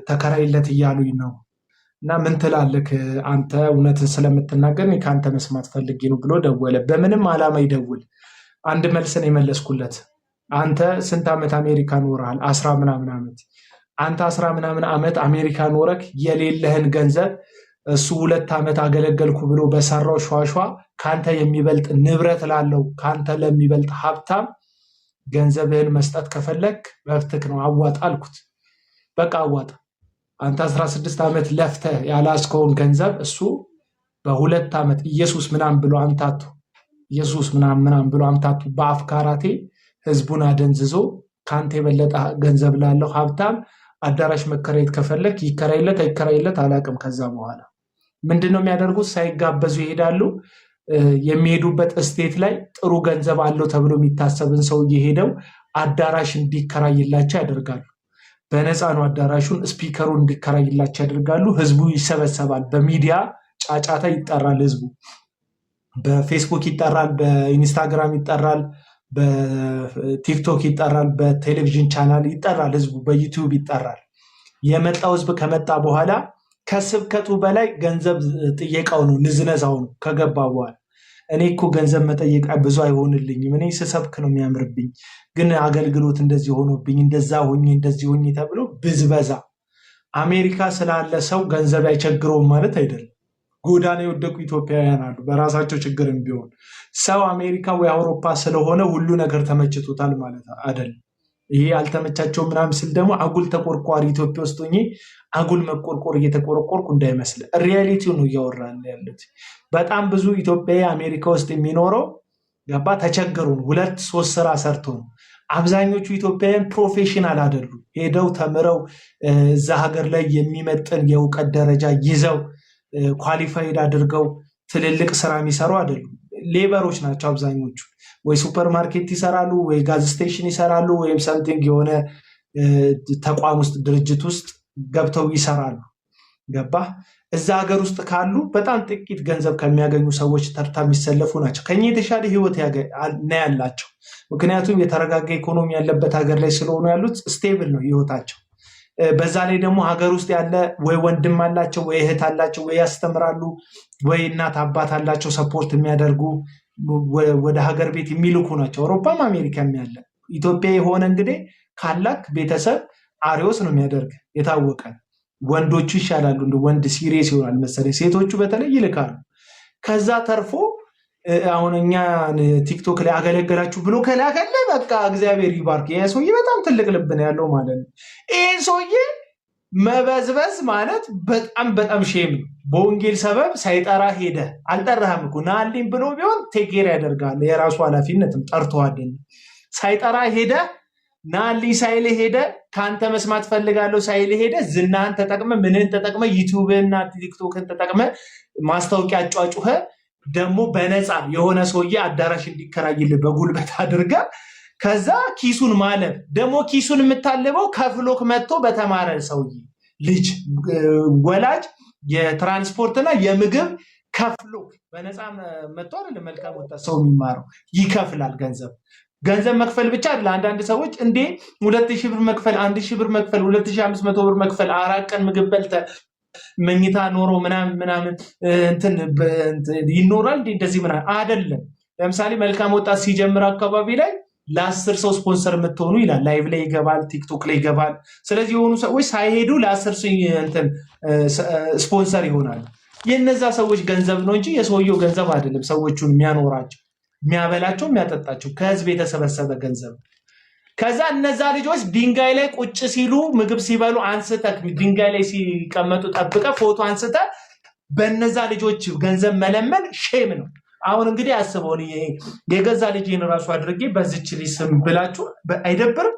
ተከራይለት እያሉኝ ነው እና ምን ትላለህ አንተ? እውነትን ስለምትናገር ከአንተ መስማት ፈልጌ ነው ብሎ ደወለ። በምንም ዓላማ ይደውል አንድ መልስን የመለስኩለት፣ አንተ ስንት ዓመት አሜሪካ ኖረሃል? 10 ምናምን ዓመት። አንተ 10 ምናምን ዓመት አሜሪካ ኖረክ የሌለህን ገንዘብ እሱ 2 ዓመት አገለገልኩ ብሎ በሰራው ሸዋሸዋ ካንተ የሚበልጥ ንብረት ላለው ካንተ ለሚበልጥ ሀብታም ገንዘብህን መስጠት ከፈለክ መብትክ ነው፣ አዋጣ አልኩት። በቃ አዋጣ። አንተ 16 ዓመት ለፍተህ ያላስከውን ገንዘብ እሱ በ2 ዓመት ኢየሱስ ምናምን ብሎ አምታቱ በአፍካራቴ ህዝቡን አደንዝዞ ካንተ የበለጠ ገንዘብ ላለው ሀብታም አዳራሽ መከራየት ከፈለክ ይከራይለት አይከራይለት አላቅም። ከዛ በኋላ ምንድነው የሚያደርጉት? ሳይጋበዙ ይሄዳሉ። የሚሄዱበት ስቴት ላይ ጥሩ ገንዘብ አለው ተብሎ የሚታሰብን ሰው እየሄደው አዳራሽ እንዲከራይላቸው ያደርጋሉ። በነፃ ነው አዳራሹን፣ ስፒከሩ እንዲከራይላቸው ያደርጋሉ። ህዝቡ ይሰበሰባል። በሚዲያ ጫጫታ ይጠራል። ህዝቡ በፌስቡክ ይጠራል፣ በኢንስታግራም ይጠራል፣ በቲክቶክ ይጠራል፣ በቴሌቪዥን ቻናል ይጠራል፣ ህዝቡ በዩቲዩብ ይጠራል። የመጣው ህዝብ ከመጣ በኋላ ከስብከቱ በላይ ገንዘብ ጥየቃው ነው፣ ንዝነዛው ነው። ከገባ በኋላ እኔ እኮ ገንዘብ መጠየቅ ብዙ አይሆንልኝም፣ እኔ ስሰብክ ነው የሚያምርብኝ፣ ግን አገልግሎት እንደዚህ ሆኖብኝ እንደዛ ሆኜ እንደዚህ ሆኜ ተብሎ ብዝበዛ። አሜሪካ ስላለ ሰው ገንዘብ አይቸግረውም ማለት አይደለም። ጎዳና የወደቁ ኢትዮጵያውያን አሉ፣ በራሳቸው ችግርም ቢሆን። ሰው አሜሪካ ወይ አውሮፓ ስለሆነ ሁሉ ነገር ተመችቶታል ማለት አይደለም። ይሄ አልተመቻቸው ምናምን ስል ደግሞ አጉል ተቆርቋሪ ኢትዮጵያ ውስጥ ሆኜ አጉል መቆርቆር እየተቆረቆርኩ እንዳይመስል፣ ሪያሊቲው ነው እያወራን ያሉት። በጣም ብዙ ኢትዮጵያዊ አሜሪካ ውስጥ የሚኖረው ገባ ተቸገሩ ነው፣ 2-3 ስራ ሰርቶ ነው። አብዛኞቹ ኢትዮጵያውያን ፕሮፌሽናል አይደሉ፣ ሄደው ተምረው እዛ ሀገር ላይ የሚመጥን የእውቀት ደረጃ ይዘው ኳሊፋይድ አድርገው ትልልቅ ስራ የሚሰሩ አይደሉም። ሌበሮች ናቸው አብዛኞቹ። ወይ ሱፐርማርኬት ይሰራሉ፣ ወይ ጋዝ ስቴሽን ይሰራሉ፣ ወይም ሰምቲንግ የሆነ ተቋም ውስጥ ድርጅት ውስጥ ገብተው ይሰራሉ። ገባ? እዛ ሀገር ውስጥ ካሉ በጣም ጥቂት ገንዘብ ከሚያገኙ ሰዎች ተርታ የሚሰለፉ ናቸው። ከኛ የተሻለ ህይወት ነው ያላቸው። ምክንያቱም የተረጋጋ ኢኮኖሚ ያለበት ሀገር ላይ ስለሆኑ ያሉት ስቴብል ነው ህይወታቸው። በዛ ላይ ደግሞ ሀገር ውስጥ ያለ ወይ ወንድም አላቸው፣ ወይ እህት አላቸው፣ ወይ ያስተምራሉ፣ ወይ እናት አባት አላቸው ሰፖርት የሚያደርጉ ወደ ሀገር ቤት የሚልኩ ናቸው። አውሮፓም አሜሪካም ያለ ኢትዮጵያ የሆነ እንግዲህ ካላክ ቤተሰብ አሪዎስ ነው የሚያደርግ፣ የታወቀ። ወንዶቹ ይሻላሉ፣ እንደ ወንድ ሲሪየስ ይሆናል መሰለኝ፣ ሴቶቹ በተለይ ይልካሉ። ከዛ ተርፎ አሁን እኛ ቲክቶክ ላይ አገለገላችሁ ብሎ ከላከለ በቃ እግዚአብሔር ይባርክ። ይሄ ሰውዬ በጣም ትልቅ ልብ ነው ያለው ማለት ነው። ይሄ ሰውዬ መበዝበዝ ማለት በጣም በጣም ሼም ነው። በወንጌል ሰበብ ሳይጠራ ሄደ አልጠራህም እኮ ናልኝ ብሎ ቢሆን ቴኬር ያደርጋል የራሱ ኃላፊነትም ጠርቶሃል። ሳይጠራ ሄደ ናልኝ ሳይል ሄደ ካንተ መስማት ፈልጋለሁ ሳይል ሄደ ዝናን ተጠቅመ ምንን ተጠቅመ ዩቲዩብና ቲክቶክን ተጠቅመ ማስታወቂያ አጫጩኸ ደግሞ በነፃ የሆነ ሰውዬ አዳራሽ እንዲከራይልህ በጉልበት አድርጋ ከዛ ኪሱን ማለብ ደግሞ ኪሱን የምታልበው ከፍሎክ መጥቶ በተማረ ሰውዬ ልጅ ወላጅ የትራንስፖርትና የምግብ ከፍሎክ በነፃ መጥቶ አይደለም መልካም ወጣት ሰው የሚማረው ይከፍላል። ገንዘብ መክፈል ብቻ አይደለም። አንዳንድ ሰዎች እንዴ 2000 ብር መክፈል 1000 ብር መክፈል 2500 ብር መክፈል 4 ቀን ምግብ በልተ መኝታ ኖሮ ምናምን እንትን ይኖራል እንደዚህ ምናምን አይደለም። ለምሳሌ መልካም ወጣት ሲጀምር አካባቢ ላይ ለ10 ሰው ስፖንሰር የምትሆኑ ይላል። ላይቭ ላይ ይገባል፣ ቲክቶክ ላይ ይገባል። ስለዚህ የሆኑ ሰዎች ሳይሄዱ ለ10 ሰው እንትን ስፖንሰር ይሆናል። የነዛ ሰዎች ገንዘብ ነው እንጂ የሰውየው ገንዘብ አይደለም። ሰዎቹን የሚያኖራቸው የሚያበላቸው የሚያጠጣቸው ከህዝብ የተሰበሰበ ገንዘብ። ከዛ እነዛ ልጆች ድንጋይ ላይ ቁጭ ሲሉ ምግብ ሲበሉ አንስተህ ድንጋይ ላይ ሲቀመጡ ጠብቀህ ፎቶ አንስተህ በነዛ ልጆች ገንዘብ መለመን ሼም ነው። አሁን እንግዲህ አስበው የገዛ ልጅን ራሱ አድርጌ በዚች ልጅ ስም ብላችሁ አይደብርም?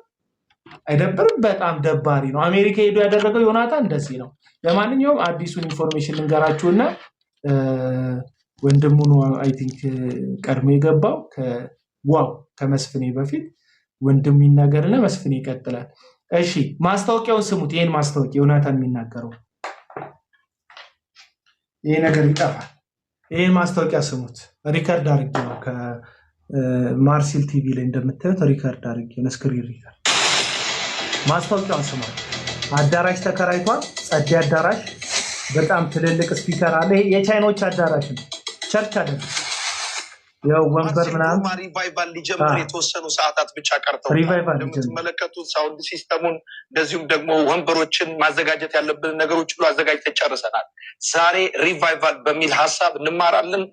በጣም ደባሪ ነው። አሜሪካ ሄዶ ያደረገው ዮናታን እንደዚህ ነው። ለማንኛውም አዲሱን ኢንፎርሜሽን ልንገራችሁና ወንድሙ ነው አይ ቲንክ ቀድሞ የገባው ከመስፍኔ በፊት ወንድሙ ይናገርና መስፍኔ ይቀጥላል። እሺ ማስታወቂያውን ስሙት። ይሄን ማስታወቂያ ዮናታን የሚናገረው ይሄ ነገር ይጠፋል። ይሄን ማስታወቂያ ስሙት። ሪከርድ አድርጌ ነው ከማርሲል ቲቪ ላይ እንደምታዩት ሪከርድ አድርጌ ነው ስክሪን ሪከርድ። ማስታወቂያውን ስሙት። አዳራሽ ተከራይቷል። ጸዴ አዳራሽ በጣም ትልልቅ ስፒከር አለ። የቻይኖች አዳራሽ ነው፣ ቸርች አይደለም። ያው ወንበር ምናምን ሪቫይቫል ሊጀምር የተወሰኑ ሰዓታት ብቻ ቀርተው እንደምትመለከቱት ሳውንድ ሲስተሙን እንደዚሁም ደግሞ ወንበሮችን ማዘጋጀት ያለብን ነገሮች ሁሉ አዘጋጅተን ጨርሰናል። ዛሬ ሪቫይቫል በሚል ሀሳብ እንማራለን፣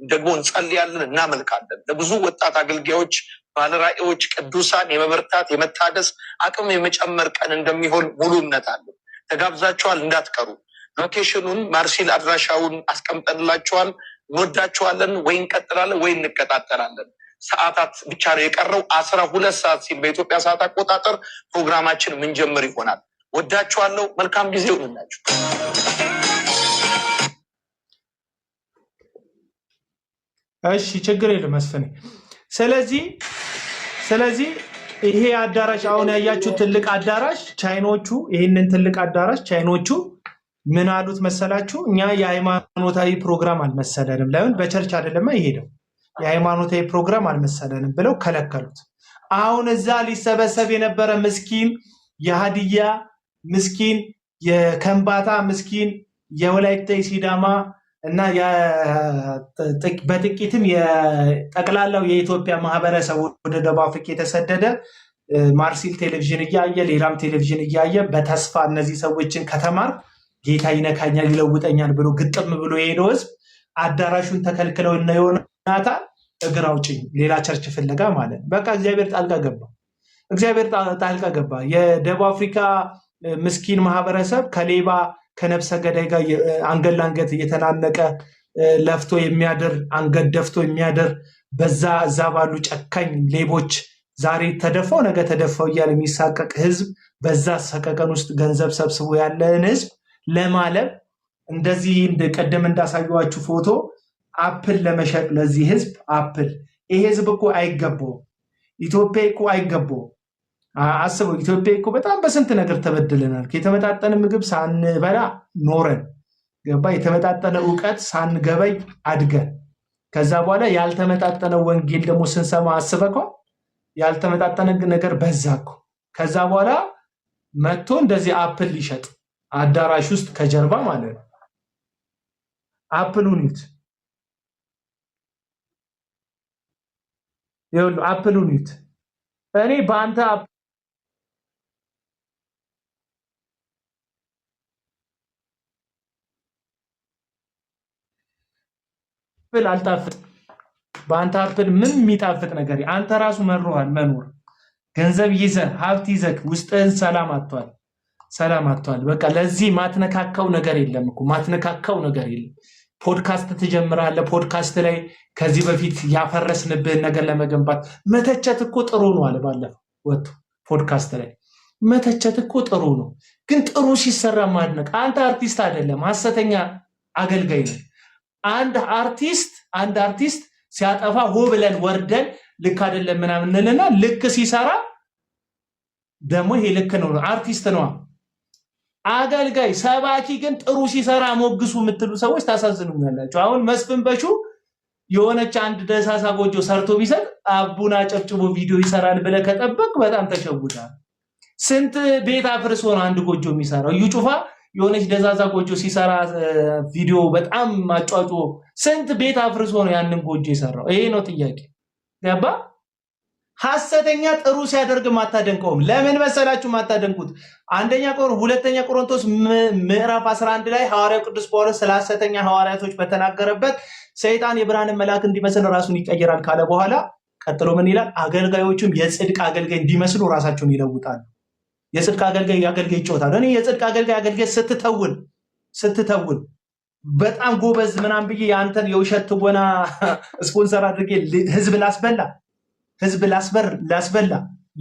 ደግሞ እንጸልያለን፣ እናመልካለን። ለብዙ ወጣት አገልጋዮች፣ ባለራዕዮች፣ ቅዱሳን የመበርታት የመታደስ አቅም የመጨመር ቀን እንደሚሆን ሙሉ እምነት አለን። ተጋብዛችኋል፣ እንዳትቀሩ። ሎኬሽኑን ማርሲል አድራሻውን አስቀምጠንላችኋል። እንወዳችኋለን። ወይ እንቀጥላለን ወይ እንቀጣጠላለን። ሰዓታት ብቻ ነው የቀረው። 12 ሰዓት ሲል በኢትዮጵያ ሰዓት አቆጣጠር ፕሮግራማችን ምንጀምር ይሆናል። ወዳችኋለሁ። መልካም ጊዜ ይሁንላችሁ። እሺ ችግር የለም መስፍኔ። ስለዚህ ይሄ አዳራሽ አሁን ያያችሁ ትልቅ አዳራሽ ቻይኖቹ ይሄንን ትልቅ አዳራሽ ቻይኖቹ ምን አሉት መሰላችሁ? እኛ የሃይማኖታዊ ፕሮግራም አልመሰለንም። ለምን በቸርች አይደለም ይሄደው የሃይማኖታዊ ፕሮግራም አልመሰለንም ብለው ከለከሉት። አሁን እዛ ሊሰበሰብ የነበረ ምስኪን የሀዲያ ምስኪን፣ የከምባታ ምስኪን፣ የወላይታ ሲዳማ እና በጥቂትም የጠቅላላው የኢትዮጵያ ማህበረሰብ ወደ ደቡብ አፍሪካ የተሰደደ ማርሲል ቴሌቪዥን እያየ ሌላም ቴሌቪዥን እያየ በተስፋ እነዚህ ሰዎችን ከተማርኩ ጌታ ይነካኛል ይለውጠኛል ብሎ ግጥም ብሎ የሄደው ህዝብ አዳራሹን ተከልክለው እና ዮናታን እግር አውጭኝ ሌላ ቸርች ፍለጋ ማለት በቃ እግዚአብሔር ጣልቃ ገባ። የደቡብ አፍሪካ ምስኪን ማህበረሰብ ከሌባ ከነፍሰ ገዳይ ጋር አንገት ለአንገት እየተናነቀ ለፍቶ የሚያደር አንገት ደፍቶ የሚያደር እዛ ባሉ ጨካኝ ሌቦች ዛሬ ተደፋው ነገ ተደፋው እያለ የሚሳቀቅ ህዝብ በዛ ሰቀቀን ውስጥ ገንዘብ ሰብስቦ ያለን ህዝብ ለማለብ እንደዚህ ቀደም እንዳሳየዋችሁ ፎቶ አፕል ለመሸጥ ለዚህ ህዝብ አፕል ይሄ ህዝብ እኮ አይገባው። ኢትዮጵያ እኮ አይገባው። አስበው ኢትዮጵያ እኮ በጣም በስንት ነገር ተበድለናል። የተመጣጠነ ምግብ ሳንበላ ኖረን ገባ የተመጣጠነ ዕውቀት ሳንገበይ አድገን ከዛ በኋላ ያልተመጣጠነ ወንጌል ደግሞ ስንሰማ አስበኮ ያልተመጣጠነ ነገር በዛኮ ከዛ በኋላ መጥቶ እንደዚህ አፕል ሊሸጥ አዳራሽ ውስጥ ከጀርባ ማለት ነው። አፕሉን ይት ይሁን አፕሉን ይት እኔ በአንተ አፕል አልጣፍጥ በአንተ አፕል ምን የሚጣፍጥ ነገር አንተ ራሱ መሮሃል መኖር ገንዘብ ይዘህ ሀብት ይዘህ ውስጥህን ሰላም አጥቷል። ሰላም አጥቷል። በቃ ለዚህ ማትነካካው ነገር የለም እኮ ማትነካካው ነገር የለም። ፖድካስት ትጀምራለህ። ፖድካስት ላይ ከዚህ በፊት ያፈረስንብህን ነገር ለመገንባት መተቸት እኮ ጥሩ ነው አለ ባለፈው ወጥቶ ፖድካስት ላይ መተቸት እኮ ጥሩ ነው፣ ግን ጥሩ ሲሰራ ማድነቅ። አንተ አርቲስት አይደለም ሐሰተኛ አገልጋይ ነህ። አንድ አርቲስት ሲያጠፋ ሆ ብለን ወርደን ልክ አይደለም ምናምን እንልና ልክ ሲሰራ ደግሞ ይሄ ልክ ነው አርቲስት ነው። አገልጋይ ሰባኪ ግን ጥሩ ሲሰራ ሞግሱ የምትሉ ሰዎች ታሳዝኑኛላችሁ። አሁን መስፍን በሹ የሆነች አንድ ደሳሳ ጎጆ ሰርቶ ቢሰጥ አቡና ጨብጭቦ ቪዲዮ ይሰራል ብለህ ከጠበቅ በጣም ተሸውዳል። ስንት ቤት አፍርሶ ነው አንድ ጎጆ የሚሰራው? እዩ ጩፋ የሆነች ደሳሳ ጎጆ ሲሰራ ቪዲዮ በጣም ማጫጫ ስንት ቤት አፍርሶ ነው ያንን ጎጆ የሰራው? ይሄ ነው ጥያቄ። ገባ? ሐሰተኛ ጥሩ ሲያደርግ ማታደንቀውም። ለምን መሰላችሁ ማታደንቁት? ሁለተኛ ቆሮንቶስ ምዕራፍ 11 ላይ ሐዋርያው ቅዱስ ጳውሎስ ስለ ሐሰተኛ ሐዋርያቶች በተናገረበት ሰይጣን የብርሃንን መልአክ እንዲመስል ራሱን ይቀይራል ካለ በኋላ ቀጥሎ ምን ይላል? አገልጋዮቹም የጽድቅ አገልጋይ እንዲመስሉ ራሳቸውን ይለውጣሉ። የጽድቅ አገልጋይ ይጮታል። እኔ የጽድቅ አገልጋይ ስትተውን በጣም ጎበዝ ምናምን ብዬ አንተን የውሸት ትወና ስፖንሰር አድርጌ ህዝብ ላስበላ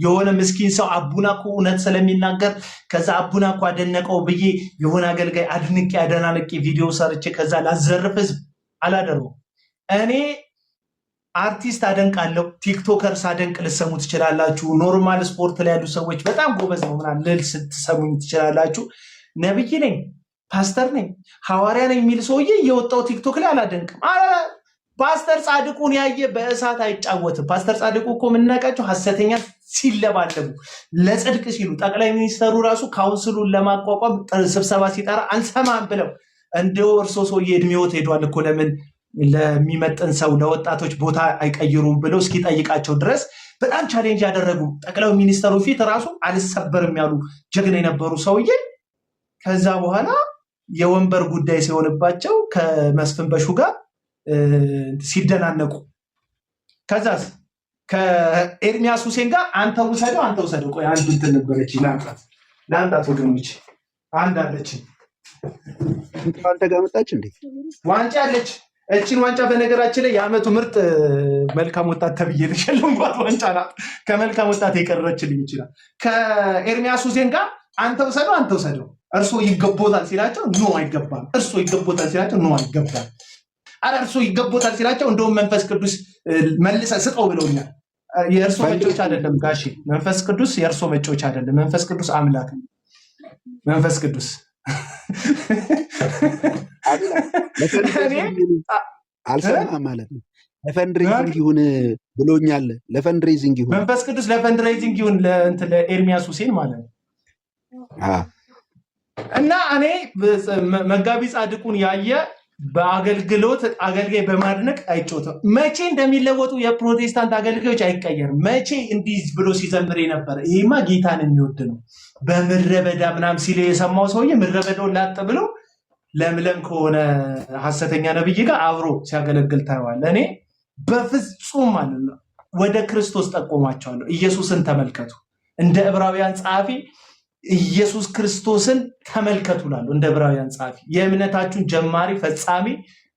የሆነ ምስኪን ሰው አቡና እኮ እውነት ስለሚናገር ከዛ አቡና እኮ አደነቀው ብዬ የሆነ አገልጋይ አድንቄ አደናንቄ ቪዲዮ ሰርቼ ከዛ ላዘርፍ ህዝብ አላደረኩም። እኔ አርቲስት አደንቃለሁ። ቲክቶከር ሳደንቅ ልሰሙ ትችላላችሁ። ኖርማል ስፖርት ላይ ያሉ ሰዎች በጣም ጎበዝ ነው ምናምን ልል ስትሰሙኝ ትችላላችሁ። ነብይ ነኝ፣ ፓስተር ነኝ፣ ሐዋርያ ነኝ የሚል ሰውዬ የወጣው ቲክቶክ ላይ አላደንቅም። ፓስተር ጻድቁን ያየ በእሳት አይጫወትም። ፓስተር ጻድቁ እኮ የምናውቃቸው ሐሰተኛ ሲለባለቡ ለጽድቅ ሲሉ ጠቅላይ ሚኒስተሩ ራሱ ካውንስሉን ለማቋቋም ስብሰባ ሲጠራ አልሰማም ብለው እንደው እርሶ ሰውዬ እድሜዎት ሄዷል እኮ ለምን ለሚመጥን ሰው ለወጣቶች ቦታ አይቀይሩም ብለው እስኪጠይቃቸው ድረስ በጣም ቻሌንጅ ያደረጉ ጠቅላይ ሚኒስተሩ ፊት ራሱ አልሰበርም ያሉ ጀግና የነበሩ ሰውዬ ከዛ በኋላ የወንበር ጉዳይ ሲሆንባቸው ከመስፍን በሹ ጋር ሲደናነቁ ከዛስ ከኤርሚያስ ሁሴን ጋር አንተ ውሰደው ቆይ አንድ እንትን ነበረች ለአንዳት ወገኖች አንድ አለች አንተ ጋር መጣች እንዴ ዋንጫ አለች። እቺን ዋንጫ በነገራችን ላይ የዓመቱ ምርጥ መልካም ወጣት ተብዬ ልሸልምባት ዋንጫ ናት። ከመልካም ወጣት የቀረችልኝ ይችላል። ከኤርሚያስ ሁሴን ጋር አንተ ውሰደው እርሶ ይገቦታል ሲላቸው ኖ አይገባም፣ እርሶ ይገቦታል ሲላቸው ኖ አይገባም፣ አረ እርሶ ይገቦታል ሲላቸው እንደውም መንፈስ ቅዱስ መልሰ ስጠው ብለውኛል። የእርሶ መጮች አይደለም ጋሺ፣ መንፈስ ቅዱስ የእርሶ መጮች አይደለም። መንፈስ ቅዱስ አምላክ ነው። መንፈስ ቅዱስ አልሰማም ማለት ነው። ለፈንድሬዚንግ ይሁን ብሎኛል። ለፈንድሬዚንግ ይሁን መንፈስ ቅዱስ ለፈንድሬዚንግ ይሁን ለኤርሚያስ ሁሴን ማለት ነው። እና እኔ መጋቢ ጻድቁን ያየ በአገልግሎት አገልጋይ በማድነቅ አይጮትም። መቼ እንደሚለወጡ የፕሮቴስታንት አገልጋዮች አይቀየርም። መቼ እንዲህ ብሎ ሲዘምር የነበረ ይሄማ ጌታን የሚወድ ነው በምድረ በዳ ምናምን ሲል የሰማው ሰውዬ ምድረ በዳውን ላጥ ብሎ ለምለም ከሆነ ሐሰተኛ ነብይ ጋር አብሮ ሲያገለግል ታየዋለህ። እኔ በፍጹም ማለት ነው ወደ ክርስቶስ ጠቆማቸዋለሁ። ኢየሱስን ተመልከቱ። እንደ ዕብራውያን ጸሐፊ ኢየሱስ ክርስቶስን ተመልከቱ ላሉ እንደ ዕብራውያን ጸሐፊ የእምነታችሁን ጀማሪ ፈጻሚ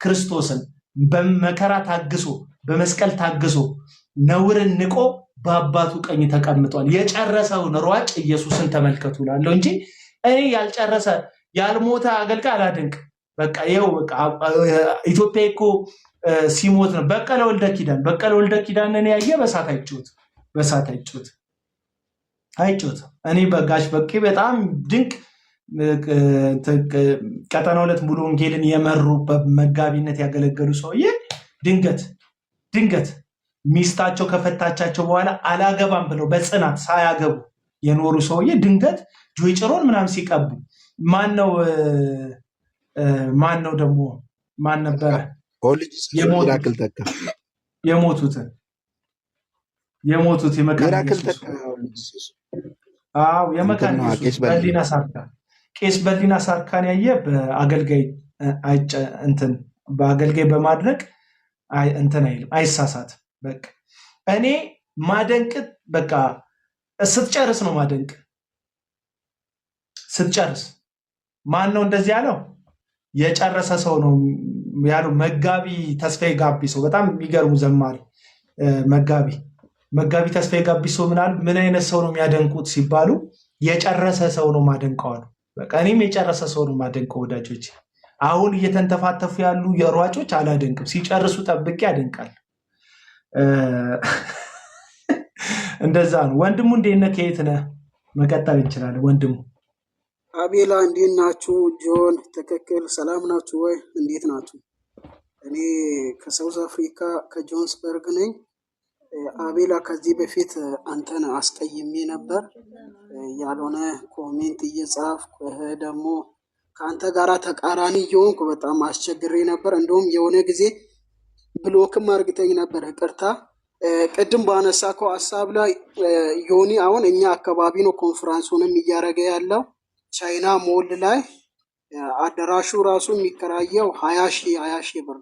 ክርስቶስን በመከራ ታግሶ በመስቀል ታግሶ ነውርን ንቆ በአባቱ ቀኝ ተቀምጧል። የጨረሰውን ሯጭ ኢየሱስን ተመልከቱ ላለው እንጂ እኔ ያልጨረሰ ያልሞተ አገልጋይ አላደንቅ። በቃ ይኸው በቃ ኢትዮጵያ እኮ ሲሞት ነው በቀለ ወልደ ኪዳንን ያየ በሳት አይጮት። እኔ በጋሽ በቄ በጣም ድንቅ ቀጠና ሁለት ሙሉ ወንጌልን የመሩ በመጋቢነት ያገለገሉ ሰውዬ ድንገት ሚስታቸው ከፈታቻቸው በኋላ አላገባም ብለው በጽናት ሳያገቡ የኖሩ ሰውዬ ድንገት ጆይ ጭሮን ምናምን ሲቀቡ ማን ነው ደግሞ ማን ነበረ የሞቱት የመካነ ኢየሱስ ቄስ በሊና ሳርካን ያየ በአገልጋይ በማድነቅ እንትን አይልም፣ አይሳሳትም። በቃ እኔ ማደንቅ በቃ ስትጨርስ ነው ማደንቅ። ስትጨርስ ማን ነው እንደዚህ ያለው? የጨረሰ ሰው ነው ያለው መጋቢ ተስፋዬ ጋቢሶ። በጣም የሚገርሙ ዘማሪ መጋቢ ተስፋዬ ጋቢሶ ምን አይነት ሰው ነው የሚያደንቁት ሲባሉ የጨረሰ ሰው ነው ማደንቀው አሉ። በቃ እኔም የጨረሰ ሰው ነው ማደንቀው ወዳጆች። አሁን እየተንተፋተፉ ያሉ የሯጮች አላደንቅም፣ ሲጨርሱ ጠብቄ ያደንቃል። እንደዛ ነው። ወንድሙ እንዴት ነህ? ከየት ነህ? መቀጠል እንችላለን። ወንድሙ አቤላ እንዴት ናችሁ? ጆን ትክክል። ሰላም ናችሁ ወይ? እንዴት ናችሁ? እኔ ከሳውዝ አፍሪካ ከጆንስበርግ ነኝ። አቤላ ከዚህ በፊት አንተን አስቀይሜ ነበር፣ ያልሆነ ኮሜንት እየጻፍኩ ደግሞ ከአንተ ጋራ ተቃራኒ እየሆንኩ በጣም አስቸግሬ ነበር። እንደውም የሆነ ጊዜ ብሎክም አርግተኝ ነበር። ይቅርታ። ቅድም ባነሳከው ሀሳብ ላይ ዮኒ አሁን እኛ አካባቢ ነው ኮንፈረንሱንም እያደረገ ያለው ቻይና ሞል ላይ። አዳራሹ ራሱ የሚከራየው 20 ሺህ ብር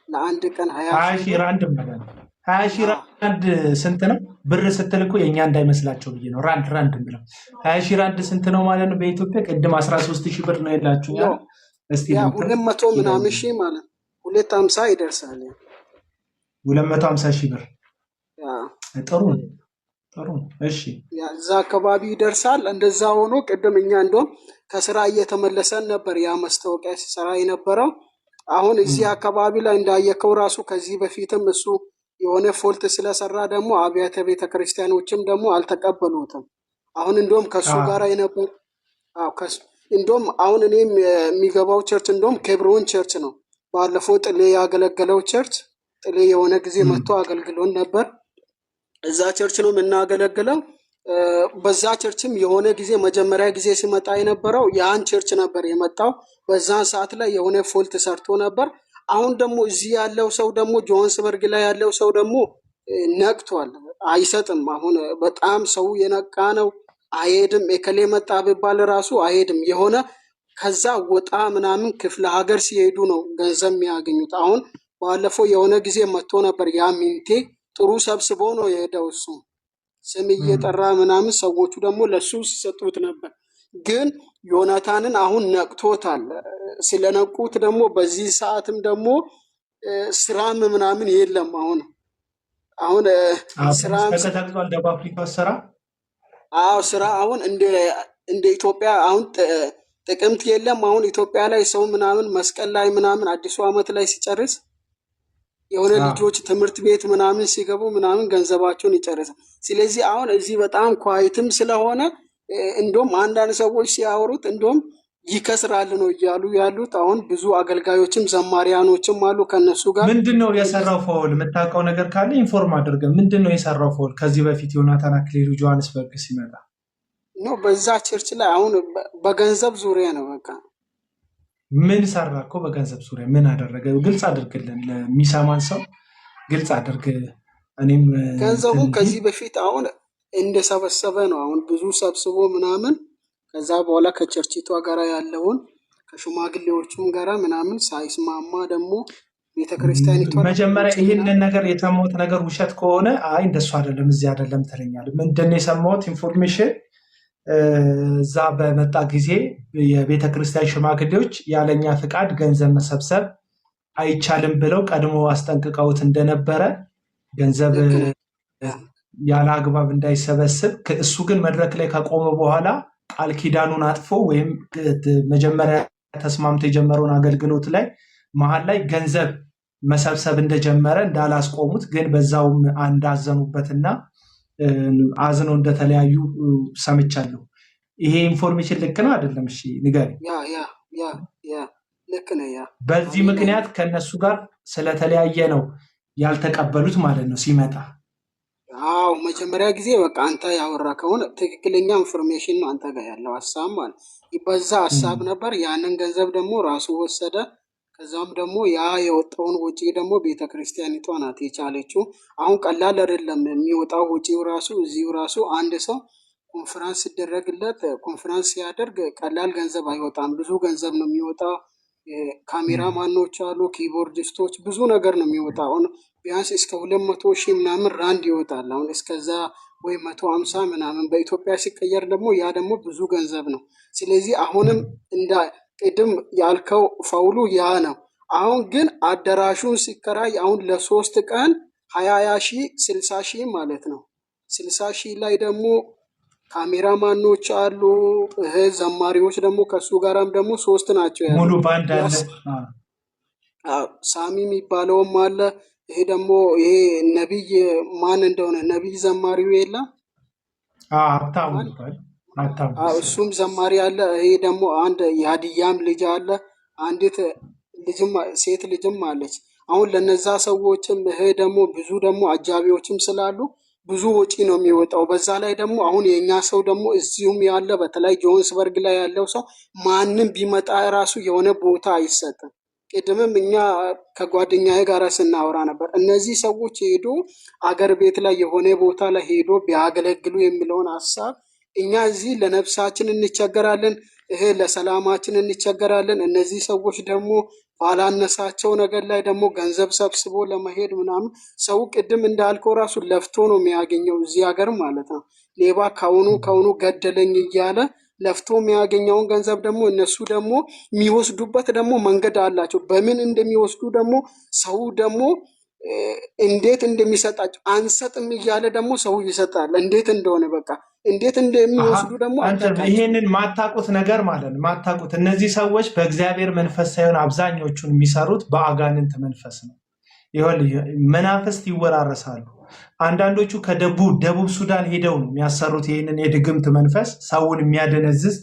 ለአንድ ቀን 20 ሺህ ራንድ ማለት ነው። 20 ሺህ ራንድ ስንት ነው? ብር ስትል እኮ የእኛ እንዳይመስላቸው ብዬ ነው። ራንድ ብለው 20 ሺህ ራንድ ስንት ነው ማለት ነው በኢትዮጵያ? ቅድም 13 ሺህ ብር ነው የላችሁ። እስቲ 200 ምናምን ሺህ ማለት 250 ይደርሳል። 250 ሺህ ብር ጥሩ። እሺ እዛ አካባቢ ይደርሳል። እንደዛ ሆኖ ቅድም እኛ እንደውም ከስራ እየተመለሰን ነበር ያ ማስታወቂያ ሲሰራ የነበረው። አሁን እዚህ አካባቢ ላይ እንዳየከው ራሱ ከዚህ በፊትም እሱ የሆነ ፎልት ስለሰራ ደግሞ አብያተ ቤተክርስቲያኖችም ደግሞ አልተቀበሉትም። አሁን እንደውም ከሱ ጋር የነበር እንደውም አሁን እኔም የሚገባው ቸርች እንደውም ኬብሮን ቸርች ነው። ባለፈው ጥሌ ያገለገለው ቸርች ጥሌ የሆነ ጊዜ መጥቶ አገልግሎን ነበር። እዛ ቸርች ነው የምናገለግለው። በዛ ቸርችም የሆነ ጊዜ መጀመሪያ ጊዜ ሲመጣ የነበረው ያን ቸርች ነበር የመጣው። በዛን ሰዓት ላይ የሆነ ፎልት ሰርቶ ነበር። አሁን ደግሞ እዚህ ያለው ሰው ደግሞ ጆሃንስበርግ ላይ ያለው ሰው ደግሞ ነቅቷል፣ አይሰጥም። አሁን በጣም ሰው የነቃ ነው። አይሄድም። ኤከሌ መጣ ቢባል ራሱ አይሄድም። የሆነ ከዛ ወጣ ምናምን ክፍለ ሀገር ሲሄዱ ነው ገንዘብ የሚያገኙት። አሁን ባለፈው የሆነ ጊዜ መጥቶ ነበር ያ ሚንቴ ጥሩ ሰብስቦ ነው የሄደው። እሱ ስም እየጠራ ምናምን ሰዎቹ ደግሞ ለሱ ሲሰጡት ነበር። ግን ዮናታንን አሁን ነቅቶታል። ስለነቁት ደግሞ በዚህ ሰዓትም ደግሞ ስራም ምናምን የለም። አሁን ስራም ተከታትሏል። ደቡብ አፍሪካ ስራ አሁን እንደ ኢትዮጵያ አሁን ጥቅምት የለም። አሁን ኢትዮጵያ ላይ ሰው ምናምን መስቀል ላይ ምናምን አዲሱ ዓመት ላይ ሲጨርስ የሆነ ልጆች ትምህርት ቤት ምናምን ሲገቡ ምናምን ገንዘባቸውን ይጨርሳል። ስለዚህ አሁን እዚህ በጣም ኳይትም ስለሆነ እንደውም አንዳንድ ሰዎች ሲያወሩት እንደውም ይከስራል ነው እያሉ ያሉት። አሁን ብዙ አገልጋዮችም ዘማሪያኖችም አሉ ከነሱ ጋር። ምንድነው የሰራው ፎል? የምታውቀው ነገር ካለ ኢንፎርም አድርገን። ምንድነው የሰራው ፎል? ከዚህ በፊት ዮናታን አክሊሉ ጆሃንስበርግ ሲመጣ ነው በዛ ቸርች ላይ አሁን በገንዘብ ዙሪያ ነው። በቃ ምን ሰራ እኮ በገንዘብ ዙሪያ ምን አደረገ? ግልጽ አድርግልን፣ ለሚሰማን ሰው ግልጽ አድርግ። እኔም ገንዘቡ ከዚህ በፊት አሁን እንደሰበሰበ ነው። አሁን ብዙ ሰብስቦ ምናምን ከዛ በኋላ ከቸርችቷ ጋራ ያለውን ከሽማግሌዎቹም ጋራ ምናምን ሳይስማማ ደግሞ ቤተክርስቲያኒቷ መጀመሪያ ይህንን ነገር የሰማሁት ነገር ውሸት ከሆነ አይ እንደሱ አይደለም እዚህ አይደለም ትለኛለህ። ምንድነው የሰማሁት ኢንፎርሜሽን? እዛ በመጣ ጊዜ የቤተክርስቲያን ሽማግሌዎች ያለኛ ፍቃድ ገንዘብ መሰብሰብ አይቻልም ብለው ቀድሞ አስጠንቅቀውት እንደነበረ ገንዘብ ያለ አግባብ እንዳይሰበስብ፣ እሱ ግን መድረክ ላይ ከቆመ በኋላ ቃል ኪዳኑን አጥፎ ወይም መጀመሪያ ተስማምቶ የጀመረውን አገልግሎት ላይ መሀል ላይ ገንዘብ መሰብሰብ እንደጀመረ እንዳላስቆሙት፣ ግን በዛውም እንዳዘኑበትና አዝነው እንደተለያዩ ሰምቻለሁ። ይሄ ኢንፎርሜሽን ልክ ነው አይደለም? እሺ ንገረኝ። ልክ ነው። በዚህ ምክንያት ከነሱ ጋር ስለተለያየ ነው ያልተቀበሉት ማለት ነው ሲመጣ። አዎ መጀመሪያ ጊዜ በቃ አንተ ያወራከውን ትክክለኛ ኢንፎርሜሽን ነው አንተ ጋር ያለው ሀሳብ ማለት በዛ ሀሳብ ነበር። ያንን ገንዘብ ደግሞ ራሱ ወሰደ። ከዛም ደግሞ ያ የወጣውን ወጪ ደግሞ ቤተክርስቲያኒቷ ናት የቻለችው። አሁን ቀላል አይደለም የሚወጣው ወጪው ራሱ። እዚሁ ራሱ አንድ ሰው ኮንፈረንስ ሲደረግለት ኮንፈረንስ ሲያደርግ ቀላል ገንዘብ አይወጣም፣ ብዙ ገንዘብ ነው የሚወጣው። ካሜራ ማኖች አሉ፣ ኪቦርዲስቶች፣ ብዙ ነገር ነው የሚወጣው። አሁን ቢያንስ እስከ 200 ሺህ ምናምን ራንድ ይወጣል። አሁን እስከዛ ወይ 150 ምናምን በኢትዮጵያ ሲቀየር ደግሞ ያ ደግሞ ብዙ ገንዘብ ነው። ስለዚህ አሁንም እንደ ቅድም ያልከው ፈውሉ ያ ነው። አሁን ግን አዳራሹን ሲከራይ አሁን ለ3 ቀን 20 ሺህ 60 ሺህ ማለት ነው። 60 ሺህ ላይ ደግሞ ካሜራማኖች አሉ፣ ዘማሪዎች ደግሞ ከሱ ጋራም ደግሞ 3 ናቸው ያሉት። ሙሉ ባንድ አለ። ሳሚ የሚባለውም አለ። ይሄ ደግሞ ይሄ ነብይ ማን እንደሆነ ነብይ ዘማሪው የለም ሀብታሙ ይባል ሀብታሙ እሱም ዘማሪ አለ። ይሄ ደግሞ አንድ የሀዲያም ልጅ አለ፣ አንዲት ልጅም ሴት ልጅም አለች። አሁን ለነዛ ሰዎችም ይሄ ደግሞ ብዙ ደግሞ አጃቢዎችም ስላሉ ብዙ ወጪ ነው የሚወጣው። በዛ ላይ ደግሞ አሁን የኛ ሰው ደግሞ እዚሁም ያለ በተለይ ጆሃንስበርግ ላይ ያለው ሰው ማንም ቢመጣ ራሱ የሆነ ቦታ አይሰጥም። ቅድምም እኛ ከጓደኛዬ ጋር ስናወራ ነበር። እነዚህ ሰዎች ሄዶ አገር ቤት ላይ የሆነ ቦታ ላይ ሄዶ ቢያገለግሉ የሚለውን ሀሳብ እኛ እዚህ ለነፍሳችን እንቸገራለን፣ ይሄ ለሰላማችን እንቸገራለን። እነዚህ ሰዎች ደግሞ ባላነሳቸው ነገር ላይ ደግሞ ገንዘብ ሰብስቦ ለመሄድ ምናምን ሰው ቅድም እንዳልከው ራሱ ለፍቶ ነው የሚያገኘው እዚህ ሀገር ማለት ነው። ሌባ ከሆኑ ገደለኝ እያለ ለፍቶ የሚያገኘውን ገንዘብ ደግሞ እነሱ ደግሞ የሚወስዱበት ደግሞ መንገድ አላቸው። በምን እንደሚወስዱ ደግሞ ሰው ደግሞ እንዴት እንደሚሰጣቸው አንሰጥም እያለ ደግሞ ሰው ይሰጣል። እንዴት እንደሆነ በቃ እንዴት እንደሚወስዱ ደግሞ ይሄንን ማታቁት ነገር ማለት ነው። ማታቁት እነዚህ ሰዎች በእግዚአብሔር መንፈስ ሳይሆን አብዛኞቹን የሚሰሩት በአጋንንት መንፈስ ነው። ይኸውልህ መናፍስት ይወራረሳሉ። አንዳንዶቹ ከደቡብ ሱዳን ሄደው ነው የሚያሰሩት ይህንን የድግምት መንፈስ ሰውን የሚያደነዝዝ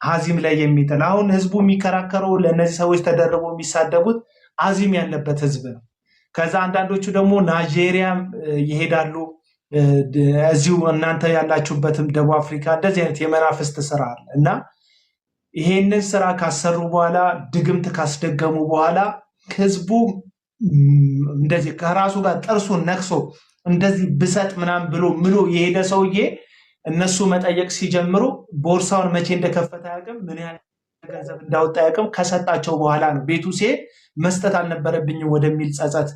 አዚም ላይ የሚጥል። አሁን ህዝቡ የሚከራከረው ለእነዚህ ሰዎች ተደርቦ የሚሳደቡት አዚም ያለበት ህዝብ ነው። ከዛ አንዳንዶቹ ደግሞ ናይጄሪያ ይሄዳሉ። እዚሁ እናንተ ያላችሁበትም ደቡብ አፍሪካ እንደዚህ አይነት የመናፍስት ስራ አለ እና ይሄንን ስራ ካሰሩ በኋላ ድግምት ካስደገሙ በኋላ ህዝቡ እንደዚህ ከራሱ ጋር ጥርሱን ነክሶ እንደዚህ ብሰጥ ምናምን ብሎ የሄደ ሰውዬ እነሱ መጠየቅ ሲጀምሩ ቦርሳውን መቼ እንደከፈተ አያውቅም፣ ምን ያህል ገንዘብ እንዳወጣ አያውቅም። ከሰጣቸው በኋላ ነው ቤቱ ሲሄድ መስጠት አልነበረብኝም ወደሚል ጸጸት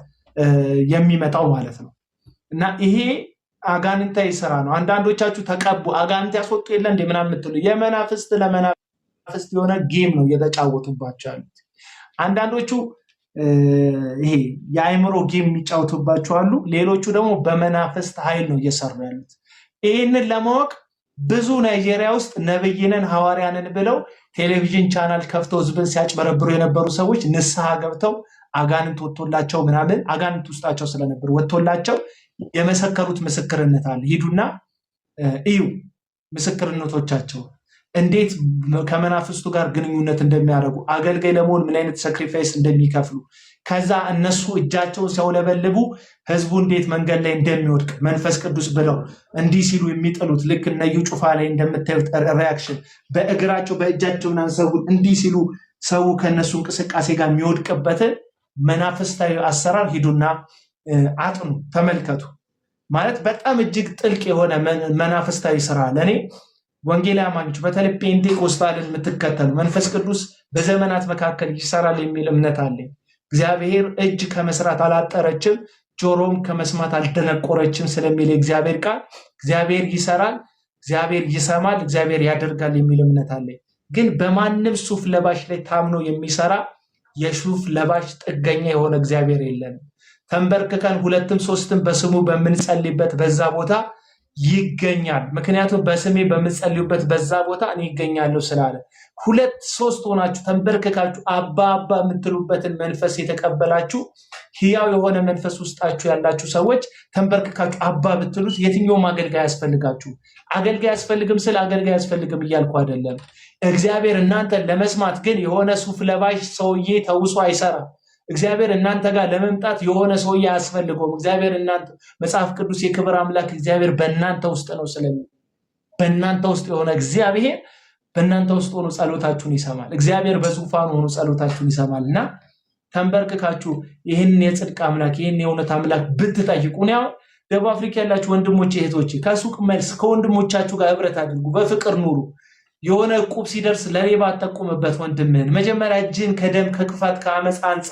የሚመጣው ማለት ነው። እና ይሄ አጋንንታዊ ስራ ነው። አንዳንዶቻችሁ ተቀቡ አጋንንት ያስወጡ የለ እንደ ምናምን የምትሉ የመናፍስት ለመናፍስት የሆነ ጌም ነው እየተጫወቱባቸው ያሉት። አንዳንዶቹ ይሄ የአእምሮ ጌም የሚጫወቱባቸው አሉ። ሌሎቹ ደግሞ በመናፍስት ኃይል ነው እየሰሩ ያሉት። ይህንን ለማወቅ ብዙ ናይጄሪያ ውስጥ ነብይነን ሐዋርያንን ብለው ቴሌቪዥን ቻናል ከፍተው ህዝብን ሲያጭበረብሩ የነበሩ ሰዎች ንስሐ ገብተው አጋንንት ወጥቶላቸው ምናምን አጋንንት ውስጣቸው ስለነበር ወጥቶላቸው የመሰከሩት ምስክርነት አለ። ሂዱና እዩ ምስክርነቶቻቸው እንዴት ከመናፍስቱ ጋር ግንኙነት እንደሚያደርጉ፣ አገልጋይ ለመሆን ምን አይነት ሳክሪፋይስ እንደሚከፍሉ፣ ከዛ እነሱ እጃቸውን ሲያውለበልቡ ህዝቡ እንዴት መንገድ ላይ እንደሚወድቅ መንፈስ ቅዱስ ብለው እንዲህ ሲሉ የሚጥሉት ልክ እነ እዩ ጩፋ ላይ እንደምታዩት ሪያክሽን በእግራቸው በእጃቸውን አንሰው እንዲህ ሲሉ ሰው ከነሱ እንቅስቃሴ ጋር የሚወድቅበትን መናፍስታዊ አሰራር ሂዱና አጥኑ፣ ተመልከቱ። ማለት በጣም እጅግ ጥልቅ የሆነ መናፍስታዊ ስራ ለእኔ ወንጌላዊ አማኞች በተለይ ፔንቴኮስታልን የምትከተሉ መንፈስ ቅዱስ በዘመናት መካከል ይሰራል የሚል እምነት አለኝ። እግዚአብሔር እጅ ከመስራት አላጠረችም፣ ጆሮም ከመስማት አልደነቆረችም ስለሚል እግዚአብሔር ቃል እግዚአብሔር ይሰራል፣ እግዚአብሔር ይሰማል፣ እግዚአብሔር ያደርጋል የሚል እምነት አለኝ። ግን በማንም ሱፍ ለባሽ ላይ ታምኖ የሚሰራ የሱፍ ለባሽ ጥገኛ የሆነ እግዚአብሔር የለንም። ተንበርክከን 2ም 3ም በስሙ በምንጸልይበት በዛ ቦታ ይገኛል። ምክንያቱም በስሜ በምጸልዩበት በዛ ቦታ እኔ ይገኛለሁ ስላለ 2 3 ሆናችሁ ተንበርክካችሁ አባ አባ የምትሉበትን መንፈስ የተቀበላችሁ ሕያው የሆነ መንፈስ ውስጣችሁ ያላችሁ ሰዎች ተንበርክካችሁ አባ ብትሉት የትኛውም አገልጋይ ያስፈልጋችሁ። አገልጋይ ያስፈልግም ስለ አገልጋይ ያስፈልግም እያልኩ አይደለም። እግዚአብሔር እናንተን ለመስማት ግን የሆነ ሱፍ ለባሽ ሰውዬ ተውሶ አይሰራም። እግዚአብሔር እናንተ ጋር ለመምጣት የሆነ ሰውዬ አያስፈልገውም። እግዚአብሔር እናንተ መጽሐፍ ቅዱስ የክብር አምላክ እግዚአብሔር በእናንተ ውስጥ ነው ስለሚል በእናንተ ውስጥ የሆነ እግዚአብሔር በእናንተ ውስጥ ሆኖ ጸሎታችሁን ይሰማል። እግዚአብሔር በዙፋኑ ሆኖ ጸሎታችሁን ይሰማልና ተንበርክካችሁ ይህን የጽድቅ አምላክ ይህን የእውነት አምላክ ብትጠይቁ ነው። ደቡብ አፍሪካ ያላችሁ ወንድሞቼ እህቶቼ ከሱቅ መልስ ከወንድሞቻችሁ ጋር ህብረት አድርጉ፣ በፍቅር ኑሩ። የሆነ ዕቁብ ሲደርስ ለሌባ አትጠቁምበት ወንድምህን። መጀመሪያ እጅህን ከደም ከክፋት ከአመፅ አንጻ።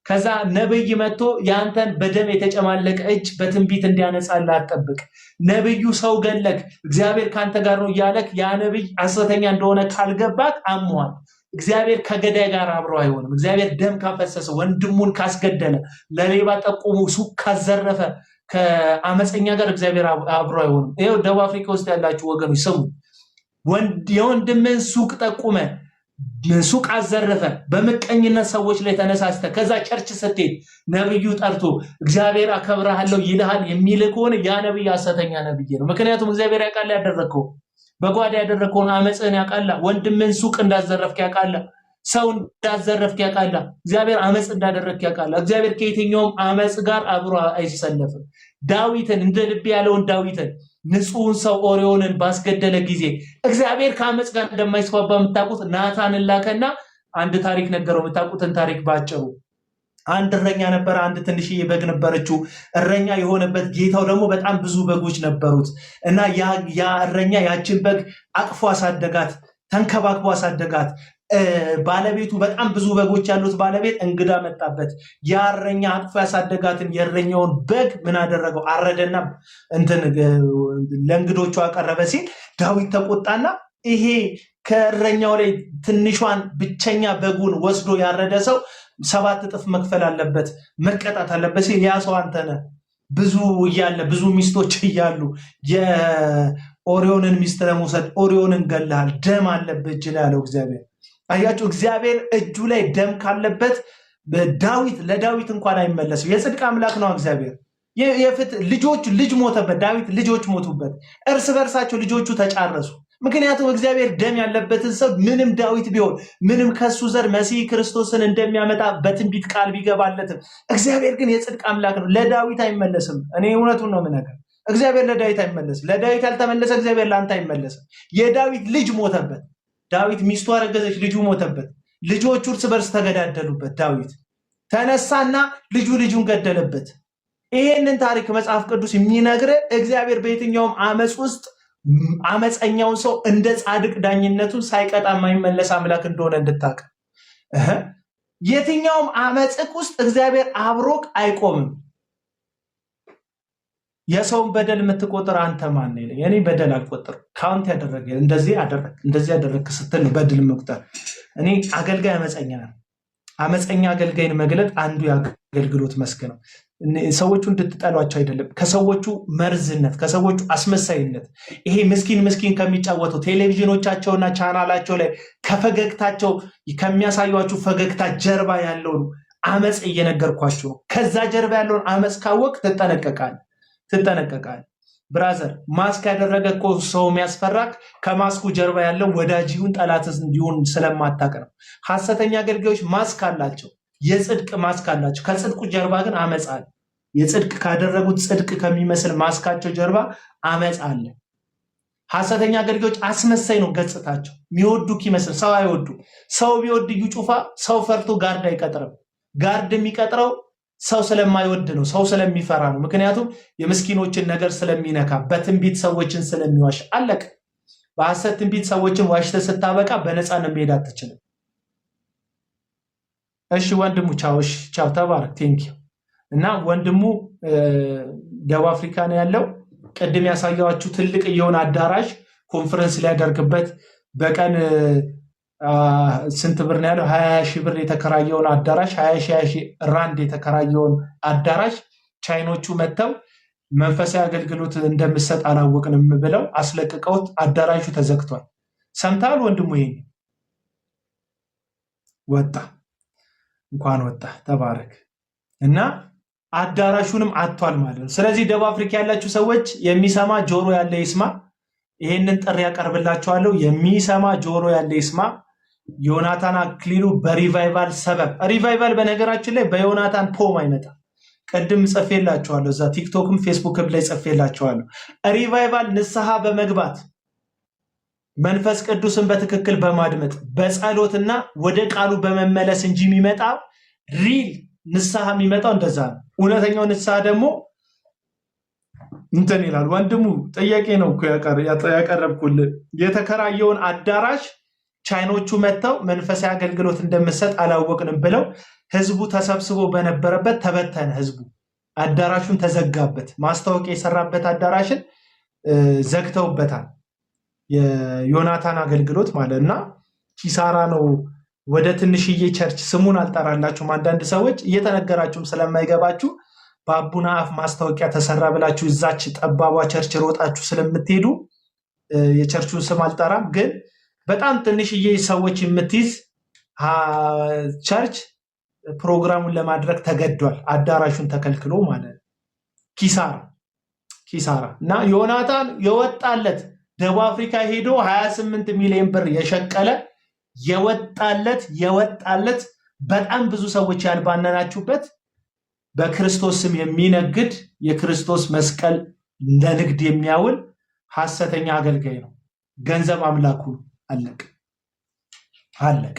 ከዛ ነብይ መጥቶ ያንተን በደም የተጨማለቀ እጅ በትንቢት እንዲያነጻልህ አትጠብቅ። ነብዩ ሰው ገለክ እግዚአብሔር ካንተ ጋር ነው እያለክ ያ ነብይ ሐሰተኛ እንደሆነ ካልገባክ አሟል። እግዚአብሔር ከገዳይ ጋር አብሮ አይሆንም። እግዚአብሔር ደም ካፈሰሰ ወንድሙን ካስገደለ ለሌባ ጠቁሙ ሱቅ ካዘረፈ ከአመፀኛ ጋር እግዚአብሔር አብሮ አይሆንም። ይሄው ደቡብ አፍሪካ ውስጥ ያላችሁ ወገኖች ስሙ። የወንድምን ሱቅ ጠቁመ ሱቅ አዘረፈ በመቀኝነት ሰዎች ላይ ተነሳስተ ከዛ ቸርች ስትሄድ ነብዩ ጠርቶ እግዚአብሔር አከብራለሁ ይልሃል የሚል ከሆነ ያ ነብይ ሐሰተኛ ነብይ ነው። ምክንያቱም እግዚአብሔር ያውቃል ያደረከው በጓዳ ያደረከውን አመፅን ያውቃል። ወንድምን ሱቅ እንዳዘረፍክ ያውቃል። ሰው እንዳዘረፍክ ያውቃል። እግዚአብሔር አመፅ እንዳደረክ ያውቃል። እግዚአብሔር ከየትኛውም አመፅ ጋር አብሮ አይሰለፍም። ዳዊትን እንደ ልብ ያለውን ዳዊትን ንጹህን ሰው ኦሪዮንን ባስገደለ ጊዜ እግዚአብሔር ከአመፅ ጋር እንደማይስፋባ የምታውቁት ናታንን ላከና አንድ ታሪክ ነገረው። የምታውቁትን ታሪክ ባጭሩ አንድ እረኛ ነበረ። አንድ ትንሽዬ በግ ነበረችው። እረኛ የሆነበት ጌታው ደግሞ በጣም ብዙ በጎች ነበሩት እና ያ እረኛ ያችን በግ አቅፎ አሳደጋት፣ ተንከባክቦ አሳደጋት። ባለቤቱ በጣም ብዙ በጎች ያሉት ባለቤት እንግዳ መጣበት። ያ እረኛ አቅፎ ያሳደጋትን የእረኛውን በግ ምን አደረገው? አረደና ለእንግዶቹ አቀረበ። ሲል ዳዊት ተቆጣና ይሄ ከእረኛው ላይ ትንሿን ብቸኛ በጉን ወስዶ ያረደ ሰው 7 እጥፍ መክፈል አለበት፣ መቀጣት አለበት ሲል ያ ሰው አንተ ነህ። ብዙ እያለ ብዙ ሚስቶች እያሉ የኦሪዮንን ሚስት ለመውሰድ ኦሪዮንን ገለሃል፣ ደም አለበት እጅ ላይ ያለው እግዚአብሔር። አያችሁ እግዚአብሔር እጁ ላይ ደም ካለበት ለዳዊት እንኳን አይመለስም። የጽድቅ አምላክ ነው እግዚአብሔር። ልጅ ሞተበት፣ ዳዊት ልጆች ሞቱበት፣ እርስ በርሳቸው ልጆቹ ተጫረሱ። ምክንያቱም እግዚአብሔር ደም ያለበትን ሰው ምንም ዳዊት ቢሆን ምንም ከሱ ዘር መሲህ ክርስቶስን እንደሚያመጣ በትንቢት ቃል ቢገባለትም እግዚአብሔር ግን የጽድቅ አምላክ ነው። ለዳዊት አይመለስም። እኔ እውነቱን ነው የምነግርህ። እግዚአብሔር ለዳዊት አይመለስም። ለዳዊት ያልተመለሰ እግዚአብሔር ለአንተ አይመለስም። የዳዊት ልጅ ሞተበት። ዳዊት ሚስቱ አረገዘች፣ ልጁ ሞተበት። ልጆቹ እርስ በርስ ተገዳደሉበት። ዳዊት ተነሳና ልጁን ገደለበት። ይሄንን ታሪክ መጽሐፍ ቅዱስ የሚነግርህ እግዚአብሔር በየትኛውም አመፅ ውስጥ አመፀኛውን ሰው እንደ ጻድቅ ዳኝነቱ ሳይቀጣ የማይመለስ አምላክ እንደሆነ እንድታውቅ። የትኛውም አመፅቅ ውስጥ እግዚአብሔር አብሮክ አይቆምም። የሰውን በደል የምትቆጥር አንተ ማን ነህ? እኔ በደል አልቆጥርም። ካውንት ያደረገ እንደዚህ ያደረግ ስትል ነው በደል መቁጠር። እኔ አገልጋይ አመፀኛ አገልጋይን መግለጥ አንዱ የአገልግሎት መስክ ነው። ሰዎቹ እንድትጠሏቸው አይደለም፣ ከሰዎቹ መርዝነት፣ ከሰዎቹ አስመሳይነት፣ ይሄ ምስኪን ከሚጫወተው ቴሌቪዥኖቻቸውና ቻናላቸው ላይ ከፈገግታቸው ከሚያሳዩአችሁ ፈገግታ ጀርባ ያለውን አመፅ እየነገርኳችሁ ነው። ከዛ ጀርባ ያለውን አመፅ ካወቅ ትጠነቀቃል። ብራዘር ማስክ ያደረገ እኮ ሰው የሚያስፈራክ ከማስኩ ጀርባ ያለው ወዳጅ ይሁን ጠላት እንዲሆን ስለማታውቅ ነው። ሐሰተኛ አገልጋዮች ማስክ አላቸው፣ የጽድቅ ማስክ አላቸው። ከጽድቁ ጀርባ ግን አመፅ አለ። የጽድቅ ካደረጉት ጽድቅ ከሚመስል ማስካቸው ጀርባ አመፅ አለ። ሐሰተኛ አገልጋዮች አስመሳይ ነው ገጽታቸው። የሚወዱክ ይመስል ሰው አይወዱ። ሰው ቢወድ እዩ ጩፋ ሰው ፈርቶ ጋርድ አይቀጥርም። ጋርድ የሚቀጥረው ሰው ስለማይወድ ነው፣ ሰው ስለሚፈራ ነው። ምክንያቱም የምስኪኖችን ነገር ስለሚነካ፣ በትንቢት ሰዎችን ስለሚዋሽ። አለቅ በሐሰት ትንቢት ሰዎችን ዋሽተህ ስታበቃ በነፃነት መሄድ አትችልም። እሺ ወንድሙ ቻው ተባረክ። ቴንኪው። እና ወንድሙ ደቡብ አፍሪካ ነው ያለው። ቅድም ያሳያችሁ ትልቅ የሆነ አዳራሽ ኮንፈረንስ ሊያደርግበት በቀን ስንት ብር ነው ያለው? 20 ሺህ ብር የተከራየውን አዳራሽ 20 ሺህ ራንድ የተከራየውን አዳራሽ ቻይኖቹ መጥተው መንፈሳዊ አገልግሎት እንደምሰጥ አላወቅንም ብለው አስለቅቀውት አዳራሹ ተዘግቷል። ሰምታል ወንድሙ? ይሄን ወጣ እንኳን ወጣ ተባረክ። እና አዳራሹንም አጥቷል ማለት ነው። ስለዚህ ደቡብ አፍሪካ ያላችሁ ሰዎች የሚሰማ ጆሮ ያለ ይስማ። ይሄንን ጥሪ ያቀርብላችኋለሁ። የሚሰማ ጆሮ ያለ ይስማ። ዮናታን አክሊሉ በሪቫይቫል ሰበብ ሪቫይቫል በነገራችን ላይ በዮናታን ፖም አይመጣም። ቀድም ጽፌላችኋለሁ፣ እዛ ቲክቶክም ፌስቡክም ላይ ጽፌላችኋለሁ። ሪቫይቫል ንስሐ በመግባት መንፈስ ቅዱስን በትክክል በማድመጥ በጸሎትና ወደ ቃሉ በመመለስ እንጂ የሚመጣ ሪል ንስሐ የሚመጣው እንደዛ ነው። እውነተኛው ንስሐ ደግሞ እንትን ይላል። ወንድሙ ጥያቄ ነው እኮ ያቀረብኩልህ። የተከራየውን አዳራሽ ቻይኖቹ መጥተው መንፈሳዊ አገልግሎት እንደምሰጥ አላወቅንም ብለው ህዝቡ ተሰብስቦ በነበረበት ተበተነ። ህዝቡ አዳራሹን ተዘጋበት። ማስታወቂያ የሰራበት አዳራሽን ዘግተውበታል። የዮናታን አገልግሎት ማለትና ኪሳራ ነው። ወደ ትንሽዬ ቸርች ስሙን አልጠራላችሁም፣ አንዳንድ ሰዎች እየተነገራችሁም ስለማይገባችሁ በአቡነ አፍ ማስታወቂያ ተሰራ ብላችሁ እዛች ጠባቧ ቸርች ሮጣችሁ ስለምትሄዱ የቸርቹን ስም አልጠራም። ግን በጣም ትንሽዬ ሰዎች የምትይዝ ቸርች ፕሮግራሙን ለማድረግ ተገዷል። አዳራሹን ተከልክሎ ማለት ነው። ኪሳራ እና ዮናታን የወጣለት ደቡብ አፍሪካ ሄዶ 28 ሚሊዮን ብር የሸቀለ የወጣለት በጣም ብዙ ሰዎች ያልባነናችሁበት በክርስቶስ ስም የሚነግድ የክርስቶስ መስቀል ለንግድ የሚያውል ሐሰተኛ አገልጋይ ነው። ገንዘብ አምላኩ አለቅ